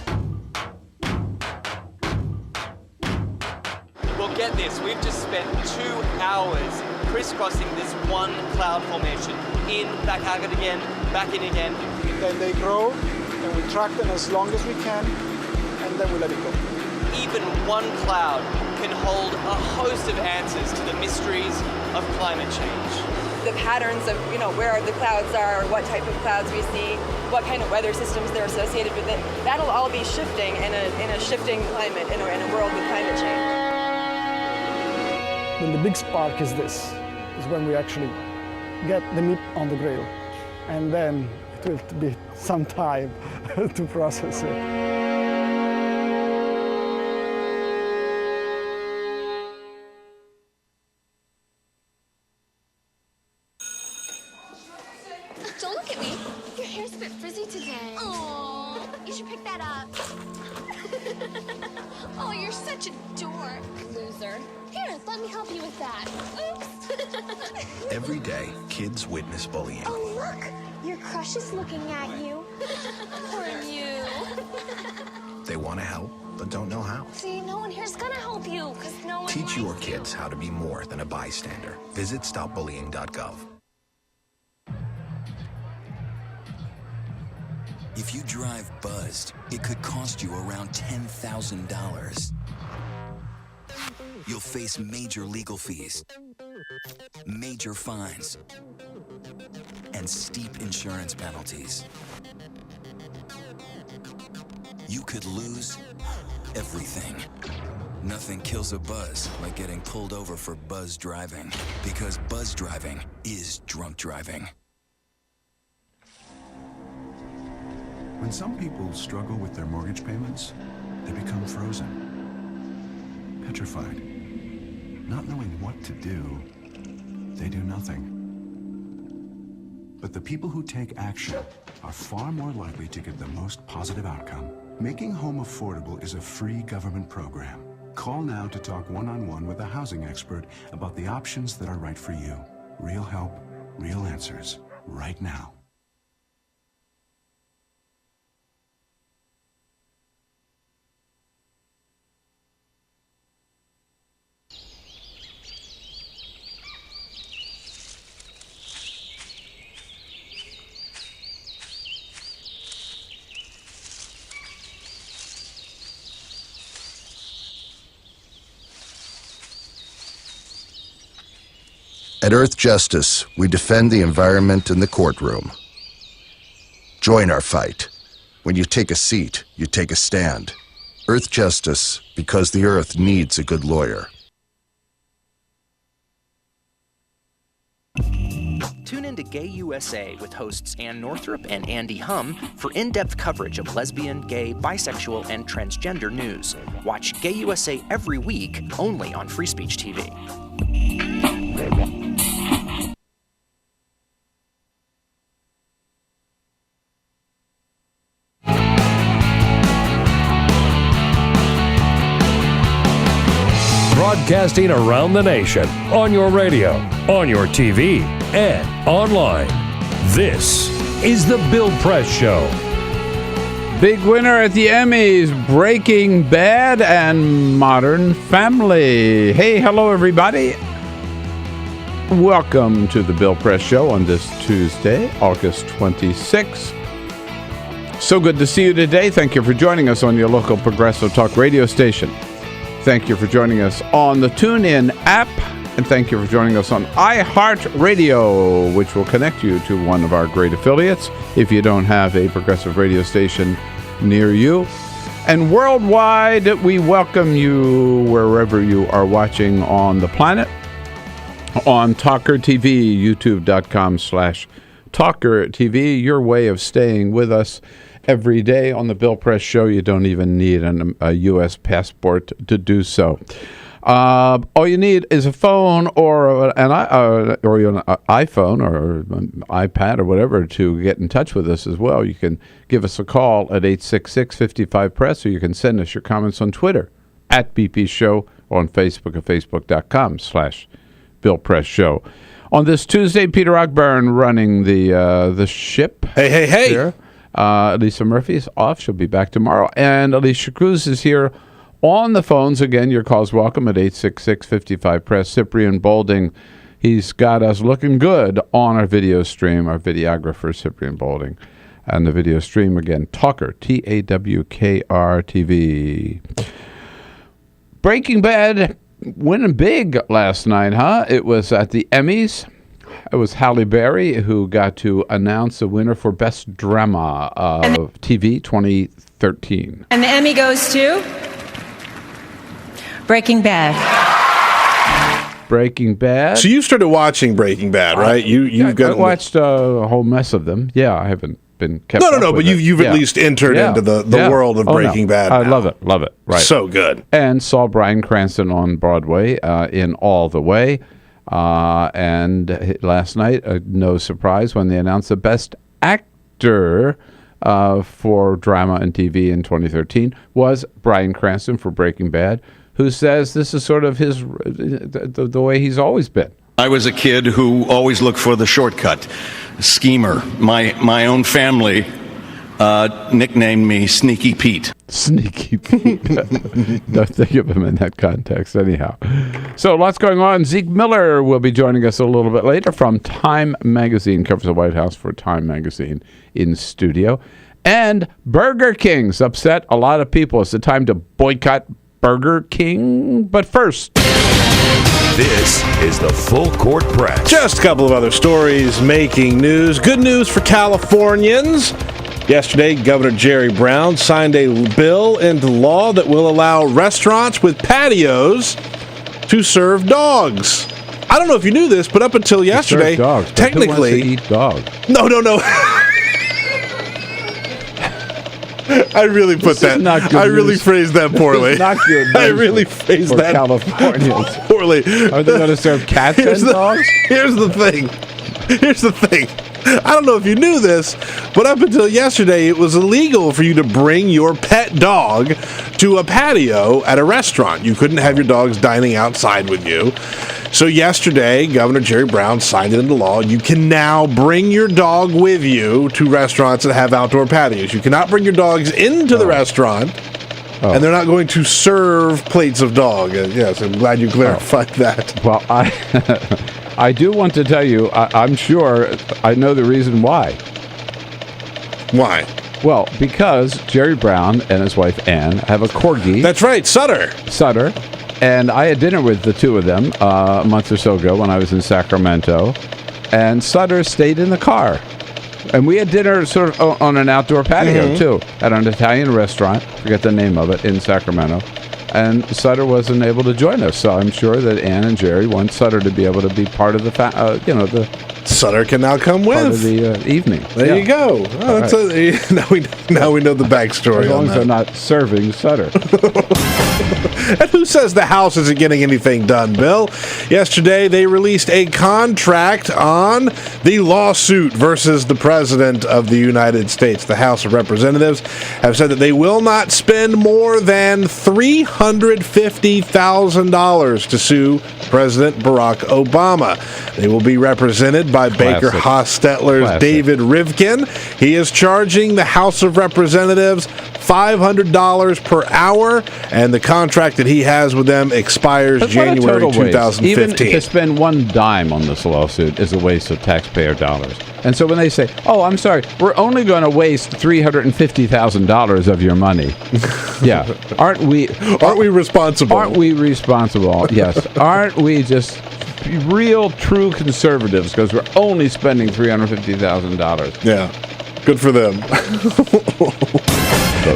Well, get this. We've just spent 2 hours crisscrossing this one cloud formation. In, back out again, back in again.
Then they grow, and we track them as long as we can, and then we let it go.
Even one cloud can hold a host of answers to the mysteries of climate change.
The patterns of, where the clouds are, what type of clouds we see, what kind of weather systems they're associated with it, that'll all be shifting in a shifting climate, in a world with climate change.
Then the big spark is this, is when we actually get the meat on the grill. And then it will be some time to process it.
Don't look at me. Your hair's a bit frizzy today. Aww, you should pick that up. Oh, you're such a dork. Loser. Here, let me help you with that. Oops.
Every day, kids witness bullying.
Oh, look. Your crush is looking at you. Poor you.
They want to help, but don't know how.
See, no one here's gonna help you, because no one
Teach your kids how to be more than a bystander. Visit stopbullying.gov.
If you drive buzzed, it could cost you around $10,000. You'll face major legal fees, major fines, and steep insurance penalties. You could lose everything. Nothing kills a buzz like getting pulled over for buzz driving, because buzz driving is drunk driving.
When some people struggle with their mortgage payments, they become frozen, petrified. Not knowing what to do, they do nothing. But the people who take action are far more likely to get the most positive outcome. Making home affordable is a free government program. Call now to talk one-on-one with a housing expert about the options that are right for you. Real help, real answers, right now.
At Earth Justice, we defend the environment in the courtroom. Join our fight. When you take a seat, you take a stand. Earth Justice, because the Earth needs a good lawyer.
Tune in to Gay USA with hosts Ann Northrup and Andy Hum for in-depth coverage of lesbian, gay, bisexual, and transgender news. Watch Gay USA every week, only on Free Speech TV.
Broadcasting around the nation, on your radio, on your TV, and online. This is The Bill Press Show.
Big winner at the Emmys, Breaking Bad and Modern Family. Hey, hello, everybody. Welcome to The Bill Press Show on this Tuesday, August 26th. So good to see you today. Thank you for joining us on your local Progressive Talk radio station. Thank you for joining us on the TuneIn app, and thank you for joining us on iHeartRadio, which will connect you to one of our great affiliates if you don't have a progressive radio station near you. And worldwide, we welcome you wherever you are watching on the planet on TawkrTV, youtube.com/TawkrTV, your way of staying with us every day on the Bill Press Show. You don't even need a U.S. passport to do so. All you need is a phone or an iPhone or an iPad or whatever to get in touch with us as well. You can give us a call at 866-55-PRESS, or you can send us your comments on Twitter at BP Show, or on Facebook at facebook.com/Bill Press Show. On this Tuesday, Peter Ogburn running the ship.
Hey.
Here. Lisa Murphy's off. She'll be back tomorrow. And Alicia Cruz is here on the phones. Again, your call's welcome at 866-55-PRESS. Cyprian Bolding, he's got us looking good on our video stream, our videographer, Cyprian Bolding. And the video stream, again, Tawker, TawkrTV. Breaking Bad winning big last night, huh? It was at the Emmys. It was Halle Berry who got to announce the winner for Best Drama of TV 2013.
And the Emmy goes to Breaking Bad.
Breaking Bad.
So you started watching Breaking Bad, right?
I watched a whole mess of them. Yeah, I haven't been kept up
No,
with
but
it.
you've at least entered into the world of Breaking Bad.
I love it. Right.
So good.
And saw Bryan Cranston on Broadway in All the Way. And last night, no surprise, when they announced the Best Actor for Drama and TV in 2013 was Bryan Cranston for Breaking Bad, who says this is sort of his the way he's always been.
I was a kid who always looked for the shortcut, schemer. My own family nicknamed me Sneaky Pete.
Sneaky Pete. Don't think of him in that context anyhow. So lots going on. Zeke Miller will be joining us a little bit later from Time Magazine, covers the White House for Time Magazine in studio. And Burger King's upset a lot of people. It's the time to boycott Burger King. But first,
this is the Full Court Press.
Just a couple of other stories making news. Good news for Californians. Yesterday, Governor Jerry Brown signed a bill into law that will allow restaurants with patios to serve dogs. I don't know if you knew this, but up until yesterday,
dogs,
technically,
who wants to eat dog?
No. I really put that.
Not good
I really
news.
phrased that poorly.
It's not good news
I really phrased
for
that
Californians.
poorly.
Are they going to serve cats and dogs?
Here's the thing. I don't know if you knew this, but up until yesterday, it was illegal for you to bring your pet dog to a patio at a restaurant. You couldn't have your dogs dining outside with you. So yesterday, Governor Jerry Brown signed it into law. You can now bring your dog with you to restaurants that have outdoor patios. You cannot bring your dogs into the restaurant, and they're not going to serve plates of dog. Yes, I'm glad you clarified that.
Well, I do want to tell you, I'm sure I know the reason why.
Why?
Well, because Jerry Brown and his wife Ann have a corgi.
That's right, Sutter.
And I had dinner with the two of them a month or so ago when I was in Sacramento. And Sutter stayed in the car. And we had dinner sort of on an outdoor patio, too, at an Italian restaurant. Forget the name of it, in Sacramento. And Sutter wasn't able to join us. So I'm sure that Ann and Jerry want Sutter to be able to be part of the
Sutter can now come with.
Part of the evening.
There you go. Oh, that's now we know the backstory.
As long as they're not serving Sutter.
And who says the House isn't getting anything done, Bill? Yesterday, they released a contract on the lawsuit versus the President of the United States. The House of Representatives have said that they will not spend more than $350,000 to sue President Barack Obama. They will be represented by Baker Hostetler's David Rivkin. He is charging the House of Representatives $500 per hour, and the contract that he has with them expires January 2015.
Even to spend one dime on this lawsuit is a waste of taxpayer dollars. And so when they say, "Oh, I'm sorry, we're only going to waste $350,000 of your money," yeah, aren't we
responsible?
Aren't we responsible? Yes, aren't we just real, true conservatives because we're only spending $350,000?
Yeah, good for them.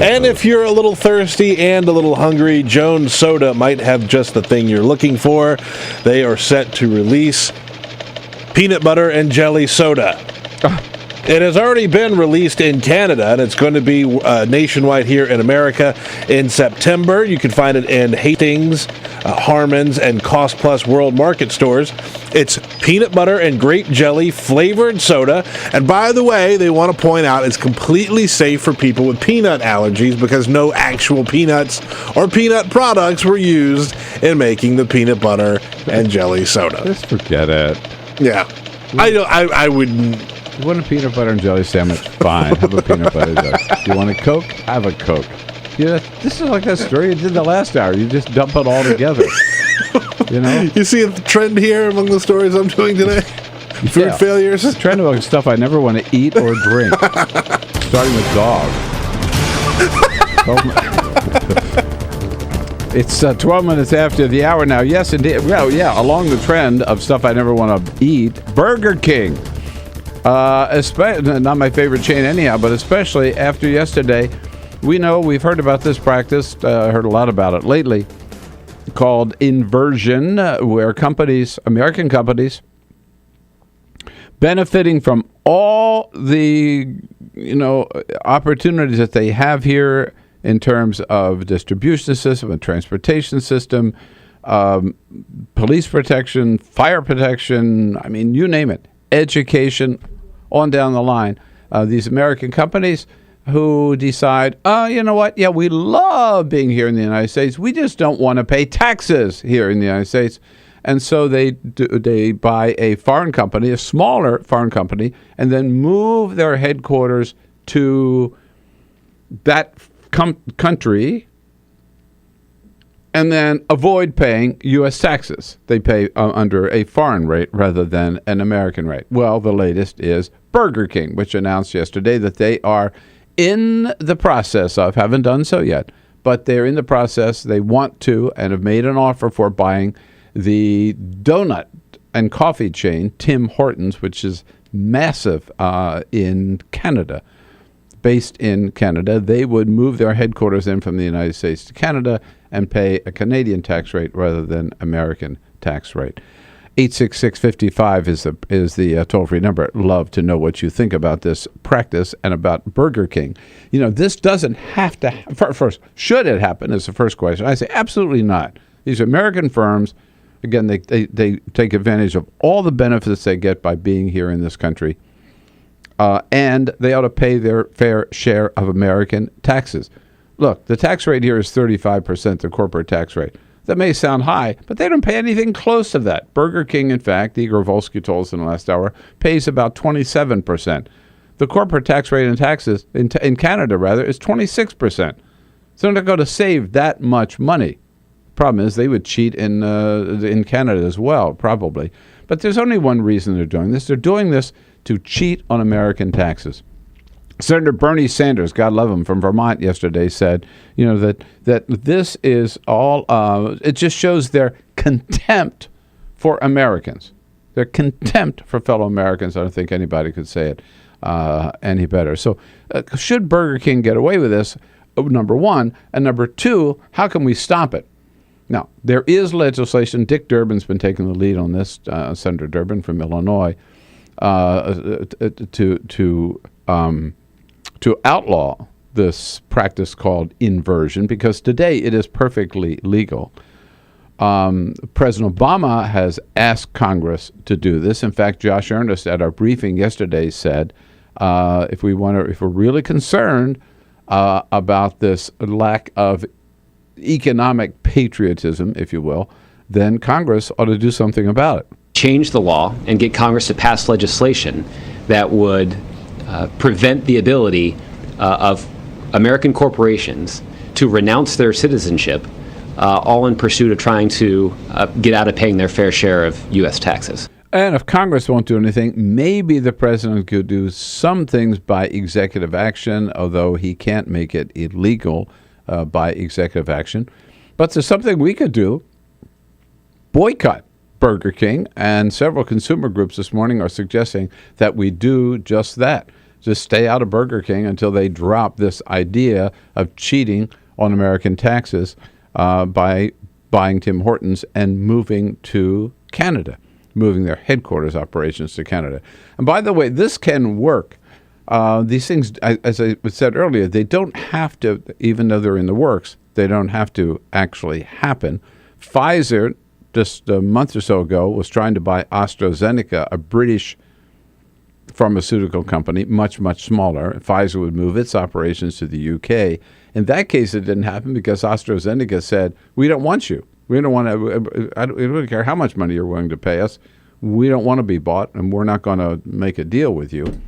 And if you're a little thirsty and a little hungry, Jones Soda might have just the thing you're looking for. They are set to release peanut butter and jelly soda. It has already been released in Canada, and it's going to be nationwide here in America in September. You can find it in Hastings, Harmons, and Cost Plus World Market stores. It's peanut butter and grape jelly flavored soda. And by the way, they want to point out it's completely safe for people with peanut allergies because no actual peanuts or peanut products were used in making the peanut butter and jelly soda.
Just forget it.
Yeah. I wouldn't.
You want a peanut butter and jelly sandwich? Fine, have a peanut butter and jelly. You want a Coke? Have a Coke. Yeah, this is like that story you did the last hour. You just dump it all together. You know?
You see a trend here among the stories I'm doing today? Food failures?
It's a trend about stuff I never want to eat or drink. Starting with dog. It's 12 minutes after the hour now. Yes, indeed. Well, yeah, along the trend of stuff I never want to eat, Burger King. Not my favorite chain anyhow, but especially after yesterday, we've heard about this practice, heard a lot about it lately, called inversion, where American companies, benefiting from all the, opportunities that they have here in terms of distribution system and transportation system, police protection, fire protection, I mean, you name it, education, on down the line. These American companies who decide, you know what? Yeah, we love being here in the United States. We just don't want to pay taxes here in the United States. And so they buy a foreign company, a smaller foreign company, and then move their headquarters to that country and then avoid paying U.S. taxes. They pay under a foreign rate rather than an American rate. Well, the latest is Burger King, which announced yesterday that they are in the process of, haven't done so yet, but they're in the process, they want to, and have made an offer for buying the donut and coffee chain, Tim Hortons, which is massive in Canada. Based in Canada, they would move their headquarters in from the United States to Canada and pay a Canadian tax rate rather than American tax rate. 866-55 is the toll-free number. Love to know what you think about this practice and about Burger King. This doesn't have to first, should it happen is the first question. I say absolutely not. These American firms, again, they take advantage of all the benefits they get by being here in this country. And they ought to pay their fair share of American taxes. Look, the tax rate here is 35%, the corporate tax rate. That may sound high, but they don't pay anything close to that. Burger King, in fact, Igor Volsky told us in the last hour, pays about 27%. The corporate tax rate in taxes, in Canada, rather, is 26%. So they're not going to save that much money. Problem is, they would cheat in Canada as well, probably. But there's only one reason they're doing this. They're doing this to cheat on American taxes. Senator Bernie Sanders, God love him, from Vermont yesterday said, that this is all, it just shows their contempt for Americans. Their contempt for fellow Americans. I don't think anybody could say it any better. So should Burger King get away with this, number one? And number two, how can we stop it? Now, there is legislation. Dick Durbin's been taking the lead on this, Senator Durbin from Illinois, to outlaw this practice called inversion, because today it is perfectly legal. President Obama has asked Congress to do this. In fact, Josh Earnest at our briefing yesterday said, if we're really concerned about this lack of economic patriotism, if you will, then Congress ought to do something about it.
Change the law and get Congress to pass legislation that would prevent the ability of American corporations to renounce their citizenship, all in pursuit of trying to get out of paying their fair share of U.S. taxes.
And if Congress won't do anything, maybe the president could do some things by executive action, although he can't make it illegal by executive action. But there's something we could do. Boycott Burger King, and several consumer groups this morning are suggesting that we do just that. Just stay out of Burger King until they drop this idea of cheating on American taxes by buying Tim Hortons and moving to Canada, moving their headquarters operations to Canada. And by the way, this can work. These things, as I said earlier, they don't have to, even though they're in the works, they don't have to actually happen. Pfizer, just a month or so ago, was trying to buy AstraZeneca, a British pharmaceutical company, much, much smaller. Pfizer would move its operations to the UK. In that case, it didn't happen because AstraZeneca said, we don't want you. We don't want to, we don't care how much money you're willing to pay us. We don't want to be bought, and we're not going to make a deal with you.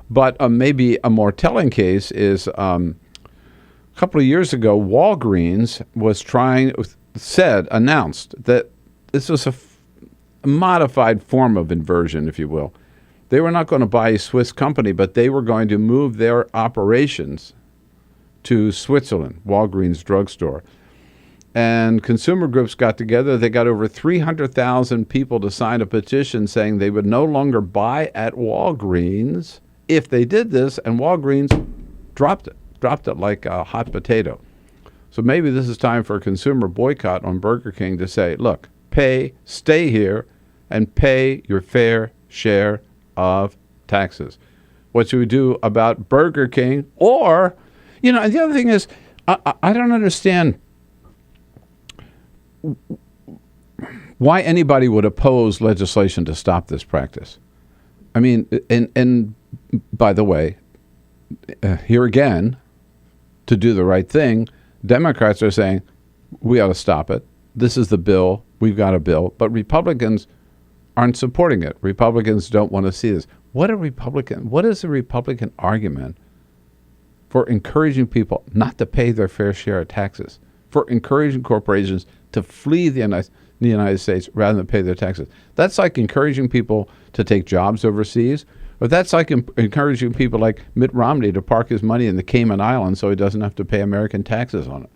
But maybe a more telling case is a couple of years ago, Walgreens was announced that this was a modified form of inversion, if you will. They were not going to buy a Swiss company, but they were going to move their operations to Switzerland, Walgreens drugstore. And consumer groups got together. They got over 300,000 people to sign a petition saying they would no longer buy at Walgreens if they did this, and Walgreens dropped it like a hot potato. So maybe this is time for a consumer boycott on Burger King to say, look, stay here and pay your fair share of taxes. What should we do about Burger King? Or, and the other thing is, I don't understand why anybody would oppose legislation to stop this practice. I mean, and by the way, here again, to do the right thing, Democrats are saying, we ought to stop it. This is the bill. We've got a bill. But Republicans aren't supporting it. Republicans don't want to see this. What is the Republican argument for encouraging people not to pay their fair share of taxes, for encouraging corporations to flee the United States rather than pay their taxes? That's like encouraging people to take jobs overseas, or that's like encouraging people like Mitt Romney to park his money in the Cayman Islands so he doesn't have to pay American taxes on it.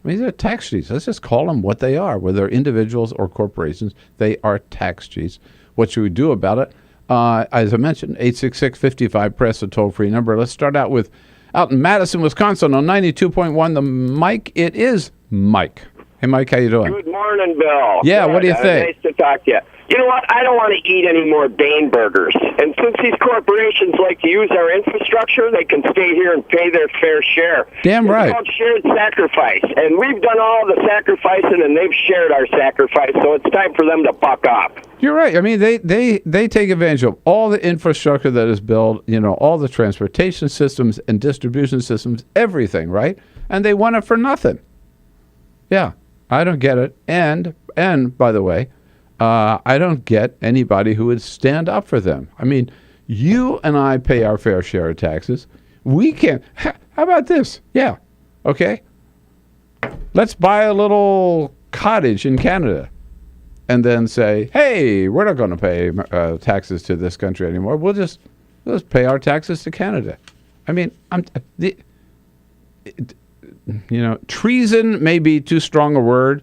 I mean, they're tax cheats. Let's just call them what they are. Whether they're individuals or corporations, they are tax cheats. What should we do about it? As I mentioned, 866-55-PRESS, a toll-free number. Let's start out in Madison, Wisconsin on 92.1. The Mike, it is Mike. Hey, Mike, how you doing?
Good morning, Bill.
Yeah, what do you think?
Nice to talk to you. You know what? I don't want to eat any more Bane burgers. And since these corporations like to use our infrastructure, they can stay here and pay their fair share.
Damn right.
It's called shared sacrifice. And we've done all the sacrificing, and they've shared our sacrifice, so it's time for them to buck up.
You're right. I mean, they take advantage of all the infrastructure that is built, all the transportation systems and distribution systems, everything, right? And they want it for nothing. Yeah, I don't get it. And by the way, I don't get anybody who would stand up for them. I mean, you and I pay our fair share of taxes. We can't. How about this? Yeah. Okay. Let's buy a little cottage in Canada and then say, hey, we're not going to pay taxes to this country anymore. We'll just pay our taxes to Canada. I mean, treason may be too strong a word,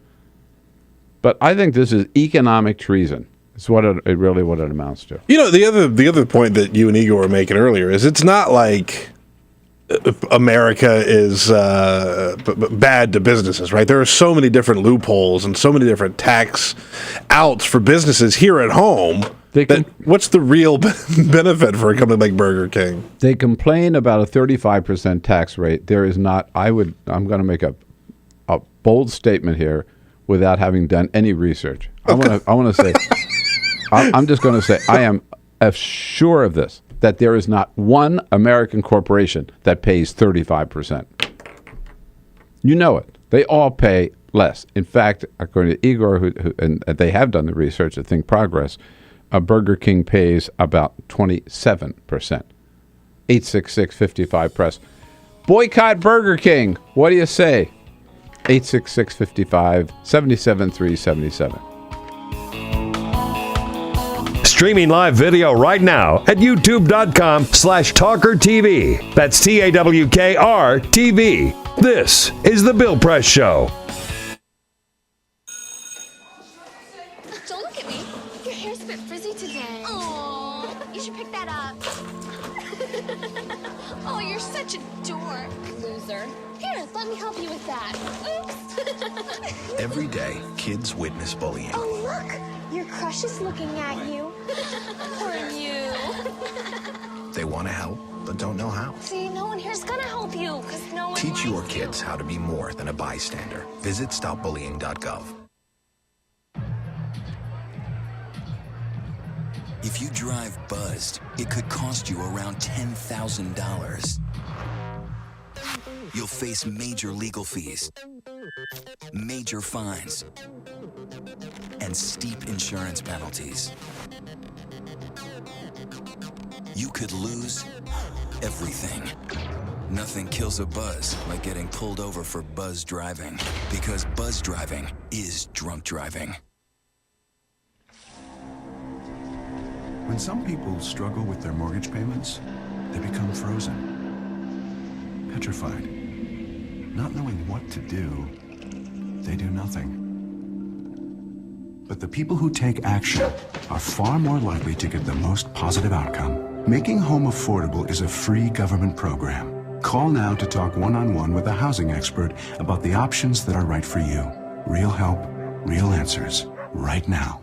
but I think this is economic treason. It's what it amounts to.
The other point that you and Igor were making earlier is it's not like America is bad to businesses, right? There are so many different loopholes and so many different tax outs for businesses here at home. What's the real benefit for a company like Burger King?
They complain about a 35% tax rate. There is not. I'm going to make a bold statement here without having done any research. I want to say. I'm just going to say I am sure of this, that there is not one American corporation that pays 35%. You know it. They all pay less. In fact, according to Igor, and they have done the research at Think Progress, Burger King pays about 27%. 866-55-PRESS. Boycott Burger King. What do you say? 866-55-77377.
Streaming live video right now at youtube.com/TawkrTV. That's TAWKR-TV. This is The Bill Press Show.
Don't look at me. Your hair's a bit frizzy today. Oh, you should pick that up. Oh, you're such a dork. Loser. Here, let me help you with that. Oops.
Every day, kids witness bullying.
Oh, look. Your crush is looking at you. Poor you.
They want to help, but don't know how.
See, no one here's gonna help you, because no one
Teach your
likes
kids how to be more than a bystander. Visit stopbullying.gov.
If you drive buzzed, it could cost you around $10,000. You'll face major legal fees, major fines, and steep insurance penalties. You could lose everything. Nothing kills a buzz like getting pulled over for buzz driving, because buzz driving is drunk driving.
When some people struggle with their mortgage payments, they become frozen, petrified. Not knowing what to do, they do nothing. But the people who take action are far more likely to get the most positive outcome. Making home affordable is a free government program. Call now to talk one-on-one with a housing expert about the options that are right for you. Real help, real answers, right now.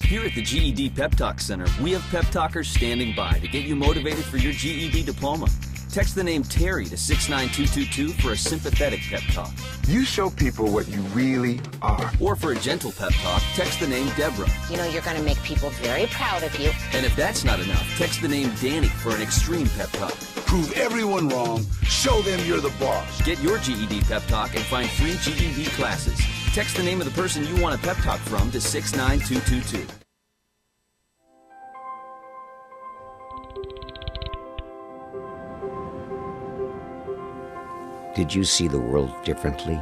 Here at the GED Pep Talk Center, we have pep talkers standing by to get you motivated for your GED diploma. Text the name Terry to 69222 for a sympathetic pep talk.
You show people what you really are.
Or for a gentle pep talk, text the name Deborah.
You know you're going to make people very proud of you.
And if that's not enough, text the name Danny for an extreme pep talk.
Prove everyone wrong. Show them you're the boss.
Get your GED pep talk and find free GED classes. Text the name of the person you want a pep talk from to 69222.
Did you see the world differently?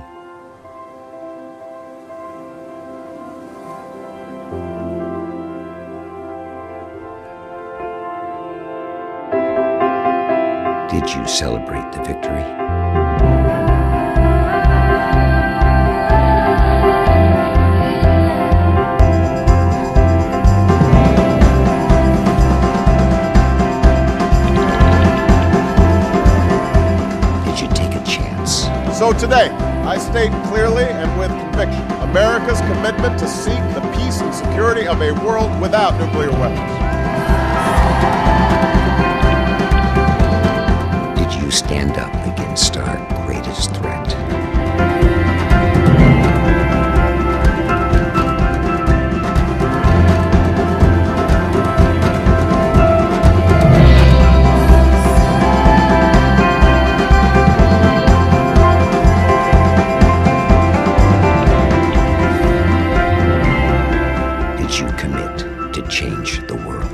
Did you celebrate the victory?
So today, I state clearly and with conviction America's commitment to seek the peace and security of a world without nuclear weapons.
Did you stand up against our greatest threat? Change the world.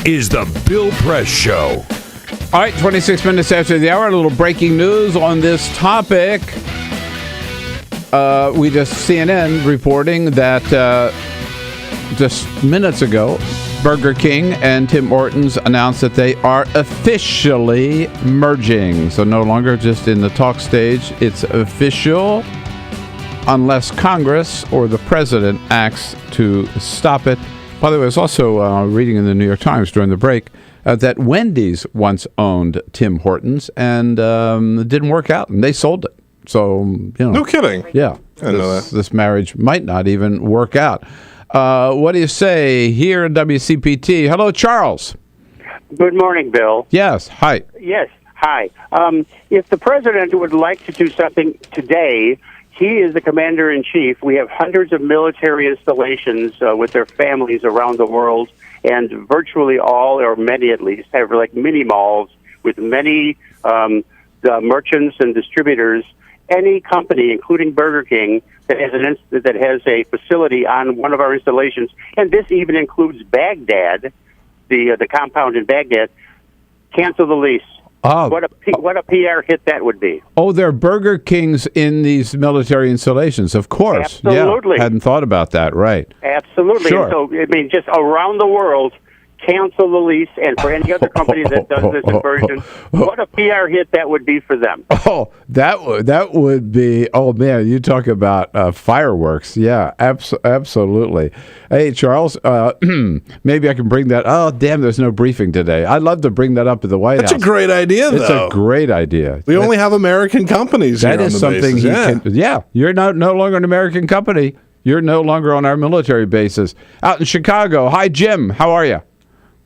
is the Bill Press Show.
All right, 26 minutes after the hour, a little breaking news on this topic. CNN reporting that just minutes ago, Burger King and Tim Hortons announced that they are officially merging. So no longer just in the talk stage, it's official unless Congress or the president acts to stop it. By the way, I was also reading in the New York Times during the break that Wendy's once owned Tim Hortons and it didn't work out, and they sold it. So,
No kidding.
Yeah.
I know that.
This marriage might not even work out. What do you say here in WCPT? Hello, Charles.
Good morning, Bill.
Yes. Hi.
Yes. Hi. If the president would like to do something today, he is the commander-in-chief. We have hundreds of military installations with their families around the world, and virtually all, or many at least, have like mini malls with many merchants and distributors. Any company, including Burger King, that has a facility on one of our installations, and this even includes Baghdad, the compound in Baghdad, cancel the lease.
Oh.
What a PR hit that would be.
Oh, there are Burger Kings in these military installations, of course.
Absolutely.
Yeah, hadn't thought about that, right.
Absolutely.
Sure.
So, I mean, just around the world, cancel the lease, and for any other company that does this conversion, what a PR hit that would be for them.
Oh, that would be, oh man, you talk about fireworks. Yeah, absolutely. Hey, Charles, maybe I can bring that. Oh, damn, there's no briefing today. I'd love to bring that up at the White House.
That's a great idea, though.
It's a great idea.
We only have American companies
that
here
is
on the
something
bases.
you're no longer an American company. You're no longer on our military bases. Out in Chicago. Hi, Jim. How are you?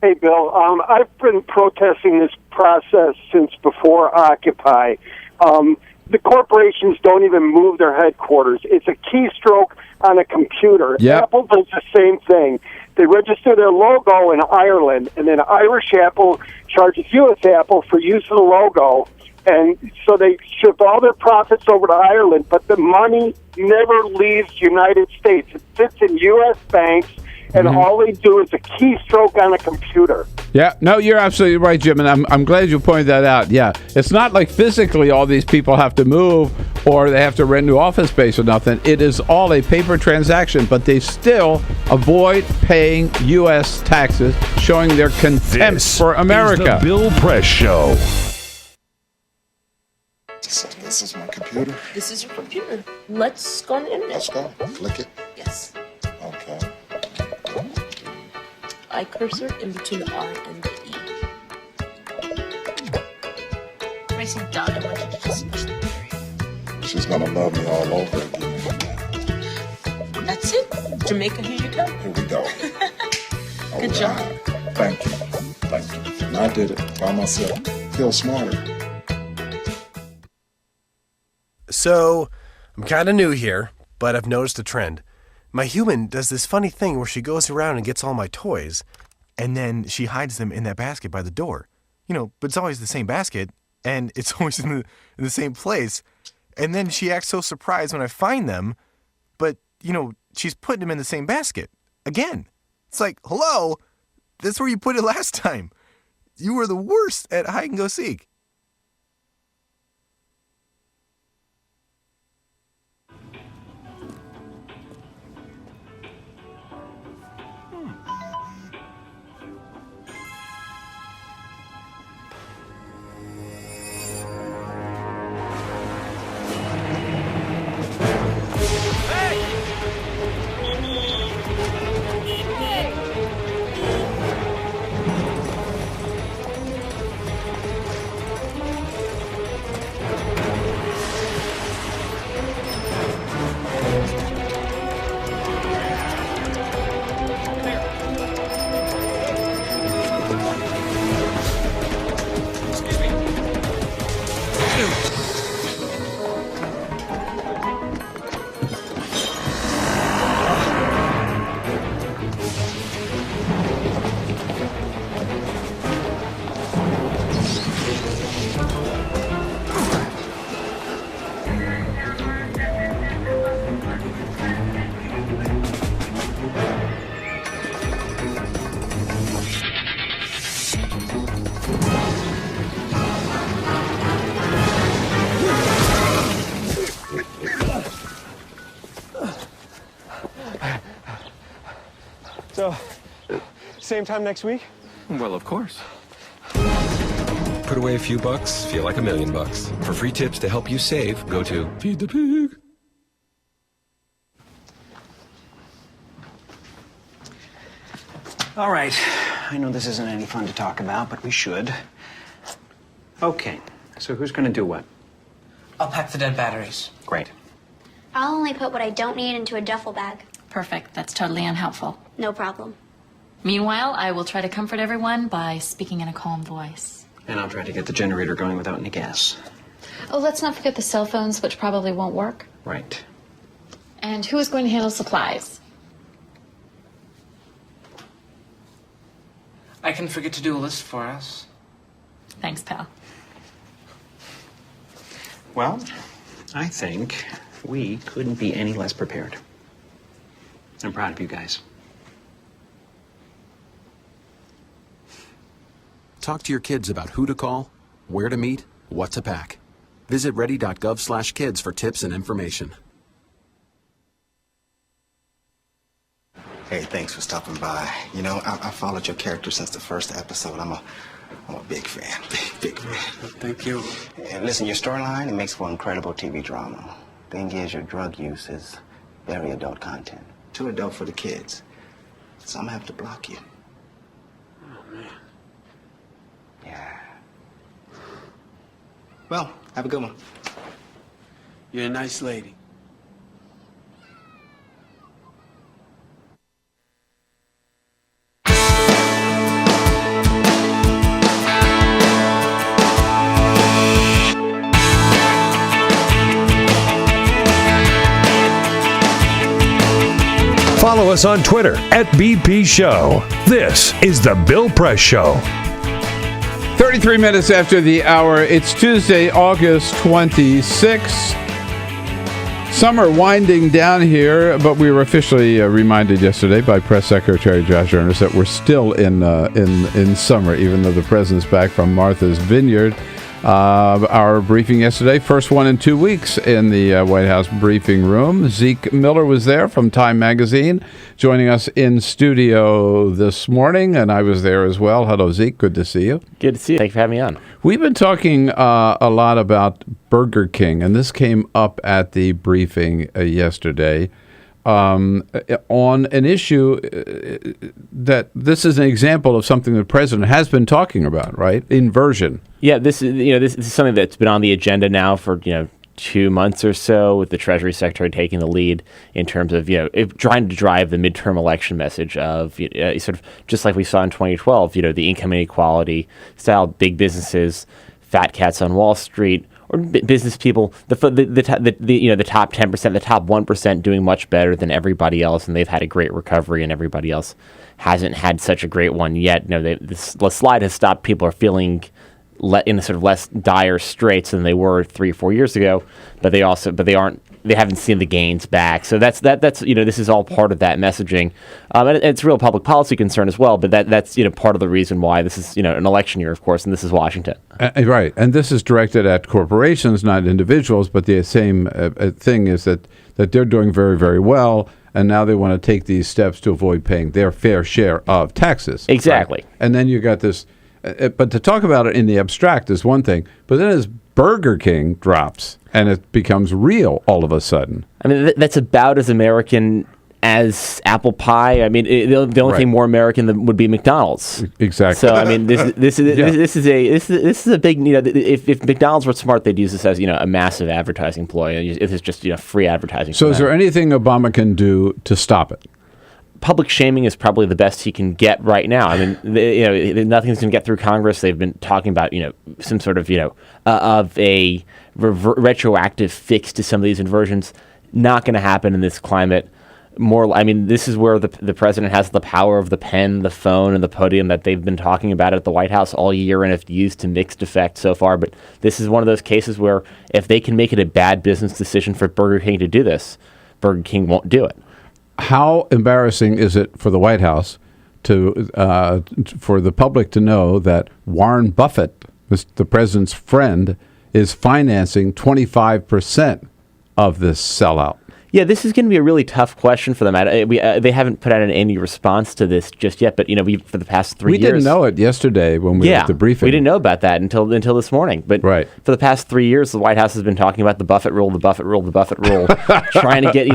Hey, Bill. I've been protesting this process since before Occupy. The corporations don't even move their headquarters. It's a keystroke on a computer.
Yep.
Apple does the same thing. They register their logo in Ireland, and then Irish Apple charges U.S. Apple for use of the logo. And so they ship all their profits over to Ireland, but the money never leaves the United States. It sits in U.S. banks, and all they do is a keystroke on a computer.
Yeah, no, you're absolutely right, Jim, and I'm glad you pointed that out. Yeah, it's not like physically all these people have to move or they have to rent new office space or nothing. It is all a paper transaction, but they still avoid paying U.S. taxes, showing their contempt for America.
Is the Bill Press Show.
So this is my computer.
This is your computer. Let's go on the internet.
Let's go. Click it.
Yes.
Okay.
I cursor in between the R and the E. Pressing down, I want you to just push the period.
She's gonna love me all over again.
That's it. Jamaica, here you go.
Here we go.
Good job.
Thank you. Thank you. And I did it by myself. Feel smarter.
So, I'm kind of new here, but I've noticed a trend. My human does this funny thing where she goes around and gets all my toys, and then she hides them in that basket by the door. You know, but it's always the same basket, and it's always in the same place. And then she acts so surprised when I find them, but, you know, she's putting them in the same basket. Again. It's like, hello, that's where you put it last time. You were the worst at hide and go seek.
So, same time next week?
Well, of course. Put away a few bucks, feel like $1 million. For free tips to help you save, go to Feed the Pig.
All right. I know this isn't any fun to talk about, but we should. Okay. So who's going to do what?
I'll pack the dead batteries.
Great.
I'll only put what I don't need into a duffel bag.
Perfect. That's totally unhelpful.
No problem.
Meanwhile, I will try to comfort everyone by speaking in a calm voice.
And I'll try to get the generator going without any gas.
Oh, let's not forget the cell phones, which probably won't work.
Right.
And who is going to handle supplies?
I can forget to do a list for us.
Thanks, pal.
Well, I think we couldn't be any less prepared. I'm proud of you guys.
Talk to your kids about who to call, where to meet, what to pack. Visit ready.gov/kids for tips and information.
Hey, thanks for stopping by. You know, I followed your character since the first episode. I'm a big fan. Big fan.
Thank you.
And listen, your storyline, it makes for incredible TV drama. Thing is, your drug use is very adult content. Too adult for the kids. So I'm gonna have to block you.
Oh, man.
Yeah. Well, have a good one.
You're a nice lady.
Follow us on Twitter @BP Show. This is The Bill Press Show.
33 minutes after the hour. It's Tuesday, August 26th. Summer winding down here, but we were officially reminded yesterday by Press Secretary Josh Earnest that we're still in summer, even though the president's back from Martha's Vineyard. Our briefing yesterday, first one in 2 weeks in the White House briefing room. Zeke Miller was there from Time Magazine, joining us in studio this morning, and I was there as well. Hello, Zeke. Good to see you.
Good to see you. Thank you for having me on.
We've been talking a lot about Burger King, and this came up at the briefing yesterday. On an issue that this is an example of something the president has been talking about, right? Inversion.
Yeah, this is something that's been on the agenda now for 2 months or so, with the Treasury Secretary taking the lead in terms of trying to drive the midterm election message of sort of just like we saw in 2012. The income inequality style, big businesses, fat cats on Wall Street. Or business people, the top 10%, the top 1% doing much better than everybody else, and they've had a great recovery, and everybody else hasn't had such a great one yet. The slide has stopped. People are feeling in a sort of less dire straits than they were 3 or 4 years ago, but they haven't seen the gains back. So that's this is all part of that messaging. And it's a real public policy concern as well, but that's part of the reason why this is an election year, of course, and this is Washington.
Right, and this is directed at corporations, not individuals, but the same thing is that they're doing very, very well, and now they want to take these steps to avoid paying their fair share of taxes.
Exactly.
Right? And then you got this, but to talk about it in the abstract is one thing, but then as Burger King drops and it becomes real all of a sudden.
I mean, that's about as American as apple pie. I mean, the only thing more American than would be McDonald's.
Exactly.
So I mean, this is a big. If McDonald's were smart, they'd use this as a massive advertising ploy. It's just free advertising.
So is there anything Obama can do to stop it?
Public shaming is probably the best he can get right now. I mean, nothing's going to get through Congress. They've been talking about, some sort of, of a retroactive fix to some of these inversions. Not going to happen in this climate. This is where the president has the power of the pen, the phone, and the podium that they've been talking about at the White House all year and have used to mixed effect so far. But this is one of those cases where if they can make it a bad business decision for Burger King to do this, Burger King won't do it.
How embarrassing is it for the White House for the public to know that Warren Buffett, the president's friend, is financing 25% of this sellout?
Yeah, this is going to be a really tough question for them. They haven't put out any response to this just yet, but for the past 3 years,
we didn't know it yesterday when we were at the briefing.
We didn't know about that until this morning. But for the past 3 years, the White House has been talking about the Buffett rule, trying to get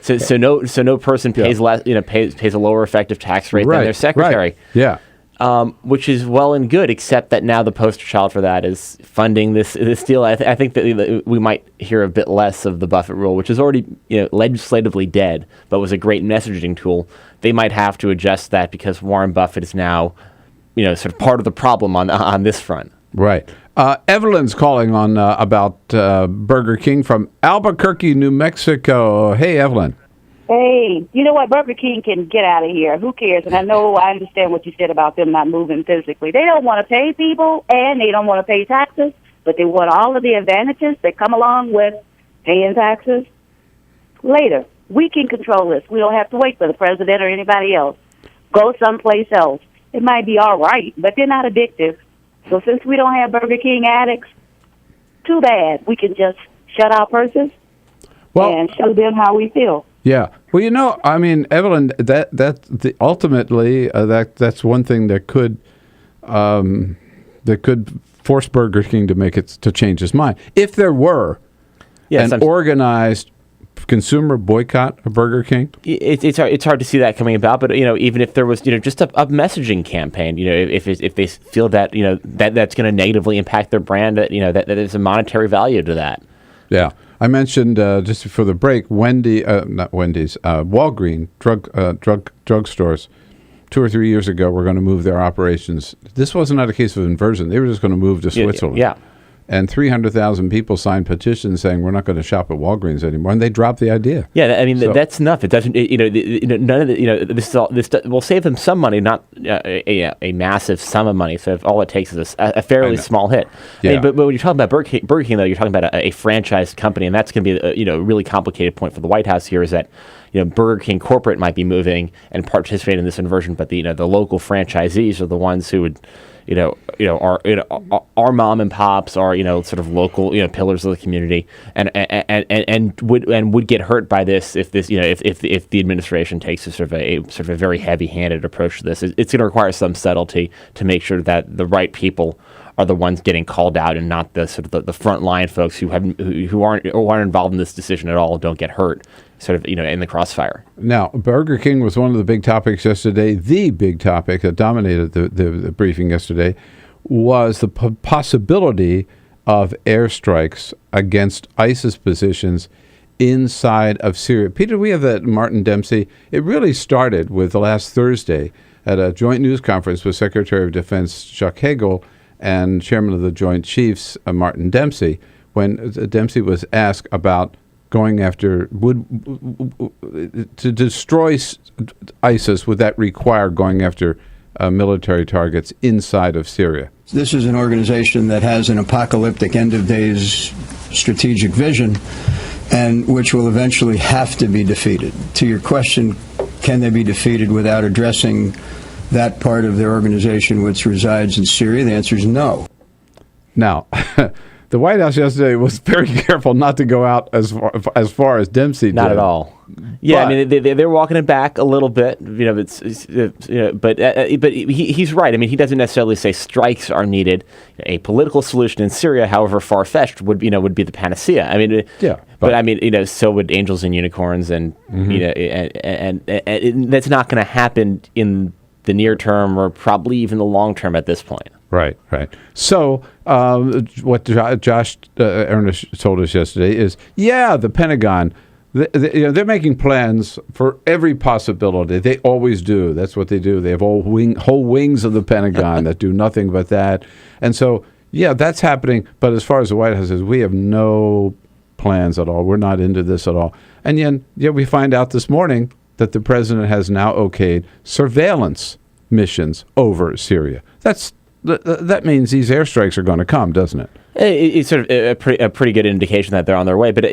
so no person pays less, pays a lower effective tax rate than their secretary.
Right. Yeah.
Which is well and good, except that now the poster child for that is funding this deal. I think that we might hear a bit less of the Buffett rule, which is already legislatively dead, but was a great messaging tool. They might have to adjust that because Warren Buffett is now, sort of part of the problem on this front.
Right. Evelyn's calling on about Burger King from Albuquerque, New Mexico. Hey, Evelyn.
Hey, you know what? Burger King can get out of here. Who cares? And I understand what you said about them not moving physically. They don't want to pay people, and they don't want to pay taxes, but they want all of the advantages that come along with paying taxes. Later, we can control this. We don't have to wait for the president or anybody else. Go someplace else. It might be all right, but they're not addictive. So since we don't have Burger King addicts, too bad. We can just shut our purses and show them how we feel.
Yeah. Well, Evelyn, ultimately that's one thing that could force Burger King to change his mind. If there were an organized consumer boycott of Burger King,
it's hard to see that coming about. But even if there was just a messaging campaign, if they feel that that's going to negatively impact their brand, that there's a monetary value to that.
Yeah. I mentioned just before the break, Walgreens drugstores 2 or 3 years ago were going to move their operations. This wasn't a case of inversion. They were just going to move to Switzerland.
Yeah.
And 300,000 people signed petitions saying we're not going to shop at Walgreens anymore, and they dropped the idea.
Yeah, that's enough. It doesn't. None of the. This will save them some money, not a massive sum of money. So if all it takes is a fairly small hit.
Yeah.
But when you're talking about Burger King, though, you're talking about a franchise company, and that's going to be a really complicated point for the White House here. Is that Burger King corporate might be moving and participate in this inversion, but the local franchisees are the ones who would. Our mom and pops are sort of local pillars of the community and would get hurt by this if the administration takes a sort of a very heavy-handed approach to this. It's going to require some subtlety to make sure that the right people are the ones getting called out and not the sort of the frontline folks who aren't involved in this decision at all don't get hurt. Sort of, in the crossfire.
Now, Burger King was one of the big topics yesterday. The big topic that dominated the briefing yesterday was the possibility of airstrikes against ISIS positions inside of Syria. Peter, we have that Martin Dempsey. It really started with last Thursday at a joint news conference with Secretary of Defense Chuck Hagel and Chairman of the Joint Chiefs, Martin Dempsey, when Dempsey was asked about going after to destroy ISIS, would that require going after military targets inside of Syria?
This is an organization that has an apocalyptic end-of-days strategic vision, and which will eventually have to be defeated. To your question, can they be defeated without addressing that part of their organization which resides in Syria? The answer is no.
Now, the White House yesterday was very careful not to go out as far as Dempsey did.
Not at all. Yeah, they're walking it back a little bit. But he's right. I mean, he doesn't necessarily say strikes are needed. A political solution in Syria, however far-fetched, would be the panacea. I mean,
yeah.
But so would angels and unicorns, and and that's not going to happen in the near term or probably even the long term at this point.
Right. So what Josh Earnest told us yesterday is, the Pentagon, they're making plans for every possibility. They always do. That's what they do. They have whole wings of the Pentagon that do nothing but that. And so, that's happening. But as far as the White House says, we have no plans at all. We're not into this at all. And yet we find out this morning that the president has now okayed surveillance missions over Syria. That means these airstrikes are going to come, doesn't it?
It's sort of a pretty good indication that they're on their way. But,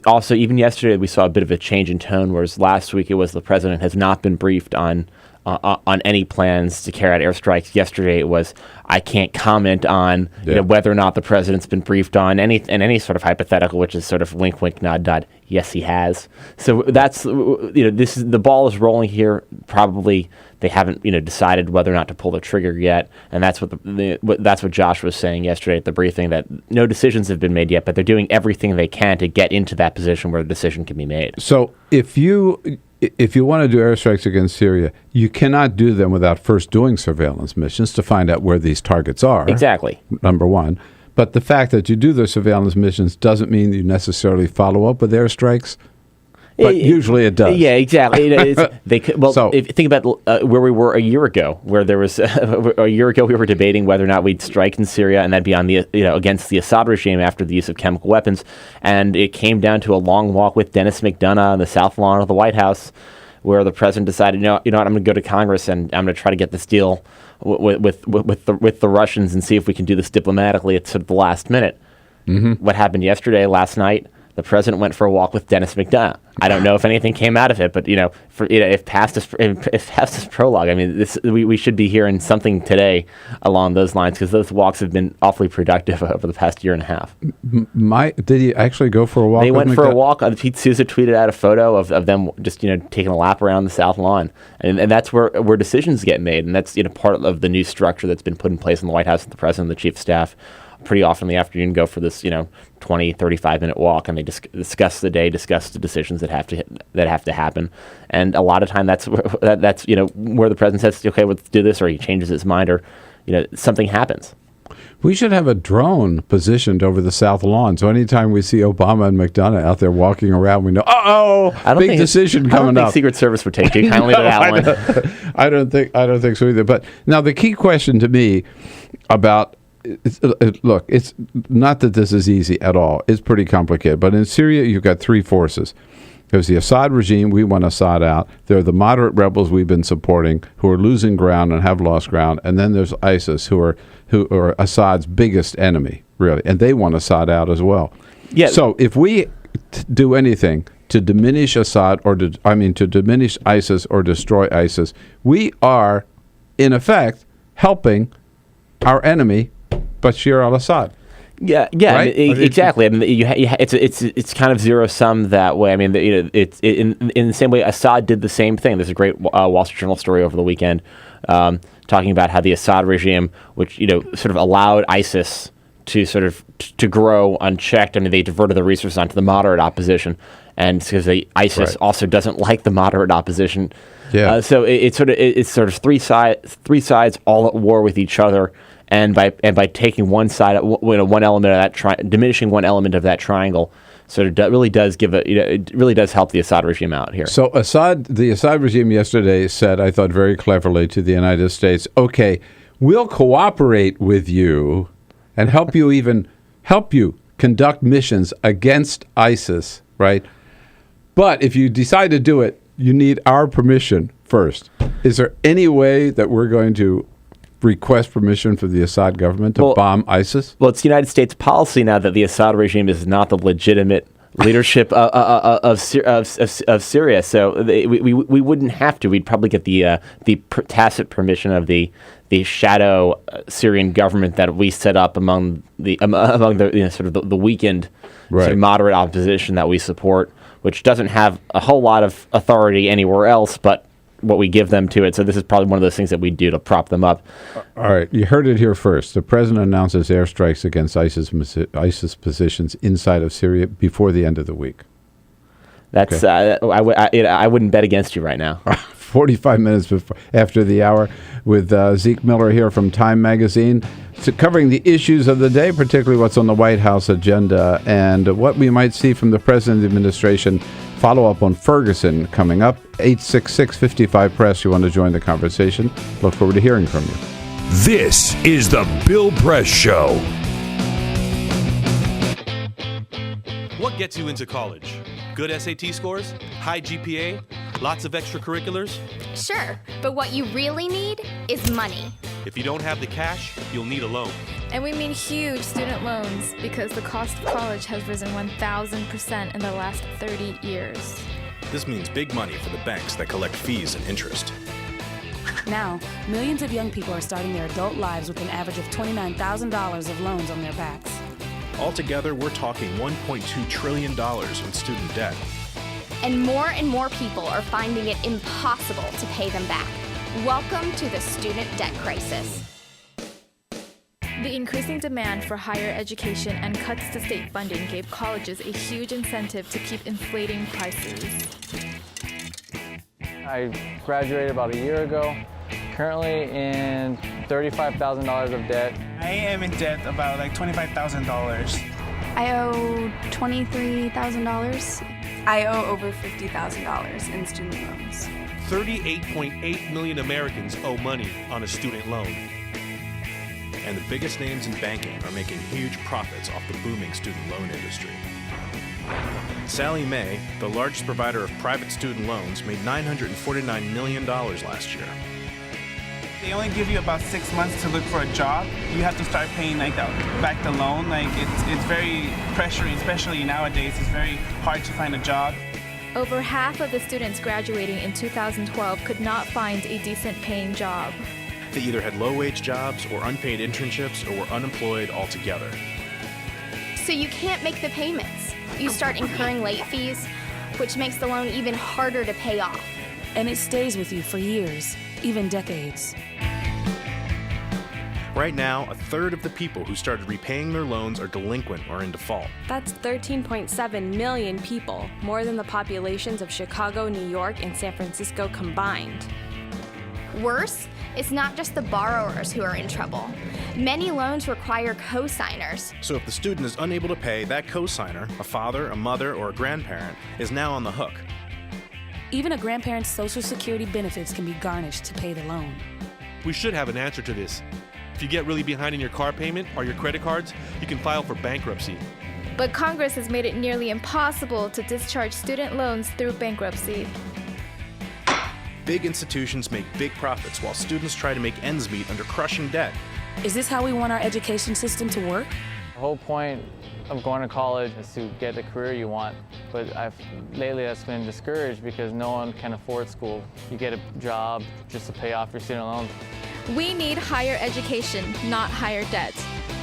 also, even yesterday we saw a bit of a change in tone, whereas last week it was the president has not been briefed on on any plans to carry out airstrikes. Yesterday it was, I can't comment on whether or not the president's been briefed on any sort of hypothetical, which is sort of wink, wink, nod, nod. Yes, he has. So that's this is the ball is rolling here. Probably they haven't decided whether or not to pull the trigger yet, and that's what Josh was saying yesterday at the briefing, that no decisions have been made yet, but they're doing everything they can to get into that position where a decision can be made.
So if you want to do airstrikes against Syria, you cannot do them without first doing surveillance missions to find out where these targets are.
Exactly.
Number one. But the fact that you do the surveillance missions doesn't mean you necessarily follow up with airstrikes. But usually it does.
Yeah, exactly. If you think about where we were a year ago, where there was a year ago we were debating whether or not we'd strike in Syria, and that'd be on the against the Assad regime after the use of chemical weapons, and it came down to a long walk with Dennis McDonough on the South Lawn of the White House, where the president decided, you know what, I'm going to go to Congress and I'm going to try to get this deal with the Russians and see if we can do this diplomatically at sort of the last minute. Mm-hmm. What happened last night? The president went for a walk with Dennis McDonough. I don't know if anything came out of it, but if past this prologue, I mean, we should be hearing something today along those lines, because those walks have been awfully productive over the past year and a half.
Did he actually go for a walk?
They went for a walk. Pete Souza tweeted out a photo of them just taking a lap around the South Lawn, and that's where decisions get made, and that's part of the new structure that's been put in place in the White House with the president and the chief of staff. Pretty often in the afternoon go for this 20, 35-minute walk, and they discuss the day, discuss the decisions that have to happen. And a lot of time that's where the president says, okay, let's do this, or he changes his mind, or something happens.
We should have a drone positioned over the South Lawn, so anytime we see Obama and McDonough out there walking around, we know, big decision coming up.
I don't think Secret Service would take too kindly to that one.
I don't think so either. But now the key question to me about look, it's not that this is easy at all. It's pretty complicated. But in Syria, you've got three forces. There's the Assad regime. We want Assad out. There are the moderate rebels we've been supporting who are losing ground and have lost ground. And then there's ISIS, who are Assad's biggest enemy, really. And they want Assad out as well. Yeah. So if we do anything to diminish Assad, to diminish ISIS or destroy ISIS, we are, in effect, helping our enemy, Bashar al-Assad.
Yeah, right? Exactly. I mean, it's kind of zero sum that way. I mean, it's in the same way Assad did the same thing. There's a great Wall Street Journal story over the weekend talking about how the Assad regime, which sort of allowed ISIS to grow unchecked. I mean, they diverted the resources onto the moderate opposition, and because ISIS also doesn't like the moderate opposition. Yeah. So it's sort of three sides all at war with each other. And by taking one side, one element of that, diminishing one element of that triangle, sort of really does it really does help the Assad regime out here.
So the Assad regime yesterday said, I thought very cleverly, to the United States, okay, we'll cooperate with you and help you conduct missions against ISIS, right? But if you decide to do it, you need our permission first. Is there any way that we're going to request permission for the Assad government to bomb ISIS?
Well, it's the United States policy now that the Assad regime is not the legitimate leadership of Syria. So we wouldn't have to. We'd probably get the tacit permission of the shadow Syrian government that we set up among the sort of the weakened sort of moderate opposition that we support, which doesn't have a whole lot of authority anywhere else, but what we give them to it. So this is probably one of those things that we do to prop them up.
All right. You heard it here first. The president announces airstrikes against ISIS positions inside of Syria before the end of the week.
That's I wouldn't bet against you right now.
45 minutes after the hour with Zeke Miller here from Time Magazine, covering the issues of the day, particularly what's on the White House agenda and what we might see from the president of the administration. Follow up on Ferguson coming up. 866-55-PRESS. You want to join the conversation. Look forward to hearing from you.
This is the Bill Press Show.
What gets you into college? Good SAT scores? High GPA? Lots of extracurriculars?
Sure, but what you really need is money.
If you don't have the cash, you'll need a loan.
And we mean huge student loans because the cost of college has risen 1,000% in the last 30 years.
This means big money for the banks that collect fees and interest.
Now, millions of young people are starting their adult lives with an average of $29,000 of loans on their backs.
Altogether, we're talking $1.2 trillion in student debt.
And more people are finding it impossible to pay them back. Welcome to the student debt crisis.
The increasing demand for higher education and cuts to state funding gave colleges a huge incentive to keep inflating prices.
I graduated about a year ago, currently in $35,000 of debt.
I am in debt about like $25,000.
I owe $23,000. I owe over $50,000 in student loans.
38.8 million Americans owe money on a student loan.
And the biggest names in banking are making huge profits off the booming student loan industry. Sallie Mae, the largest provider of private student loans, made $949 million last year.
They only give you about 6 months to look for a job. You have to start paying back the loan. It's very pressuring, especially nowadays. It's very hard to find a job.
Over half of the students graduating in 2012 could not find a decent paying job.
They either had low-wage jobs or unpaid internships or were unemployed altogether.
So you can't make the payments. You start incurring late fees, which makes the loan even harder to pay off.
And it stays with you for years, even decades.
Right now, a third of the people who started repaying their loans are delinquent or in default.
That's 13.7 million people, more than the populations of Chicago, New York, and San Francisco combined.
Worse, it's not just the borrowers who are in trouble. Many loans require co-signers.
So if the student is unable to pay, that co-signer, a father, a mother, or a grandparent, is now on the hook.
Even a grandparent's Social Security benefits can be garnished to pay the loan.
We should have an answer to this. If you get really behind in your car payment or your credit cards, you can file for bankruptcy.
But Congress has made it nearly impossible to discharge student loans through bankruptcy.
Big institutions make big profits while students try to make ends meet under crushing debt.
Is this how we want our education system to work?
The whole point of going to college is to get the career you want, but lately that's been discouraged because no one can afford school. You get a job just to pay off your student loans.
We need higher education, not higher debt.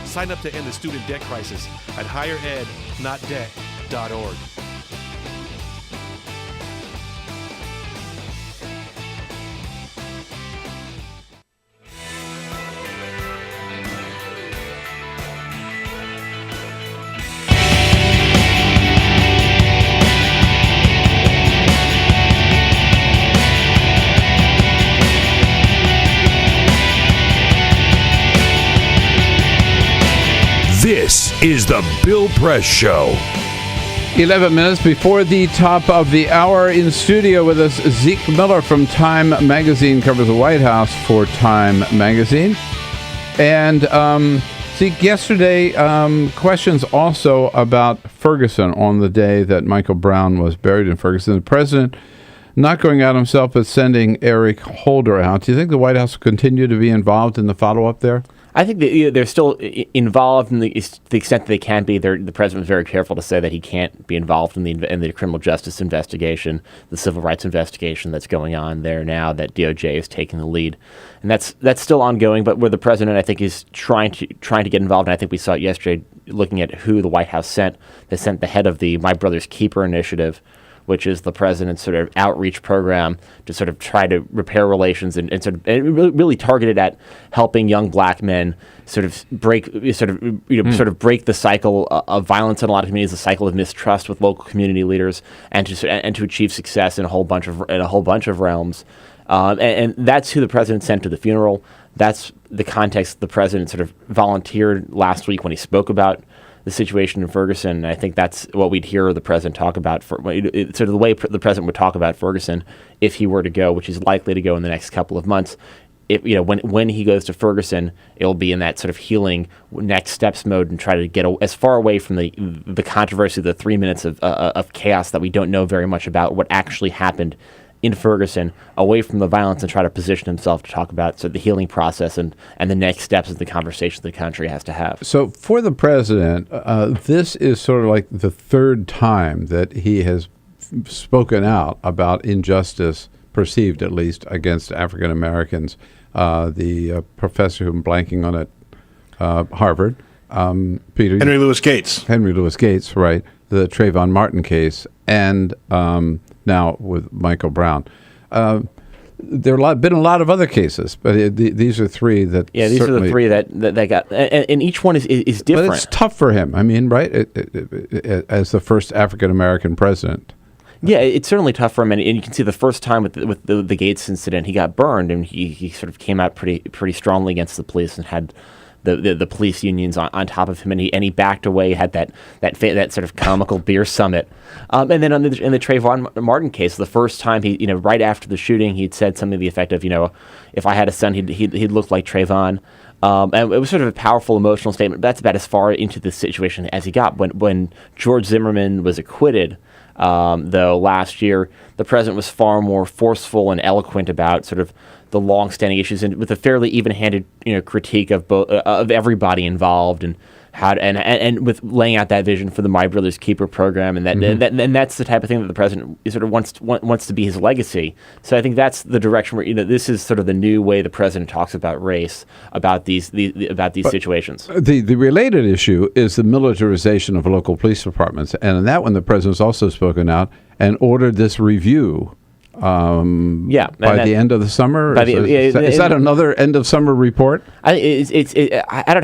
Sign up to end the student debt crisis at higherednotdebt.org.
This is the Bill Press Show.
11 minutes before the top of the hour. In studio with us, Zeke Miller from Time Magazine, covers the White House for Time Magazine. And Zeke, yesterday, questions also about Ferguson on the day that Michael Brown was buried in Ferguson. The president not going out himself, but sending Eric Holder out. Do you think the White House will continue to be involved in the follow-up there?
I think they're still involved in the extent that they can be. The president was very careful to say that he can't be involved in the criminal justice investigation, the civil rights investigation that's going on there now, that DOJ is taking the lead. And that's still ongoing, but where the president, I think, is trying to get involved, and I think we saw it yesterday looking at who the White House sent. They sent the head of the My Brother's Keeper initiative, which is the president's sort of outreach program to sort of try to repair relations and really targeted at helping young black men sort of break the cycle of violence in a lot of communities, the cycle of mistrust with local community leaders, and to achieve success in a whole bunch of realms. And that's who the president sent to the funeral. That's the context the president sort of volunteered last week when he spoke about the situation in Ferguson. And I think that's what we'd hear the president talk about, sort of the way the president would talk about Ferguson if he were to go, which he's likely to go in the next couple of months. When he goes to Ferguson, it'll be in that sort of healing next steps mode and try to get as far away from the controversy, the 3 minutes of chaos that we don't know very much about what actually happened in Ferguson, away from the violence, and try to position himself to talk about the healing process and the next steps of the conversation the country has to have.
So for the president, this is sort of like the third time that he has spoken out about injustice perceived at least, against African Americans. The professor who I'm blanking on at Harvard, Peter
Henry Louis Gates.
Henry Louis Gates, right? The Trayvon Martin case, and now with Michael Brown. There have been a lot of other cases, but these are three that.
Yeah, these are the three that got, and each one is different.
But it's tough for him. I mean, right? As the first African American president.
Yeah, it's certainly tough for him, and you can see the first time with the Gates incident, he got burned, and he sort of came out pretty strongly against the police and had the police unions on top of him, and he backed away, had that sort of comical beer summit, and then in the Trayvon Martin case, the first time he right after the shooting, he'd said something to the effect of if I had a son, he'd look like Trayvon. And it was sort of a powerful emotional statement. But that's about as far into the situation as he got. When George Zimmerman was acquitted, though last year, the president was far more forceful and eloquent about sort of the long-standing issues, and with a fairly even-handed critique of of everybody involved, and how and with laying out that vision for the My Brother's Keeper program, and and that's the type of thing that the president sort of wants to be his legacy. So I think that's the direction where this is sort of the new way the president talks about race, about these situations.
The related issue is the militarization of local police departments, and in that one the president's also spoken out and ordered this review. By the end of the summer, is that another end of summer report?
I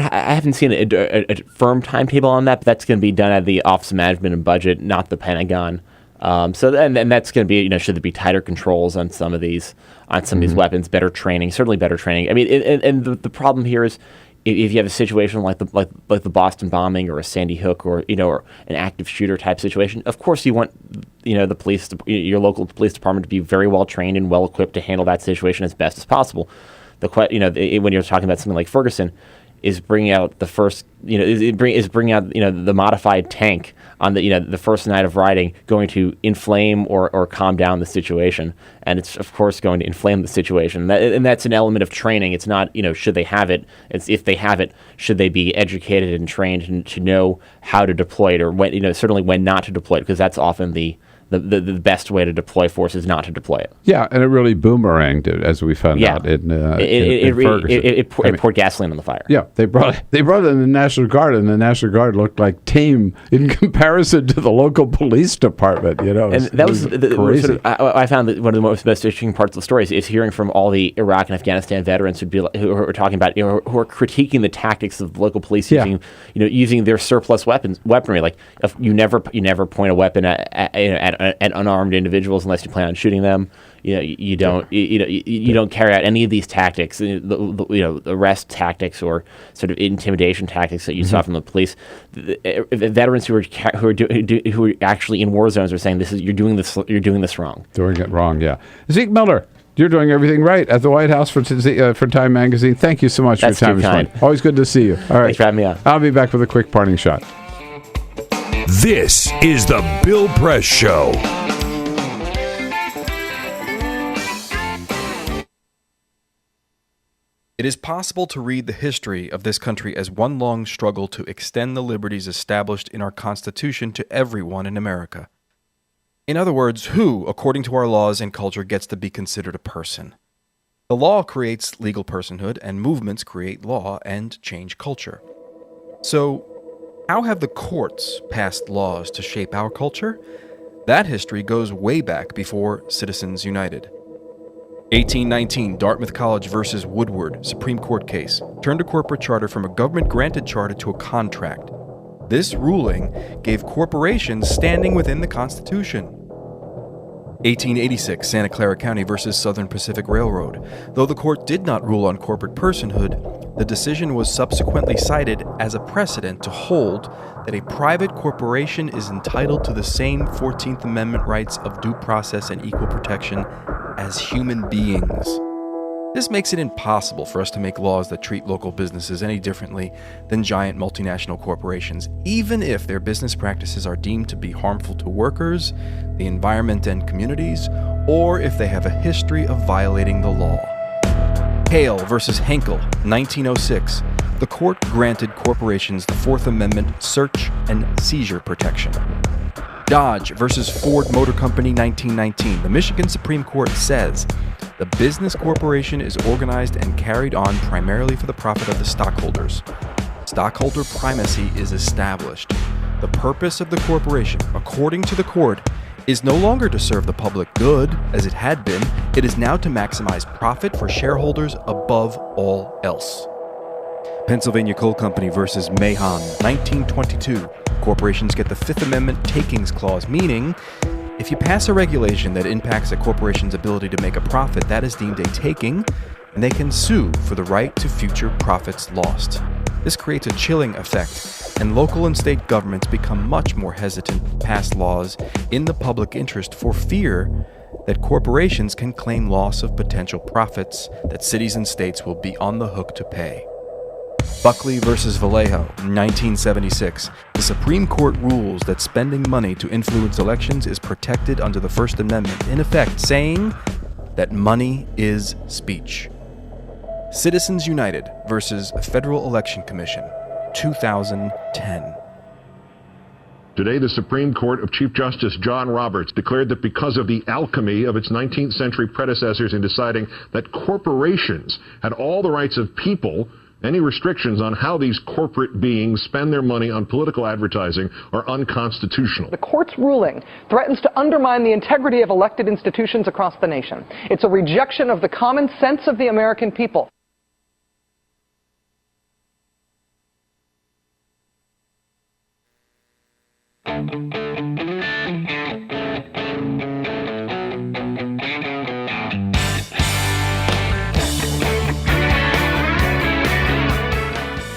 haven't seen a firm timetable on that, but that's going to be done at the Office of Management and Budget, not the Pentagon. So that's going to be should there be tighter controls on some of these these weapons, better training, certainly better training. I mean, and the problem here is, if you have a situation like the Boston bombing or a Sandy Hook or an active shooter type situation, of course you want the police, your local police department, to be very well trained and well equipped to handle that situation as best as possible. When you're talking about something like Ferguson, is bringing out the first bringing out the modified tank on the first night of riding going to inflame or calm down the situation, and it's of course going to inflame the situation, and that's an element of training. It's not should they have it, it's if they have it, should they be educated and trained and to know how to deploy it, or when certainly when not to deploy it, because that's often the best way to deploy force is not to deploy it.
Yeah, and it really boomeranged it, as we found out in Ferguson.
It poured gasoline on the fire.
Yeah, they brought in the National Guard, and the National Guard looked like tame in comparison to the local police department.
And that was crazy. I found that one of the most interesting parts of the story is hearing from all the Iraq and Afghanistan veterans who are talking about who are critiquing the tactics of the local police using their surplus weaponry. Like you never point a weapon at unarmed individuals unless you plan on shooting them. You don't carry out any of these tactics, the arrest tactics or sort of intimidation tactics that you saw from the police. The veterans who are actually in war zones are saying you're doing this wrong.
Doing it wrong, yeah. Zeke Miller, you're doing everything right at the White House for Time Magazine. Thank you so much for your time.
Kind.
Always good to see you. All right,
thanks for having me on.
I'll be back with a quick parting shot.
This is the Bill Press Show.
It is possible to read the history of this country as one long struggle to extend the liberties established in our Constitution to everyone in America. In other words, who, according to our laws and culture, gets to be considered a person? The law creates legal personhood, and movements create law and change culture. So, how have the courts passed laws to shape our culture? That history goes way back before Citizens United. 1819 Dartmouth College versus Woodward Supreme Court case turned a corporate charter from a government-granted charter to a contract. This ruling gave corporations standing within the Constitution. 1886 Santa Clara County versus Southern Pacific Railroad. Though the court did not rule on corporate personhood, the decision was subsequently cited as a precedent to hold that a private corporation is entitled to the same 14th Amendment rights of due process and equal protection as human beings. This makes it impossible for us to make laws that treat local businesses any differently than giant multinational corporations, even if their business practices are deemed to be harmful to workers, the environment, and communities, or if they have a history of violating the law. Hale versus Henkel, 1906. The court granted corporations the Fourth Amendment search and seizure protection. Dodge versus Ford Motor Company, 1919. The Michigan Supreme Court says the business corporation is organized and carried on primarily for the profit of the stockholders. Stockholder primacy is established. The purpose of the corporation, according to the court, is no longer to serve the public good, as it had been. It is now to maximize profit for shareholders above all else. Pennsylvania Coal Company versus Mahon, 1922. Corporations get the Fifth Amendment takings clause, meaning if you pass a regulation that impacts a corporation's ability to make a profit, that is deemed a taking, and they can sue for the right to future profits lost. This creates a chilling effect, and local and state governments become much more hesitant to pass laws in the public interest for fear that corporations can claim loss of potential profits that cities and states will be on the hook to pay. Buckley versus Vallejo, 1976. The Supreme Court rules that spending money to influence elections is protected under the First Amendment, in effect saying that money is speech. Citizens United versus Federal Election Commission, 2010.
Today, the Supreme Court of Chief Justice John Roberts declared that because of the alchemy of its 19th century predecessors in deciding that corporations had all the rights of people, any restrictions on how these corporate beings spend their money on political advertising are unconstitutional.
The court's ruling threatens to undermine the integrity of elected institutions across the nation. It's a rejection of the common sense of the American people.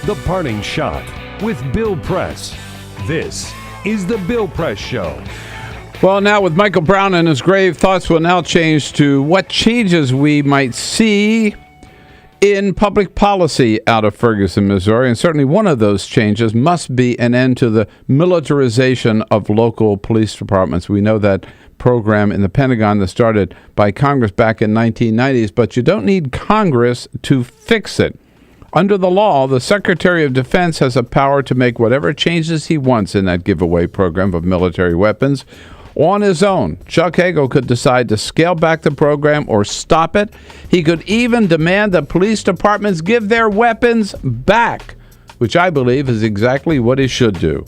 The Parting Shot with Bill Press. This is The Bill Press Show.
Well, now with Michael Brown in his grave, thoughts will now change to what changes we might see in public policy out of Ferguson, Missouri. And certainly one of those changes must be an end to the militarization of local police departments. We know that program in the Pentagon that started by Congress back in 1990s, but you don't need Congress to fix it. Under the law, the Secretary of Defense has a power to make whatever changes he wants in that giveaway program of military weapons on his own. Chuck Hagel could decide to scale back the program or stop it. He could even demand that police departments give their weapons back, which I believe is exactly what he should do.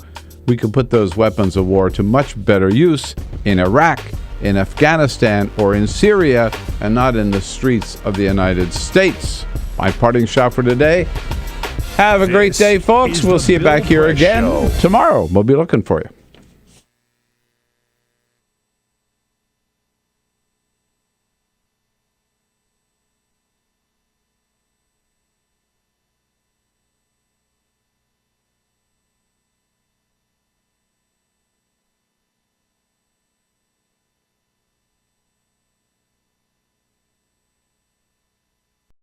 We could put those weapons of war to much better use in Iraq, in Afghanistan, or in Syria, and not in the streets of the United States. My parting shot for today. Have a great day, folks. We'll see you back here again tomorrow. We'll be looking for you.